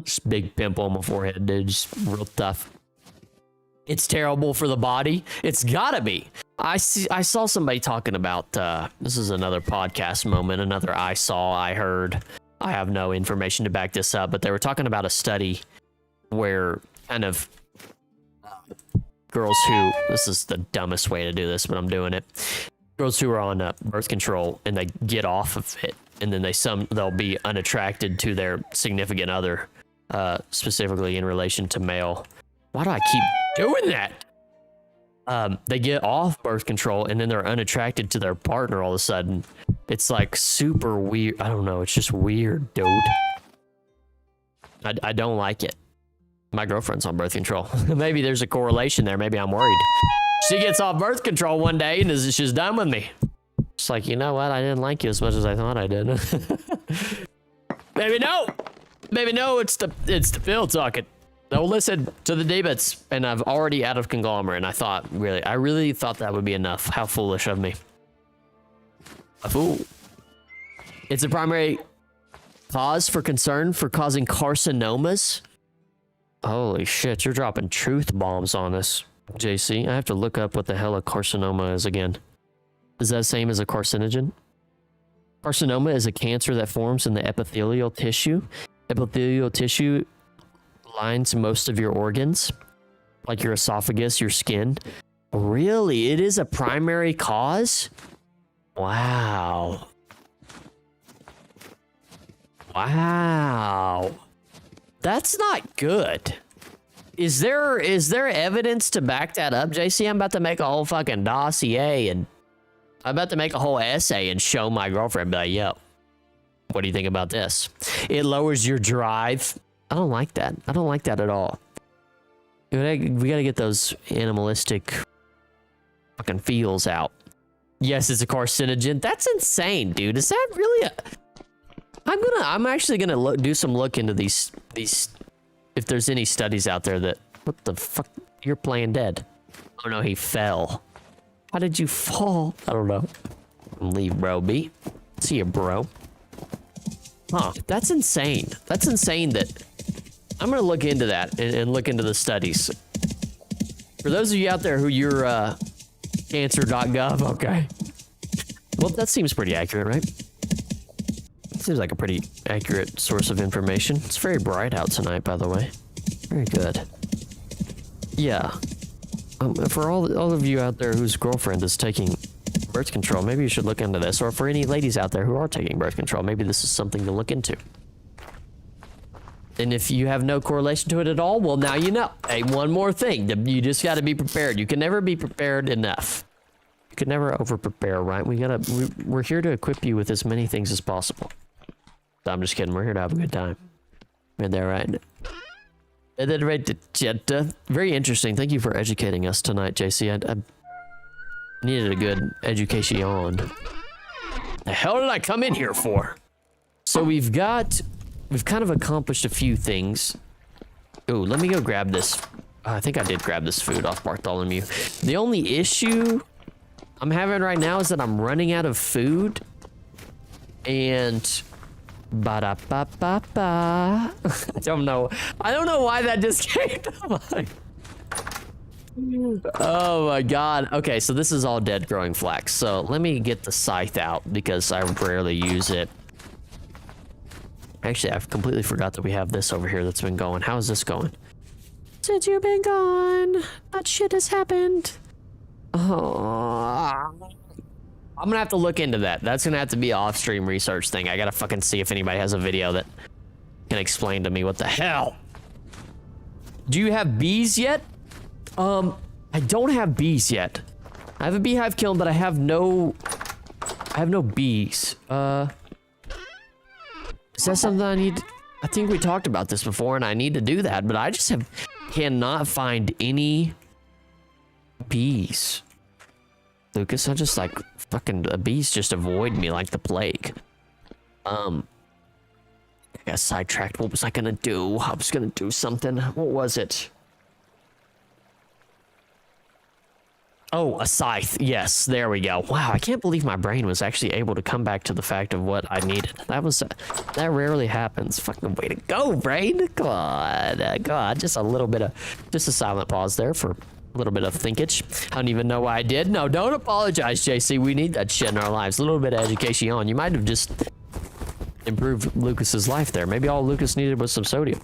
Just big pimple on my forehead, dude. Just real tough. It's terrible for the body. It's gotta be. I saw somebody talking about, this is another podcast moment, another I heard. I have no information to back this up, but they were talking about a study where kind of girls who, this is the dumbest way to do this, but I'm doing it. Girls who are on birth control and they get off of it, and then they'll be unattracted to their significant other, specifically in relation to male. Why do I keep doing that? They get off birth control and then they're unattracted to their partner all of a sudden. It's like super weird. I don't know. It's just weird, dude. I don't like it. My girlfriend's on birth control. Maybe there's a correlation there. Maybe I'm worried. She gets off birth control one day and she's done with me. It's like, you know what? I didn't like you as much as I thought I did. Maybe no. Maybe no. It's the pill talking. Don't listen to the debates. And I've already out of conglomerate. And I really thought that would be enough. How foolish of me. A fool. It's a primary cause for concern for causing carcinomas. Holy shit, you're dropping truth bombs on us, JC. I have to look up what the hell a carcinoma is again. Is that the same as a carcinogen? Carcinoma is a cancer that forms in the epithelial tissue. Epithelial tissue lines most of your organs, like your esophagus, your skin. Really? It is a primary cause? Wow. Wow. That's not good. Is there evidence to back that up, JC? I'm about to make a whole fucking dossier, and I'm about to make a whole essay and show my girlfriend, be like, yo, what do you think about this? It lowers your drive. I don't like that. I don't like that at all. We gotta get those animalistic fucking feels out. Yes, it's a carcinogen. That's insane, dude. Is that really a... I'm actually gonna do some look into these, if there's any studies out there that, what the fuck, you're playing dead. Oh no, he fell. How did you fall? I don't know. Leave bro be. See you, bro. Huh, that's insane. That's insane that, I'm gonna look into that and look into the studies. For those of you out there who you're, cancer.gov, okay. Well, that seems pretty accurate, right? Seems like a pretty accurate source of information. It's very bright out tonight, by the way. Very good. Yeah. For all of you out there whose girlfriend is taking birth control, maybe you should look into this. Or for any ladies out there who are taking birth control, maybe this is something to look into. And if you have no correlation to it at all, well, now you know. Hey, one more thing. You just got to be prepared. You can never be prepared enough. You can never over-prepare, right? We're here to equip you with as many things as possible. I'm just kidding. We're here to have a good time. Right there, right? And then right to very interesting. Thank you for educating us tonight, JC. I needed a good education. The hell did I come in here for? So we've kind of accomplished a few things. Oh, let me go grab this. I think I did grab this food off Bartholomew. The only issue I'm having right now is that I'm running out of food. And ba-da-ba-ba-ba. I don't know why that just came to mind. Oh my god. Okay, so this is all dead growing flax. So let me get the scythe out because I rarely use it. Actually, I've completely forgot that we have this over here that's been going. How is this going? Since you've been gone, that shit has happened. Oh. I'm gonna have to look into that. That's gonna have to be an off-stream research thing. I gotta fucking see if anybody has a video that can explain to me what the hell. Do you have bees yet? I don't have bees yet. I have a beehive kiln, but I have no bees. Is that something I need? I think we talked about this before, and I need to do that, but I just cannot find any bees. Lucas, I just like fucking the bees just avoid me like the plague. I got sidetracked. What was I gonna do? I was gonna do something. What was it? Oh, a scythe. Yes, there we go. Wow, I can't believe my brain was actually able to come back to the fact of what I needed. That rarely happens. Fucking way to go, brain. God, just a silent pause there for a little bit of thinkage. I don't even know why I did. No, don't apologize, JC. We need that shit in our lives. A little bit of education. You might have just improved Lucas's life there. Maybe all Lucas needed was some sodium.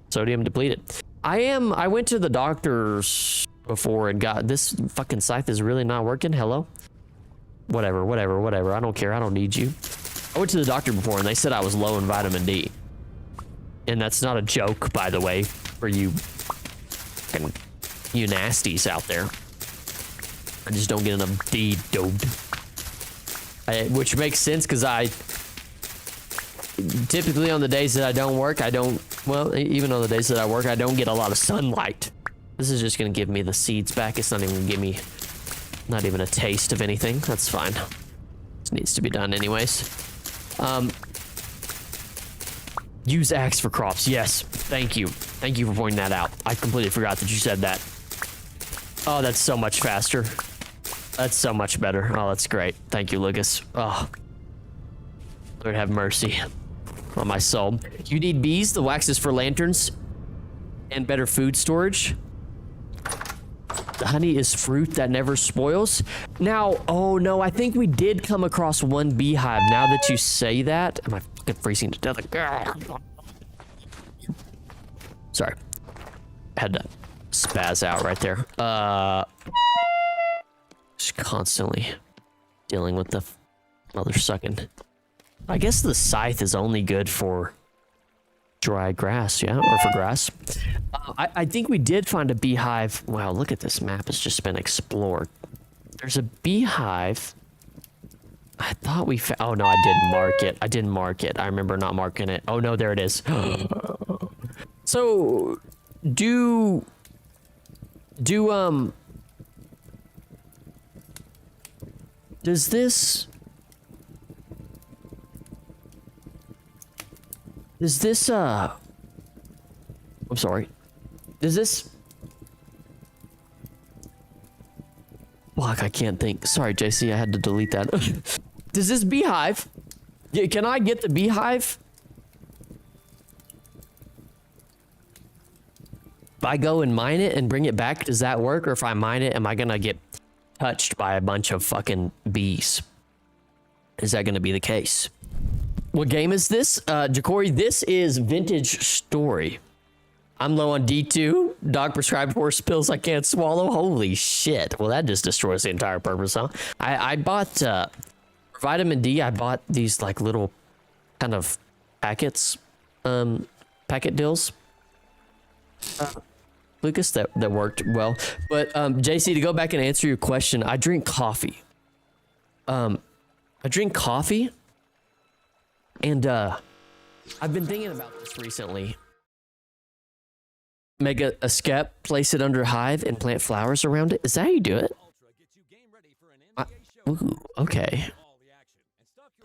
Sodium depleted. I went to the doctor's before and got this fucking scythe is really not working. Hello? Whatever. I don't care. I don't need you. I went to the doctor before and they said I was low in vitamin D. And that's not a joke, by the way, for you fucking you nasties out there. I just don't get enough D, dude. Which makes sense because I typically on the days that I don't work, even on the days that I work, I don't get a lot of sunlight. This is just gonna give me the seeds back. It's not even gonna give me, not even a taste of anything. That's fine. This needs to be done anyways. Use axe for crops. Yes, thank you. Thank you for pointing that out. I completely forgot that you said that. Oh, that's so much faster. That's so much better. Oh, that's great. Thank you, Lucas. Oh, Lord have mercy on my soul. You need bees. The wax is for lanterns and better food storage. The honey is fruit that never spoils. Now, oh no, I think we did come across one beehive. Now that you say that, am I fucking freezing to death? Sorry, had to spaz out right there. Just constantly dealing with the mother sucking. I guess the scythe is only good for dry grass, yeah, or for grass. I think we did find a beehive. Wow, look at this map. It's just been explored. There's a beehive. I thought we found. Oh no, I didn't mark it. I didn't mark it. I remember not marking it. Oh no, there it is. So, does this I'm sorry. Does this fuck, I can't think. Sorry, JC, I had to delete that. Does this beehive? Yeah, can I get the beehive? If I go and mine it and bring it back, does that work? Or if I mine it, am I gonna get touched by a bunch of fucking bees? Is that gonna be the case? What game is this? Jacory, this is Vintage Story. I'm low on D2. Dog prescribed horse pills I can't swallow. Holy shit. Well, that just destroys the entire purpose, huh? I bought, for vitamin D, I bought these, like, little kind of packets, packet deals. Lucas, that worked well. But, JC, to go back and answer your question, I drink coffee. I drink coffee. And I've been thinking about this recently. Make a skep, place it under hive, and plant flowers around it. Is that how you do it? Ooh, okay.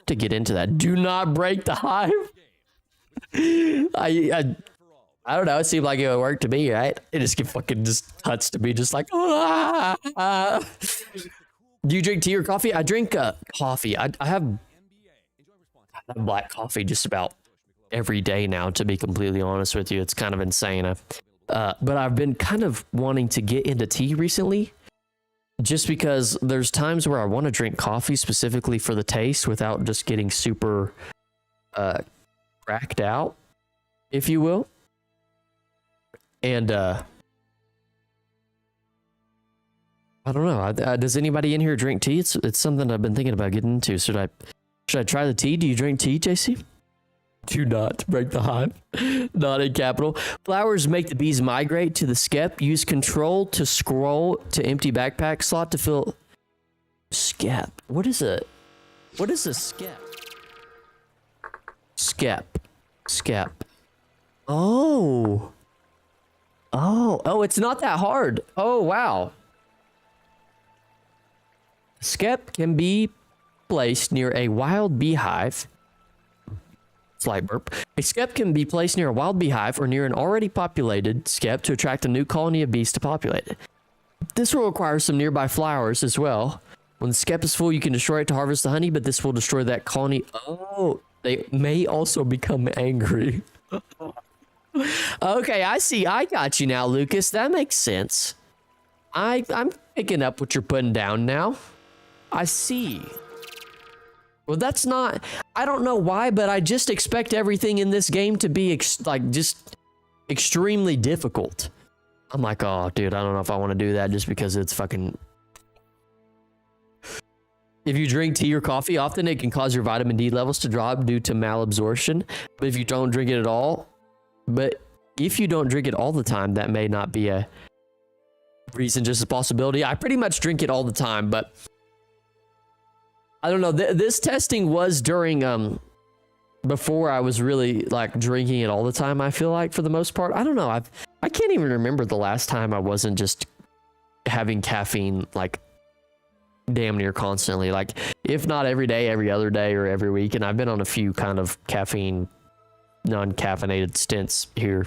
To get into that, do not break the hive. I don't know. It seemed like it would work to me, right? It just fucking just cuts to me, just like. Do you drink tea or coffee? I drink coffee. I have black coffee just about every day now. To be completely honest with you, it's kind of insane. But I've been kind of wanting to get into tea recently. Just because there's times where I want to drink coffee specifically for the taste without just getting super cracked out, if you will. And I don't know. Does anybody in here drink tea? It's something I've been thinking about getting into. Should I try the tea? Do you drink tea, JC? Do not break the hive. Not in capital. Flowers make the bees migrate to the skep. Use control to scroll to empty backpack slot to fill. Skep. What is a skep? Skep. Oh, it's not that hard. Oh, wow. Skep can be placed near a wild beehive. Slight burp. A skep can be placed near a wild beehive or near an already populated skep to attract a new colony of bees to populate it. This will require some nearby flowers as well. When the skep is full, you can destroy it to harvest the honey, but this will destroy that colony. Oh, they may also become angry. Okay, I see. I got you now, Lucas. That makes sense. I'm picking up what you're putting down now. I see. Well, that's not... I don't know why, but I just expect everything in this game to be just extremely difficult. I'm like, oh, dude, I don't know if I want to do that just because it's fucking... If you drink tea or coffee, often it can cause your vitamin D levels to drop due to malabsorption. But if you don't drink it at all... But if you don't drink it all the time, that may not be a reason, just a possibility. I pretty much drink it all the time, but... I don't know. This testing was during, before I was really like drinking it all the time. I feel like for the most part, I don't know. I can't even remember the last time I wasn't just having caffeine like damn near constantly. Like if not every day, every other day or every week. And I've been on a few kind of caffeine, non-caffeinated stints here.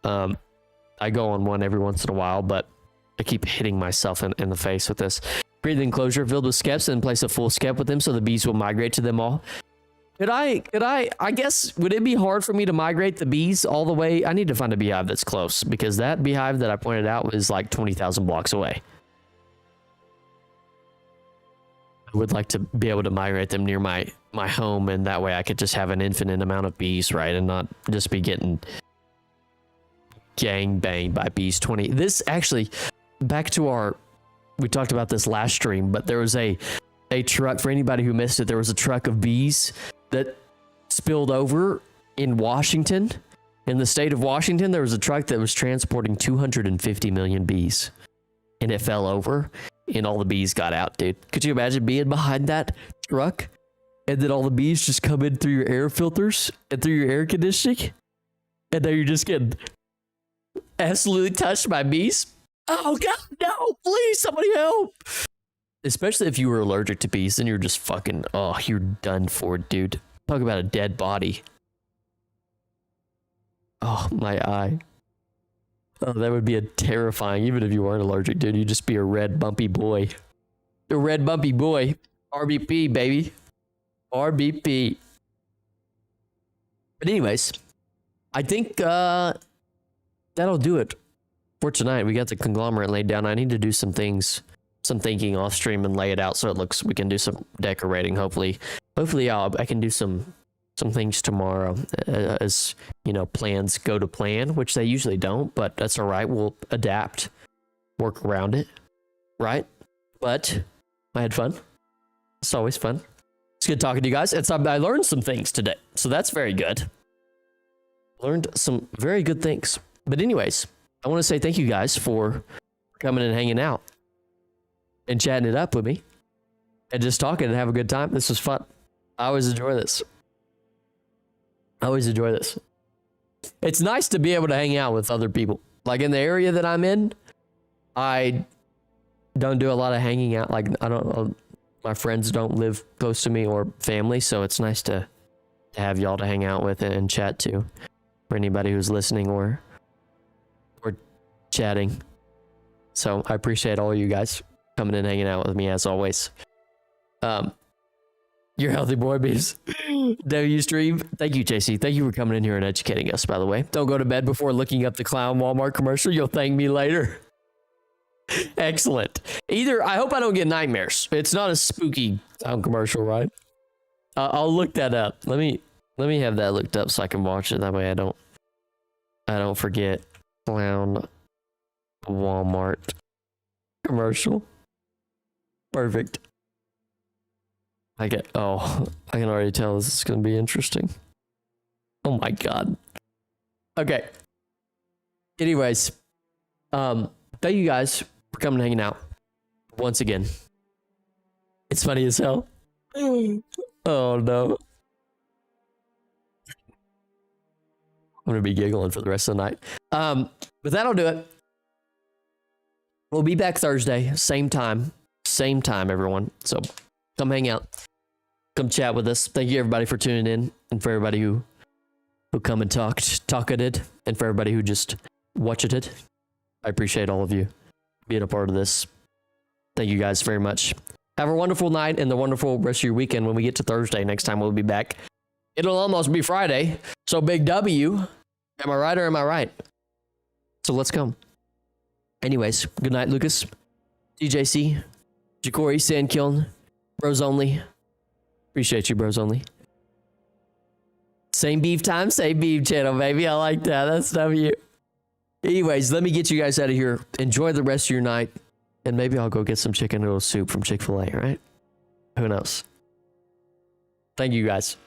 I go on one every once in a while, but I keep hitting myself in the face with this. Create an enclosure filled with skeps and place a full skep with them so the bees will migrate to them all. I guess, would it be hard for me to migrate the bees all the way? I need to find a beehive that's close because that beehive that I pointed out was like 20,000 blocks away. I would like to be able to migrate them near my home, and that way I could just have an infinite amount of bees, right? And not just be getting gang banged by bees 20. This actually, back to our... We talked about this last stream, but there was a truck, for anybody who missed it, there was a truck of bees that spilled over in Washington. In the state of Washington, there was a truck that was transporting 250 million bees. And it fell over, and all the bees got out, dude. Could you imagine being behind that truck? And then all the bees just come in through your air filters and through your air conditioning? And then you're just getting absolutely touched by bees? Oh God, no, please, somebody help. Especially if you were allergic to bees, then you're just fucking, oh, you're done for, dude. Talk about a dead body. Oh, my eye. Oh, that would be a terrifying, even if you weren't allergic, dude. You'd just be a red bumpy boy. A red bumpy boy. RBP, baby. RBP. But anyways, I think that'll do it for tonight. We got the conglomerate laid down. I need to do some thinking off stream and lay it out so it looks, we can do some decorating. Hopefully I can do some things tomorrow, as you know, plans go to plan, which they usually don't, but that's all right. We'll adapt, work around it, right? But I had fun. It's always fun. It's good talking to you guys. I learned some things today, so that's very good. Learned some very good things. But anyways, I want to say thank you guys for coming and hanging out and chatting it up with me and just talking and have a good time. This was fun. I always enjoy this. I always enjoy this. It's nice to be able to hang out with other people. Like in the area that I'm in, I don't do a lot of hanging out. Like my friends don't live close to me or family, so it's nice to have y'all to hang out with and chat to. For anybody who's listening or chatting. So I appreciate all you guys coming and hanging out with me as always. You're healthy boy, Beeves. W stream. Thank you, JC. Thank you for coming in here and educating us, by the way. Don't go to bed before looking up the clown Walmart commercial. You'll thank me later. Excellent. I hope I don't get nightmares. It's not a spooky clown commercial, right? I'll look that up. Let me have that looked up so I can watch it. That way I don't forget. Clown Walmart commercial. Perfect. I can already tell this is going to be interesting. Oh my God. Okay. Anyways, thank you guys for coming and hanging out once again. It's funny as hell. Oh no. I'm going to be giggling for the rest of the night. But that'll do it. We'll be back Thursday, same time, everyone. So come hang out. Come chat with us. Thank you everybody for tuning in, and for everybody who come and talked it, and for everybody who just watched it. I appreciate all of you being a part of this. Thank you guys very much. Have a wonderful night and the wonderful rest of your weekend. When we get to Thursday, next time we'll be back. It'll almost be Friday. So big W. Am I right or am I right? So let's come. Anyways, good night, Lucas, DJC, Jacory, Sandkiln, Bros Only. Appreciate you, Bros Only. Same beef time, same beef channel, baby. I like that. That's W. Anyways, let me get you guys out of here. Enjoy the rest of your night. And maybe I'll go get some chicken noodle soup from Chick-fil-A, right? Who knows? Thank you, guys.